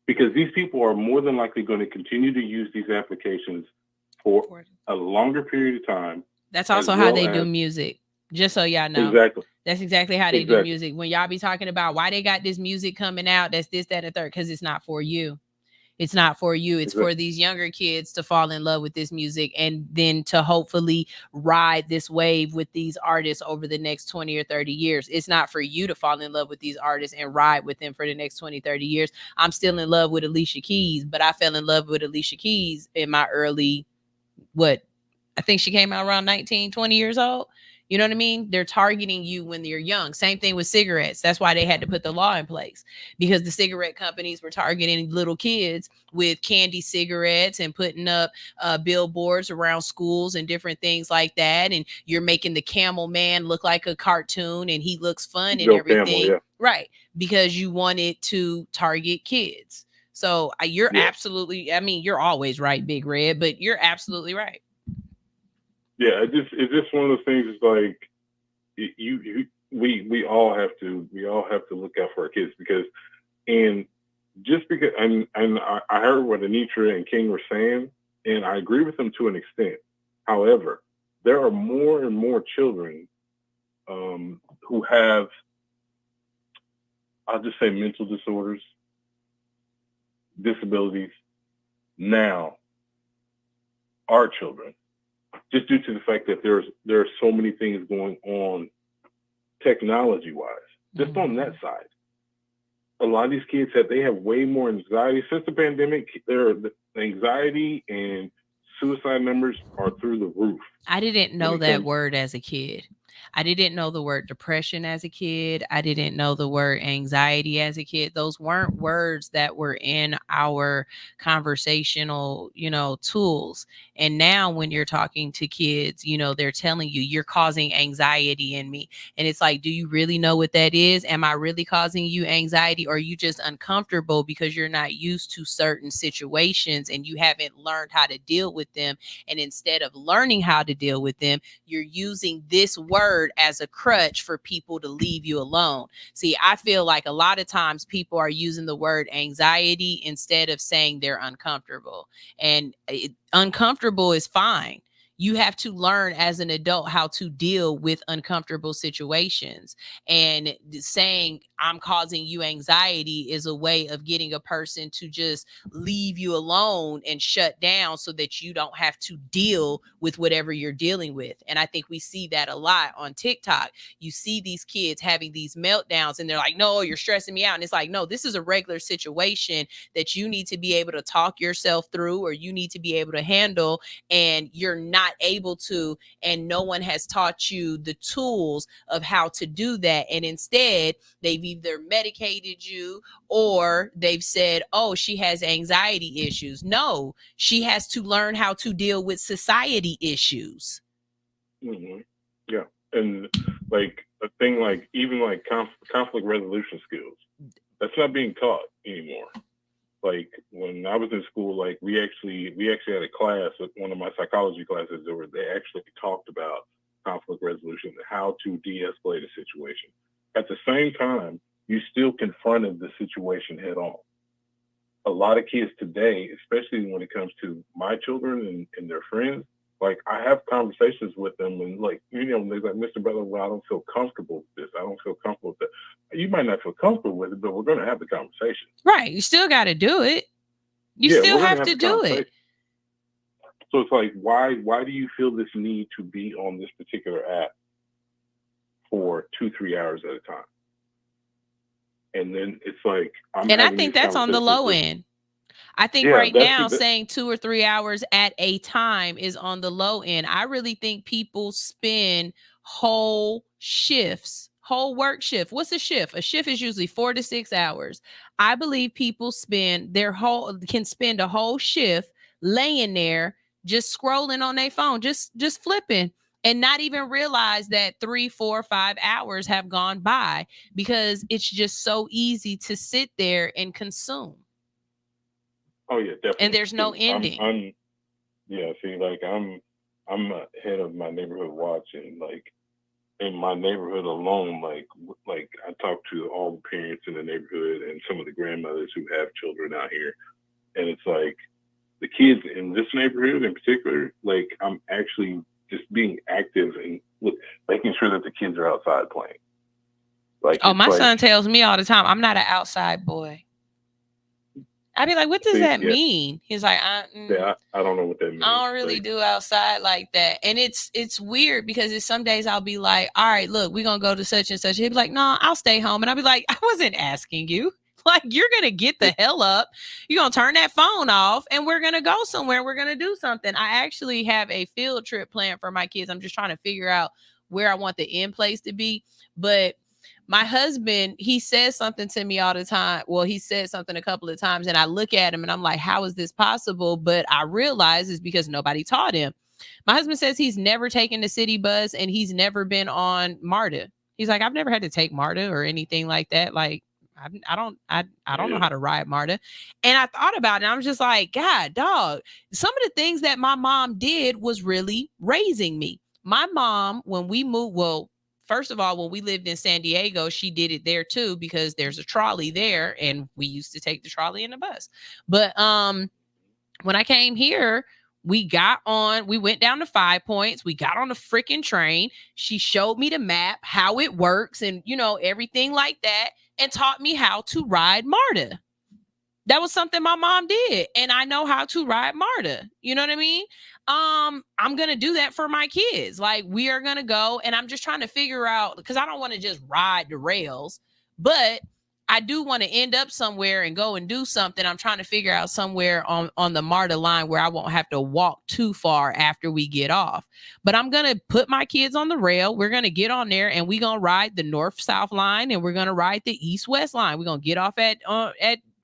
Because these people are more than likely going to continue to use these applications for a longer period of time. That's also how they do music. Just so y'all know. Exactly. That's exactly how they do music. When y'all be talking about why they got this music coming out, that's this, that, and third, because it's not for you. It's not for you. It's for these younger kids to fall in love with this music and then to hopefully ride this wave with these artists over the next 20 or 30 years. It's not for you to fall in love with these artists and ride with them for the next 20, 30 years. I'm still in love with Alicia Keys, but I fell in love with Alicia Keys in my early, I think she came out around 19, 20 years old. You know what I mean? They're targeting you when you're young. Same thing with cigarettes. That's why they had to put the law in place, because the cigarette companies were targeting little kids with candy cigarettes and putting up billboards around schools and different things like that. And you're making the Camel Man look like a cartoon and he looks fun and everything. Camel, yeah. Right. Because you wanted to target kids. So you're absolutely, I mean, you're always right, Big Red, but you're absolutely right. Yeah, it's just one of those things. It's like we all have to look out for our kids, because and I heard what Anitra and King were saying, and I agree with them to an extent. However, there are more and more children who have, I'll just say, mental disorders, disabilities now, our children. Just due to the fact that there are so many things going on technology-wise, just on that side. A lot of these kids have way more anxiety since the pandemic. The anxiety and suicide numbers are through the roof. I didn't know that word as a kid. I didn't know the word depression as a kid. I didn't know the word anxiety as a kid. Those weren't words that were in our conversational, tools. And now when you're talking to kids, they're telling you you're causing anxiety in me. And it's like, do you really know what that is? Am I really causing you anxiety, or are you just uncomfortable because you're not used to certain situations and you haven't learned how to deal with them? And instead of learning how to deal with them, you're using this word as a crutch for people to leave you alone. See, I feel like a lot of times people are using the word anxiety instead of saying they're uncomfortable. And uncomfortable is fine. You have to learn as an adult how to deal with uncomfortable situations. And saying I'm causing you anxiety is a way of getting a person to just leave you alone and shut down so that you don't have to deal with whatever you're dealing with. And I think we see that a lot on TikTok. You see these kids having these meltdowns and they're like, no, you're stressing me out. And it's like, no, this is a regular situation that you need to be able to talk yourself through, or you need to be able to handle, and you're not able to, and no one has taught you the tools of how to do that. And instead, they've either medicated you or they've said, oh, she has anxiety issues. No, she has to learn how to deal with society issues. Mm-hmm. Yeah. And like a thing like even like conflict resolution skills, that's not being taught anymore. Like when I was in school, like we actually had a class, one of my psychology classes, where they actually talked about conflict resolution and how to de-escalate a situation. At the same time, you still confronted the situation head on. A lot of kids today, especially when it comes to my children and their friends, like I have conversations with them and like, you know, they're like, Mr. Butler, well, I don't feel comfortable with this. I don't feel comfortable with that. You might not feel comfortable with it, but we're going to have the conversation. Right. You still got to do it. You still have to do it. So it's like, why do you feel this need to be on this particular app for 2-3 hours at a time? And then it's like, I think that's on the low end. I think right now saying 2 or 3 hours at a time is on the low end. I really think people spend whole shifts, whole work shift. What's a shift? A shift is usually 4 to 6 hours. I believe people can spend a whole shift laying there, just scrolling on their phone, just flipping, and not even realize that 3, 4, 5 hours have gone by because it's just so easy to sit there and consume. Oh yeah, definitely. And there's no ending. I'm head of my neighborhood watch, and like in my neighborhood alone, like I talk to all the parents in the neighborhood and some of the grandmothers who have children out here, and it's like the kids in this neighborhood in particular, like I'm actually just being active and making sure that the kids are outside playing. Like, my son tells me all the time, I'm not an outside boy. I'd be like, what does that mean? He's like, I don't know what that means. I don't really do outside like that. And it's weird because some days I'll be like, all right, look, we're going to go to such and such. He'd be like, no, I'll stay home. And I'll be like, I wasn't asking you. Like, you're going to get the hell up. You're going to turn that phone off and we're going to go somewhere. We're going to do something. I actually have a field trip planned for my kids. I'm just trying to figure out where I want the end place to be. But my husband, he says something to me all the time. Well, he said something a couple of times and I look at him and I'm like, how is this possible? But I realize it's because nobody taught him. My husband says he's never taken the city bus and he's never been on MARTA. He's like, I've never had to take MARTA or anything like that. Like, I don't know how to ride MARTA. And I thought about it. And I was just like, God, dog, some of the things that my mom did was really raising me. My mom, when we moved, first of all, when we lived in San Diego, she did it there too, because there's a trolley there and we used to take the trolley and the bus. But when I came here, we went down to 5 Points. We got on the freaking train. She showed me the map, how it works and, you know, everything like that, and taught me how to ride MARTA. That was something my mom did. And I know how to ride MARTA. You know what I mean? I'm going to do that for my kids. Like, we are going to go, and I'm just trying to figure out, because I don't want to just ride the rails, but I do want to end up somewhere and go and do something. I'm trying to figure out somewhere on the MARTA line where I won't have to walk too far after we get off. But I'm going to put my kids on the rail. We're going to get on there and we're going to ride the north-south line and we're going to ride the east-west line. We're going to get off at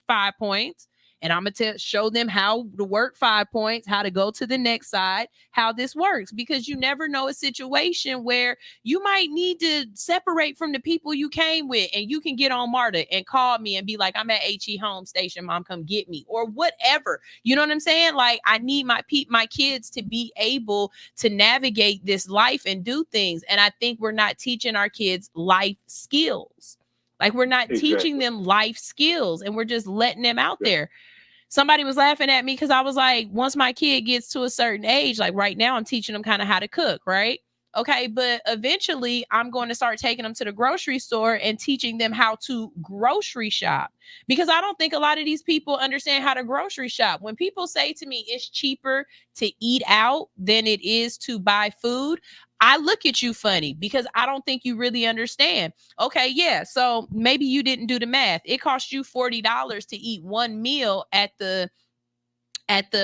5 Points. And I'm going to show them how to work 5 Points, how to go to the next side, how this works, because you never know a situation where you might need to separate from the people you came with, and you can get on MARTA and call me and be like, I'm at HE Home Station, Mom, come get me, or whatever. You know what I'm saying? Like, I need my kids to be able to navigate this life and do things. And I think we're not teaching our kids life skills. Like, we're not teaching them life skills, and we're just letting them out there. Somebody was laughing at me because I was like, once my kid gets to a certain age, like right now, I'm teaching them kind of how to cook, right? Okay, but eventually I'm going to start taking them to the grocery store and teaching them how to grocery shop, because I don't think a lot of these people understand how to grocery shop. When people say to me, it's cheaper to eat out than it is to buy food, I look at you funny, because I don't think you really understand. Okay, yeah, so maybe you didn't do the math. It cost you $40 to eat one meal at the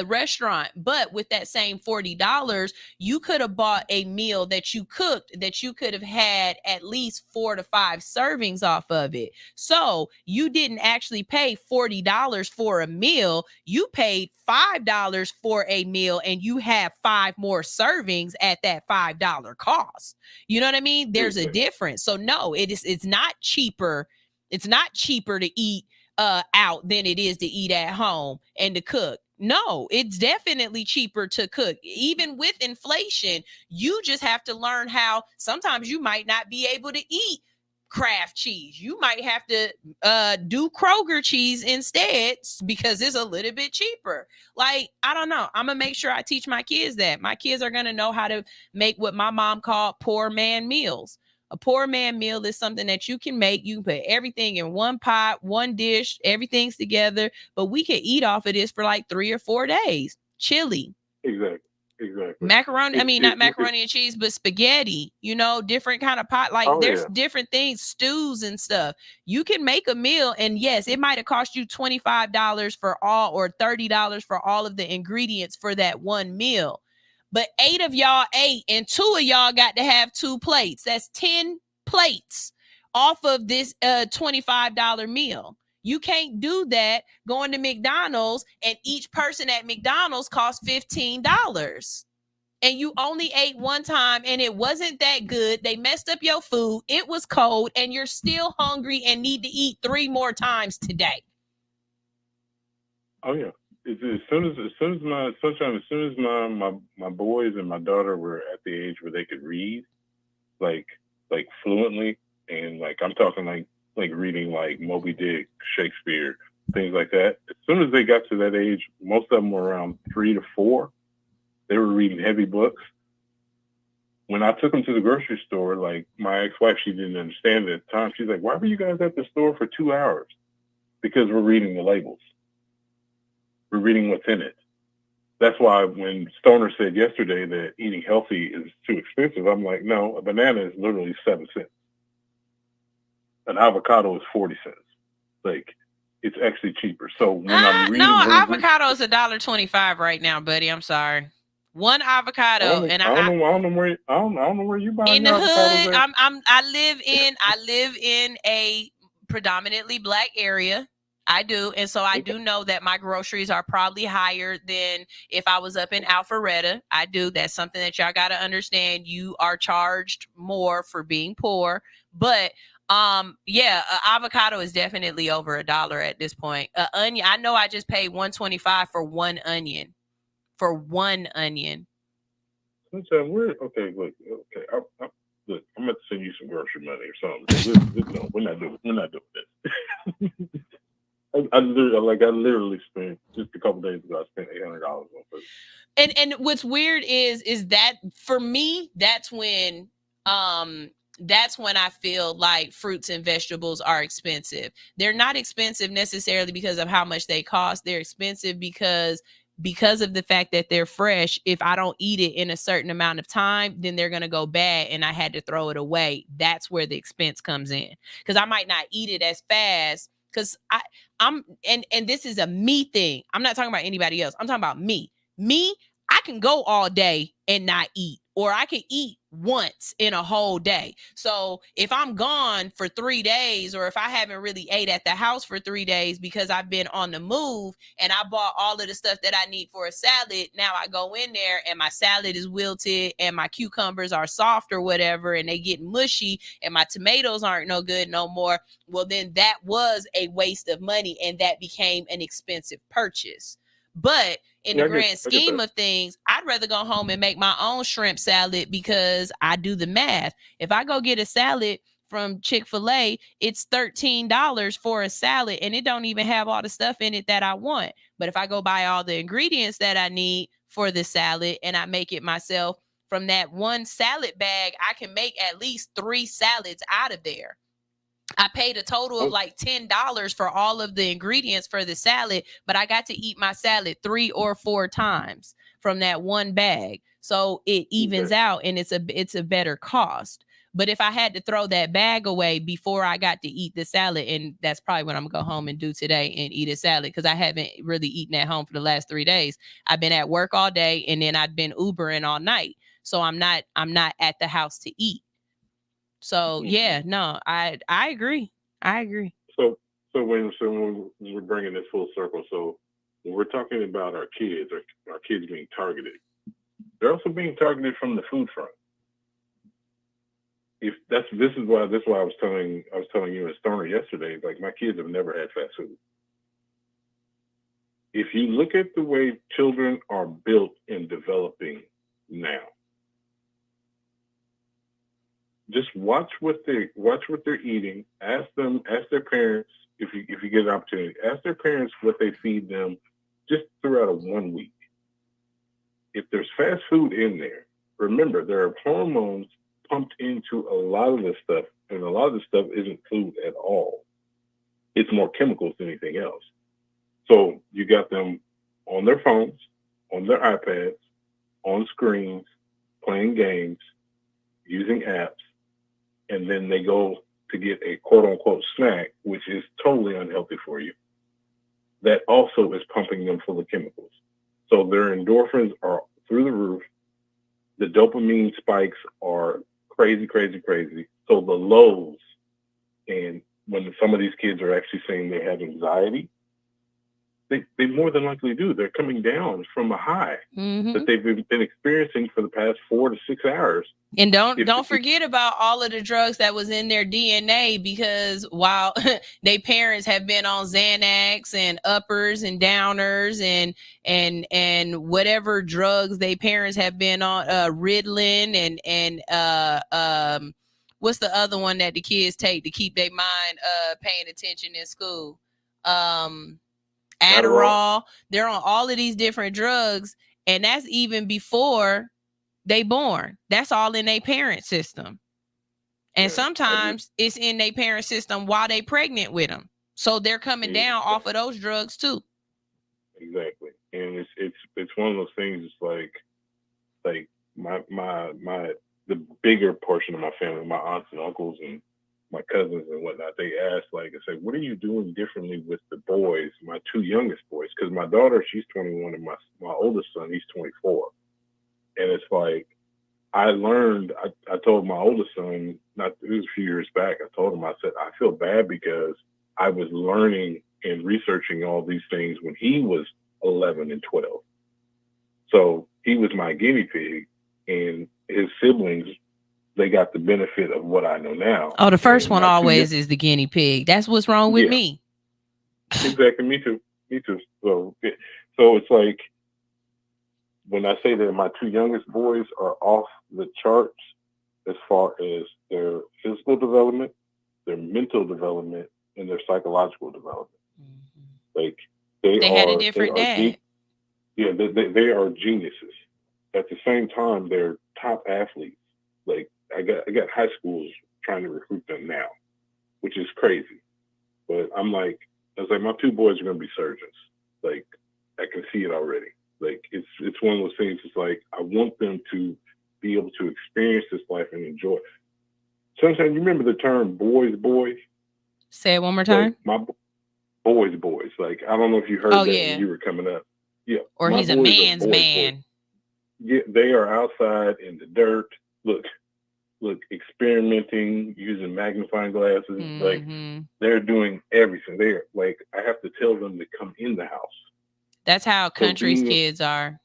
restaurant, but with that same $40, you could have bought a meal that you cooked, that you could have had at least 4 to 5 servings off of it. So you didn't actually pay $40 for a meal. You paid $5 for a meal, and you have 5 more servings at that $5 cost. You know what I mean? There's a difference. So no, it's not cheaper. It's not cheaper to eat out than it is to eat at home and to cook. No, it's definitely cheaper to cook. Even with inflation, you just have to learn how sometimes you might not be able to eat Kraft cheese. You might have to do Kroger cheese instead because it's a little bit cheaper. Like, I don't know. I'm gonna make sure I teach my kids that. My kids are gonna know how to make what my mom called poor man meals. A poor man meal is something that you can make. You can put everything in one pot, one dish, everything's together, but we can eat off of this for like 3 or 4 days. Chili. Exactly. Macaroni, I mean, not macaroni and cheese, but spaghetti, different kind of pot. Like, there's different things, stews and stuff. You can make a meal, and yes, it might have cost you $25 for all or $30 for all of the ingredients for that one meal. But 8 of y'all ate, and 2 of y'all got to have 2 plates. That's 10 plates off of this $25 meal. You can't do that going to McDonald's, and each person at McDonald's costs $15. And you only ate one time and it wasn't that good. They messed up your food. It was cold and you're still hungry and need to eat 3 more times today. Oh yeah. As soon as my boys and my daughter were at the age where they could read like fluently, and like I'm talking like reading like Moby Dick, Shakespeare, things like that. As soon as they got to that age, most of them were around 3 to 4. They were reading heavy books. When I took them to the grocery store, like my ex-wife, she didn't understand it at the time. She's like, "Why were you guys at the store for 2 hours?" Because we're reading the labels. We're reading what's in it. That's why when Stoner said yesterday that eating healthy is too expensive, I'm like, no, a banana is literally 7 cents. An avocado is 40 cents. Like, it's actually cheaper. So when I'm reading, avocado is $1.25 right now, buddy. I'm sorry. One avocado, I don't know where you buy in the hood. At. I live in a predominantly Black area. I do, and so I do know that my groceries are probably higher than if I was up in Alpharetta. I do. That's something that y'all got to understand. You are charged more for being poor, but avocado is definitely over $1 at this point. Onion, I know I just paid $1.25 for one onion. Okay, look, I'm gonna send you some grocery money or something. No, we're not doing this. I literally spent just a couple days ago. I spent $800 on food. And what's weird is that for me, that's when I feel like fruits and vegetables are expensive. They're not expensive necessarily because of how much they cost. They're expensive because of the fact that they're fresh. If I don't eat it in a certain amount of time, then they're going to go bad and I had to throw it away. That's where the expense comes in, because I might not eat it as fast because I'm this is a me thing. I'm not talking about anybody else. I'm talking about me. I can go all day and not eat, or I can eat once in a whole day. So if I'm gone for 3 days, or if I haven't really ate at the house for 3 days because I've been on the move and I bought all of the stuff that I need for a salad, now I go in there and my salad is wilted and my cucumbers are soft or whatever, and they get mushy and my tomatoes aren't no good no more. Well, then that was a waste of money and that became an expensive purchase. But in the grand scheme of things, I'd rather go home and make my own shrimp salad because I do the math. If I go get a salad from Chick-fil-A, it's $13 for a salad and it don't even have all the stuff in it that I want. But if I go buy all the ingredients that I need for the salad and I make it myself, from that one salad bag, I can make at least 3 salads out of there. I paid a total of like $10 for all of the ingredients for the salad, but I got to eat my salad 3 or 4 times from that one bag. So it evens out and it's a better cost. But if I had to throw that bag away before I got to eat the salad, and that's probably what I'm gonna go home and do today and eat a salad, because I haven't really eaten at home for the last 3 days. I've been at work all day and then I've been Ubering all night. So I'm not at the house to eat. So yeah, no, I agree. So when we're bringing this full circle, so when we're talking about our kids being targeted, they're also being targeted from the food front. This is why I was telling you and Stoner yesterday, like my kids have never had fast food. If you look at the way children are built and developing now, just watch what they're eating. Ask their parents if you get an opportunity. Ask their parents what they feed them just throughout a 1 week. If there's fast food in there, remember there are hormones pumped into a lot of this stuff, and a lot of this stuff isn't food at all. It's more chemicals than anything else. So you got them on their phones, on their iPads, on screens, playing games, using apps, and then they go to get a quote unquote snack, which is totally unhealthy for you. That also is pumping them full of chemicals. So their endorphins are through the roof. The dopamine spikes are crazy, crazy, crazy. So the lows, and when some of these kids are actually saying they have anxiety, they more than likely do. They're coming down from a high that they've been experiencing for the past 4 to 6 hours. And don't forget about all of the drugs that was in their DNA, because while they parents have been on Xanax and uppers and downers and whatever drugs they parents have been on, Ritalin and what's the other one that the kids take to keep their mind paying attention in school? Adderall. They're on all of these different drugs, and that's even before they born. That's all in their parent system. And sometimes it's in their parent system while they pregnant with them. So they're coming down off of those drugs too. Exactly. And it's one of those things. It's like my the bigger portion of my family, my aunts and uncles and my cousins and whatnot, they ask, like, I say, what are you doing differently with the boys, my 2 youngest boys? Because my daughter, she's 21, and my oldest son, he's 24. And it's like, I learned, I told my oldest son, it was a few years back, I told him, I said, I feel bad because I was learning and researching all these things when he was 11 and 12. So he was my guinea pig, and his siblings, they got the benefit of what I know now. Oh, the first one always is the guinea pig. That's what's wrong with me. Exactly. Me too. So it's like, when I say that my 2 youngest boys are off the charts as far as their physical development, their mental development, and their psychological development. Like they had a different dad. They are geniuses. At the same time, they're top athletes. Like I got high schools trying to recruit them now, which is crazy. But I was like, my 2 boys are going to be surgeons. Like, I can see it already. Like, it's one of those things. It's like, I want them to be able to experience this life and enjoy it. Sometimes you remember the term boys. Say it one more time. Like, my boys. Like, I don't know if you heard that when you were coming up. Yeah. Or he's a man's man. Yeah, they are outside in the dirt. Look, experimenting, using magnifying glasses. Like, they're doing everything. They're like, I have to tell them to come in the house. That's how country's kids are.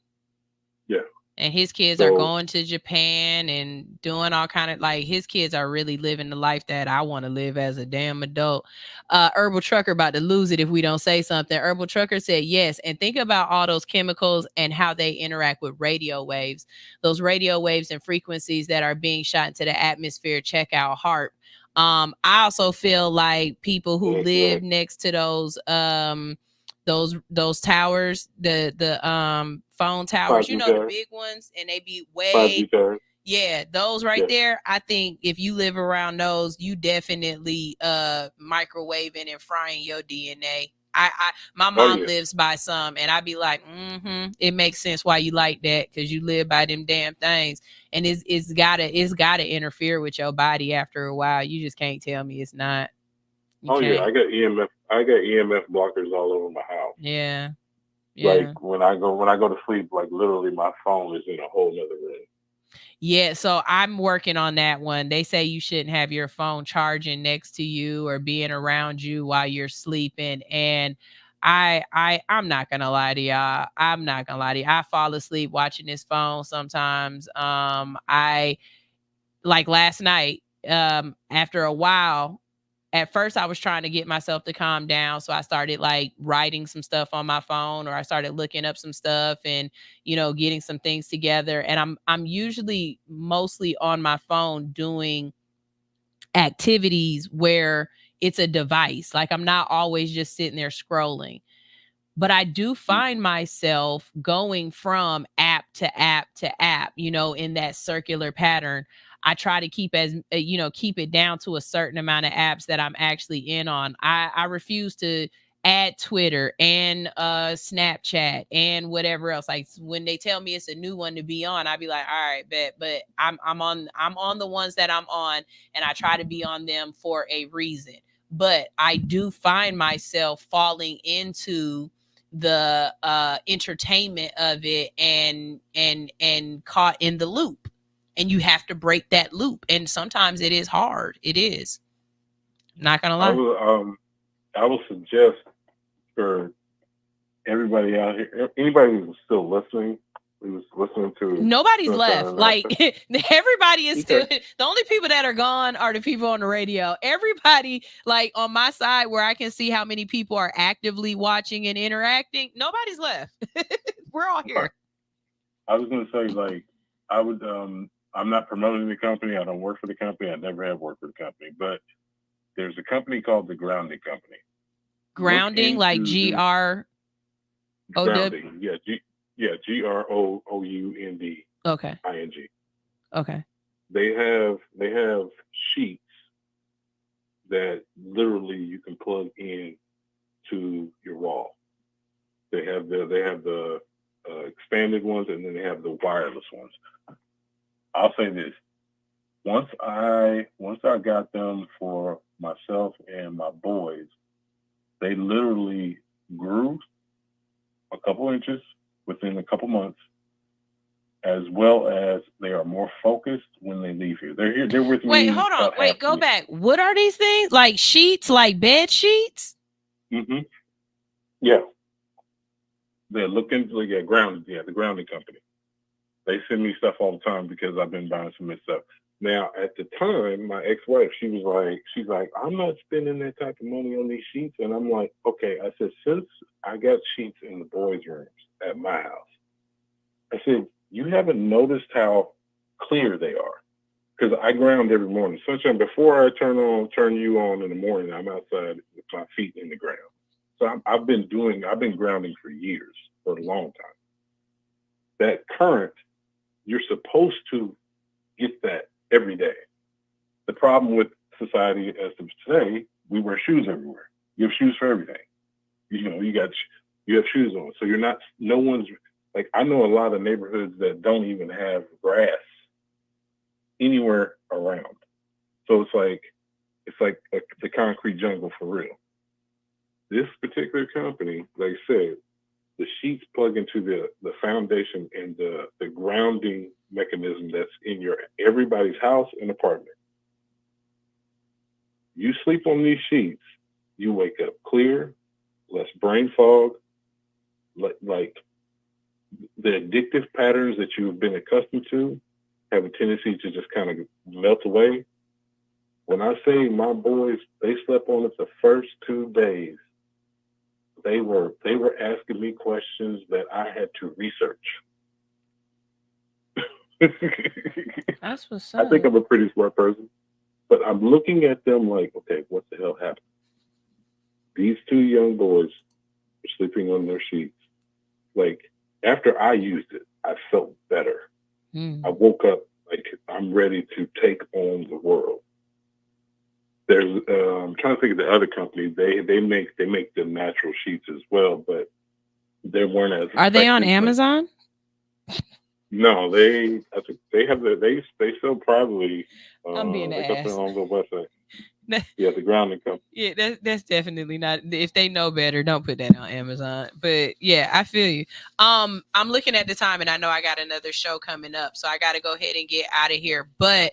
Yeah. And his kids are going to Japan and doing all kind of, like, his kids are really living the life that I want to live as a damn adult. Herbal Trucker about to lose it if we don't say something. Herbal Trucker said yes. And think about all those chemicals and how they interact with radio waves. Those radio waves and frequencies that are being shot into the atmosphere. Check out HAARP. I also feel like people who live next to those towers, the phone towers, the big ones, and they be way, those right there. I think if you live around those, you definitely microwaving and frying your DNA. My mom lives by some, and I be like, it makes sense why you like that, because you live by them damn things, and it's gotta interfere with your body after a while. You just can't tell me it's not. I got EMF blockers all over my house. Yeah. Like when I go to sleep, like literally my phone is in a whole nother room. Yeah, so I'm working on that one. They say you shouldn't have your phone charging next to you or being around you while you're sleeping. And I'm not gonna lie to y'all. I fall asleep watching this phone sometimes. I like last night, after a while. At first I was trying to get myself to calm down. So I started like writing some stuff on my phone, or I started looking up some stuff and, getting some things together. And I'm usually mostly on my phone doing activities where it's a device. Like I'm not always just sitting there scrolling. But I do find myself going from app to app to app, you know, in that circular pattern. I try to keep keep it down to a certain amount of apps that I'm actually in on. I refuse to add Twitter and Snapchat and whatever else. Like when they tell me it's a new one to be on, I'd be like, all right, bet. But I'm on the ones that I'm on, and I try to be on them for a reason. But I do find myself falling into the entertainment of it and caught in the loop, and you have to break that loop, and sometimes it is hard. It is, not gonna lie. I will suggest for everybody out here, anybody who's still listening, who's listening to nobody's to left. Like everybody is still. The only people that are gone are the people on the radio. Everybody, like on my side where I can see how many people are actively watching and interacting, nobody's left. We're all here. I was going to say, like, I would. I'm not promoting the company. I don't work for the company. I never have worked for the company. But there's a company called the Grounding Company. Grounding, like GROW. Grounding, yeah, GROUND. Okay. ING. Okay. They have sheets that literally you can plug in to your wall. They have the expanded ones, and then they have the wireless ones. I'll say this: once I got them for myself and my boys, they literally grew a couple inches within a couple months, as well as they are more focused when they leave here. They're here. They're with me. Wait, hold on. Wait, go back. What are these things? Like sheets, like bed sheets? Mm-hmm. Yeah. They're looking like grounded. Yeah, the Grounding Company. They send me stuff all the time because I've been buying some of this stuff. Now, at the time, my ex-wife, she's like, I'm not spending that type of money on these sheets. And I'm like, okay. I said, since I got sheets in the boys' rooms at my house, I said, you haven't noticed how clear they are? Because I ground every morning. Sunshine, before I turn you on in the morning, I'm outside with my feet in the ground. So I've been grounding for years, for a long time. That current, you're supposed to get that every day. The problem with society as of today, we wear shoes everywhere. You have shoes for everything. You know, you have shoes on. So no one's, like, I know a lot of neighborhoods that don't even have grass anywhere around. So it's like the concrete jungle for real. This particular company, like I said, the sheets plug into the foundation and the grounding mechanism that's in everybody's house and apartment. You sleep on these sheets, you wake up clear, less brain fog, like the addictive patterns that you've been accustomed to have a tendency to just kind of melt away. When I say my boys, they slept on it the first 2 days. They were asking me questions that I had to research. That's what's up. I think I'm a pretty smart person, but I'm looking at them like, okay, what the hell happened? These 2 young boys were sleeping on their sheets. Like, after I used it, I felt better. I woke up like I'm ready to take on the world. There's I'm trying to think of the other company. They make the natural sheets as well, but they weren't as. Are they on Amazon? No, they sell privately. I'm being they an got ass. their own little website. Yeah, the Grounding Company. Yeah, that's definitely not. If they know better, don't put that on Amazon. But yeah, I feel you. I'm looking at the time, and I know I got another show coming up, so I got to go ahead and get out of here. But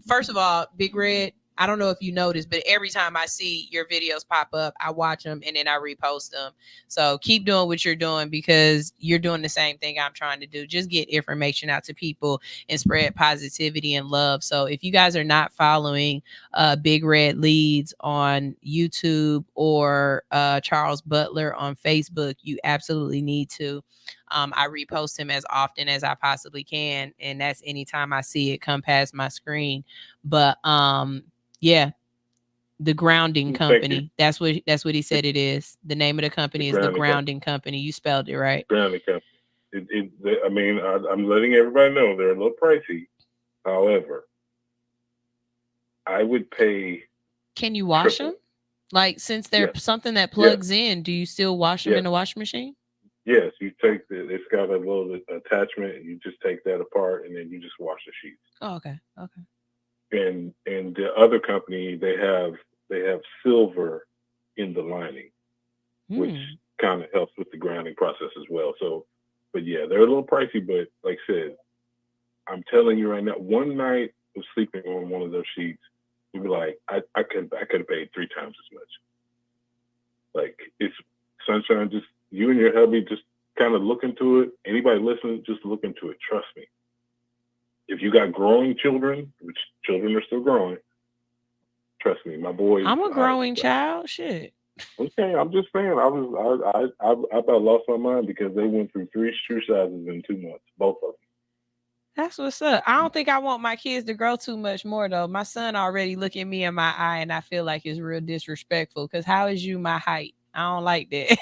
first of all, Big Red, I don't know if you noticed, but every time I see your videos pop up, I watch them and then I repost them. So keep doing what you're doing, because you're doing the same thing I'm trying to do. Just get information out to people and spread positivity and love. So if you guys are not following Big Red Leads on YouTube or Charles Butler on Facebook, you absolutely need to. I repost him as often as I possibly can, and that's anytime I see it come past my screen. But yeah, the Grounding Company. That's what he said it is. The name of the company is the Grounding Company. You spelled it right. Grounding Company. I mean, I'm letting everybody know they're a little pricey. However, I would pay. Can you wash them? Like, since they're something that plugs in, do you still wash them in the washing machine? Yes, you take it's got a little attachment, and you just take that apart, and then you just wash the sheets. Oh, okay. Okay. And the other company, they have silver in the lining, which kind of helps with the grounding process as well. So, but yeah, they're a little pricey, but like I said, I'm telling you right now, one night of sleeping on one of those sheets, you'd be like, I could have paid 3 times as much. Like, it's sunshine. Just you and your hubby just kind of look into it. Anybody listening, just look into it. Trust me. If you got growing children, which children are still growing, trust me, my boy. I'm a growing child. Shit. Okay, I'm just saying. I about lost my mind because they went through 3 shoe sizes in 2 months, both of them. That's what's up. I don't think I want my kids to grow too much more though. My son already looking me in my eye, and I feel like it's real disrespectful. Because how is you my height? I don't like that.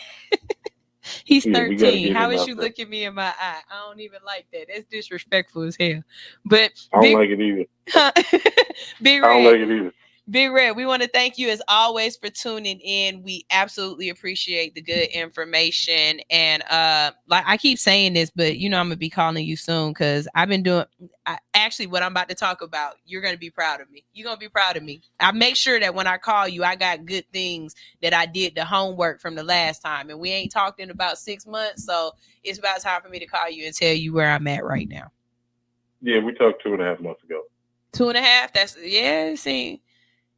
He's 13. How is you looking me in my eye? I don't even like that. That's disrespectful as hell. But I don't like it either. Big Red, I don't like it either. Big Red, we want to thank you as always for tuning in. We absolutely appreciate the good information. And like I keep saying this, but I'm gonna be calling you soon because I've been doing actually what I'm about to talk about. You're gonna be proud of me. You're gonna be proud of me. I make sure that when I call you, I got good things that I did the homework from the last time. And we ain't talked in about 6 months, so it's about time for me to call you and tell you where I'm at right now. Yeah, we talked 2.5 months ago. 2.5? That's see.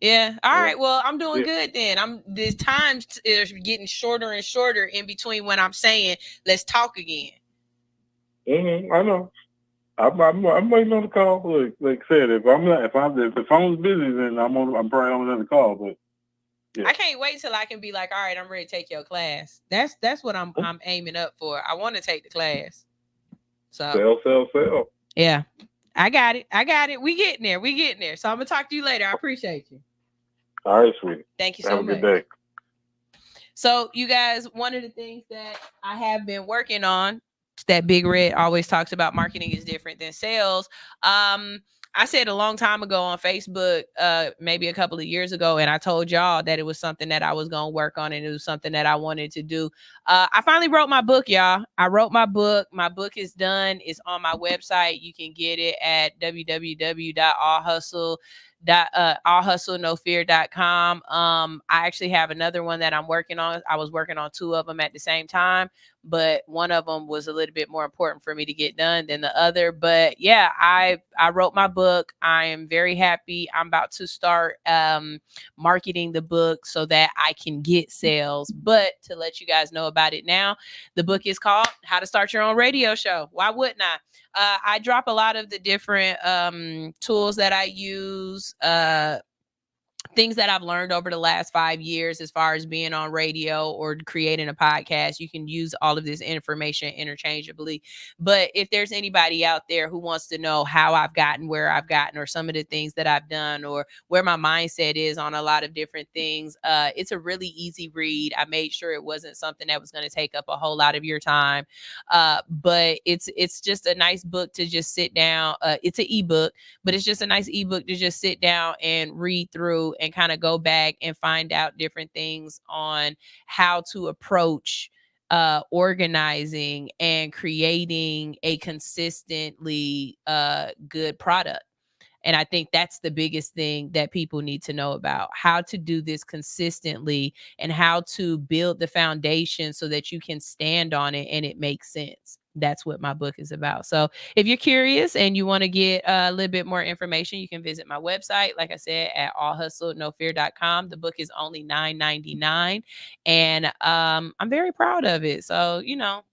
Yeah. All right. Well, I'm doing good then. The times is getting shorter and shorter in between when I'm saying let's talk again. I know. I'm waiting on the call. Like I said, if the phone's busy, then I'm probably on another call. But yeah. I can't wait till I can be like, all right, I'm ready to take your class. That's what I'm aiming up for. I want to take the class. So sell. Yeah. I got it. We getting there. So I'm gonna talk to you later. I appreciate you. All right, sweetie. Thank you so much. Have a good day. So, you guys, one of the things that I have been working on that Big Red always talks about, marketing is different than sales. I said a long time ago on Facebook, maybe a couple of years ago, and I told y'all that it was something that I was going to work on and it was something that I wanted to do. I finally wrote my book, y'all. I wrote my book. My book is done. It's on my website. You can get it at allhustlenofear.com. I actually have another one that I'm working on. I was working on 2 of them at the same time, but one of them was a little bit more important for me to get done than the other. But yeah, I wrote my book. I am very happy. I'm about to start marketing the book so that I can get sales. But to let you guys know about it now, the book is called How to Start Your Own Radio Show. Why wouldn't I? I drop a lot of the different tools that I use, things that I've learned over the last 5 years as far as being on radio or creating a podcast. You can use all of this information interchangeably. But if there's anybody out there who wants to know how I've gotten where I've gotten, or some of the things that I've done, or where my mindset is on a lot of different things, it's a really easy read. I made sure it wasn't something that was going to take up a whole lot of your time. But it's just a nice book to just sit down. It's an ebook, but it's just a nice ebook to just sit down and read through and kind of go back and find out different things on how to approach organizing and creating a consistently good product. And I think that's the biggest thing that people need to know about, how to do this consistently and how to build the foundation so that you can stand on it and it makes sense. That's what my book is about. So if you're curious and you want to get a little bit more information, you can visit my website, like I said, at allhustlenofear.com. The book is only $9.99, and I'm very proud of it. So,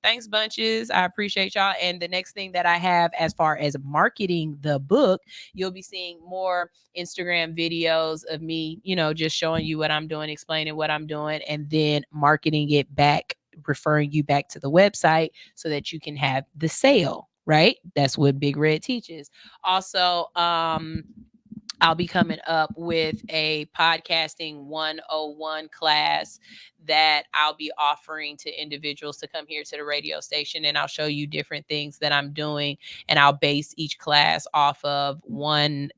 thanks bunches. I appreciate y'all. And the next thing that I have as far as marketing the book, you'll be seeing more Instagram videos of me, just showing you what I'm doing, explaining what I'm doing, and then marketing it back referring you back to the website so that you can have the sale, right? That's what Big Red teaches. Also, I'll be coming up with a podcasting 101 class that I'll be offering to individuals to come here to the radio station, and I'll show you different things that I'm doing, and I'll base each class off of one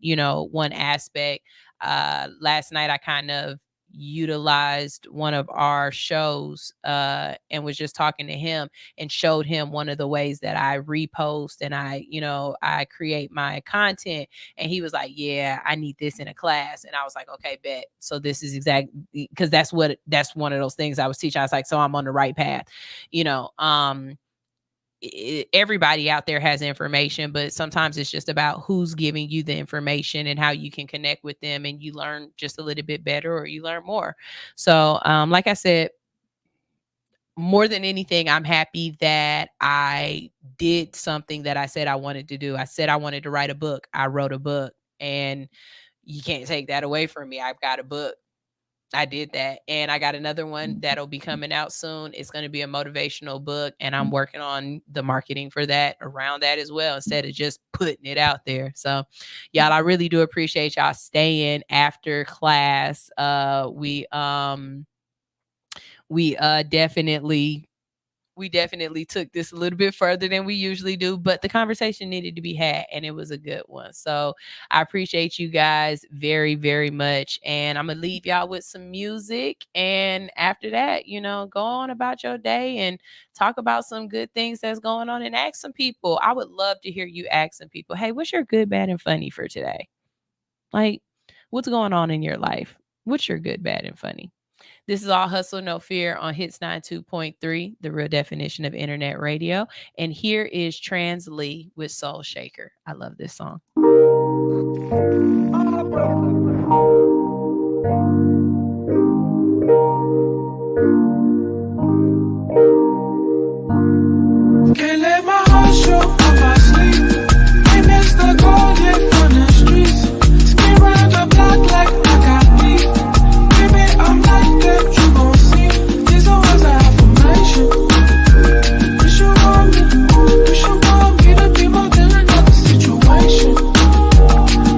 aspect. Last night I kind of utilized one of our shows and was just talking to him and showed him one of the ways that I repost and I create my content, and he was like, yeah, I need this in a class. And I was like, okay, bet. So this is exactly, because that's one of those things I was teaching. I was like, so I'm on the right path. Everybody out there has information, but sometimes it's just about who's giving you the information and how you can connect with them, and you learn just a little bit better or you learn more. So like I said, more than anything, I'm happy that I did something that I said I wanted to do. I said I wanted to write a book. I wrote a book, and you can't take that away from me. I've got a book. I did that. And I got another one that'll be coming out soon. It's going to be a motivational book, and I'm working on the marketing for that around that as well, instead of just putting it out there. So y'all, I really do appreciate y'all staying after class. We definitely took this a little bit further than we usually do, but the conversation needed to be had, and it was a good one. So I appreciate you guys very, very much. And I'm going to leave y'all with some music. And after that, go on about your day and talk about some good things that's going on, and ask some people. I would love to hear you ask some people, hey, what's your good, bad, and funny for today? Like, what's going on in your life? What's your good, bad, and funny? This is All Hustle, No Fear on Hits 92.3, the real definition of internet radio. And here is Trans Lee with Soul Shaker. I love this song. Can't let my heart show on my sleeve. Ain't next to gold yet from the streets. Spin round the block like I got beef. Baby, I'm like that, you gon' see. These are words of affirmation. Wish you want me to be more than another situation.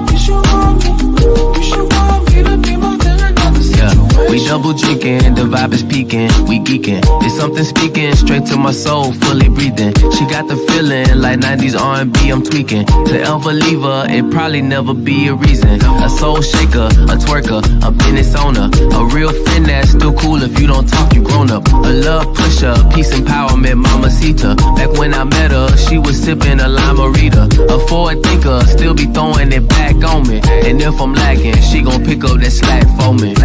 Wish you want me to be more than another situation. Yeah, we double drinking, the vibe is peaking, we geeking. It's something speaking straight to my soul, fully breathing. She got the feeling like 90s R&B, I'm tweaking. To ever leave her, it probably never be a reason. A soul shaker, a twerker, a business owner, a real friend that's still cool if you don't talk, you grown up. A love pusher, peace empowerment, mamacita. Back when I met her, she was sipping a limerita. A forward thinker, still be throwing it back on me. And if I'm lagging, she gon' pick up that slack for me.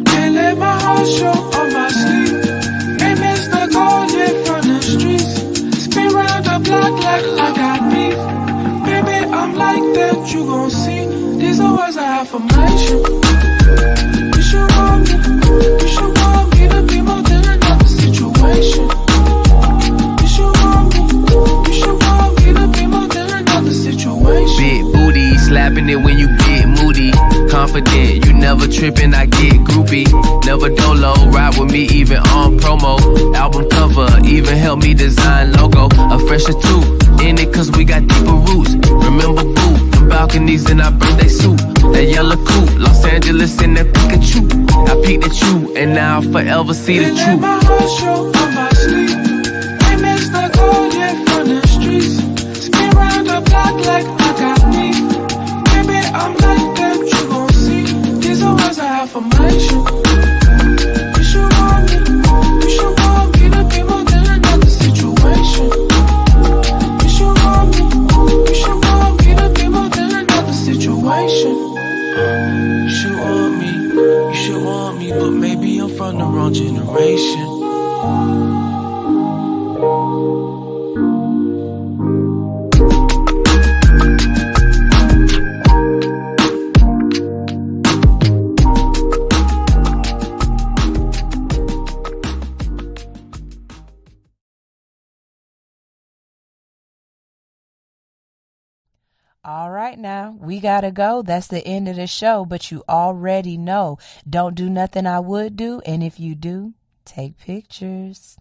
Can't let my heart show on my sleeve. Ain't missed the gold yet from the streets. Spin round the block like I got beef. Baby, I'm like that, you gon' see. These are words of affirmation. You should want me to be more than another situation. You should want me to be more than another situation. Big booty, slapping it when you get moody. Confident, you never tripping, I get groupie. Never dolo, ride with me even on promo. Album cover, even help me design logo. A fresher too, in it cause we got deeper roots. Remember boo, them balconies in our birthday suit. That yellow coupe, Los Angeles in that Pikachu. I peeked at you, and now I'll forever see the truth. My heart show on my sleeve. Ain't missed the gold yet from the streets. Spin round the block like I got beef. Baby, I'm like that, you gon' see. These are words of affirmation. You should want me to be more than another situation. You should want me to be more than another situation. You should want me, but maybe I'm from the wrong generation. All right, now we gotta go. That's the end of the show, but you already know. Don't do nothing I would do, and if you do, take pictures.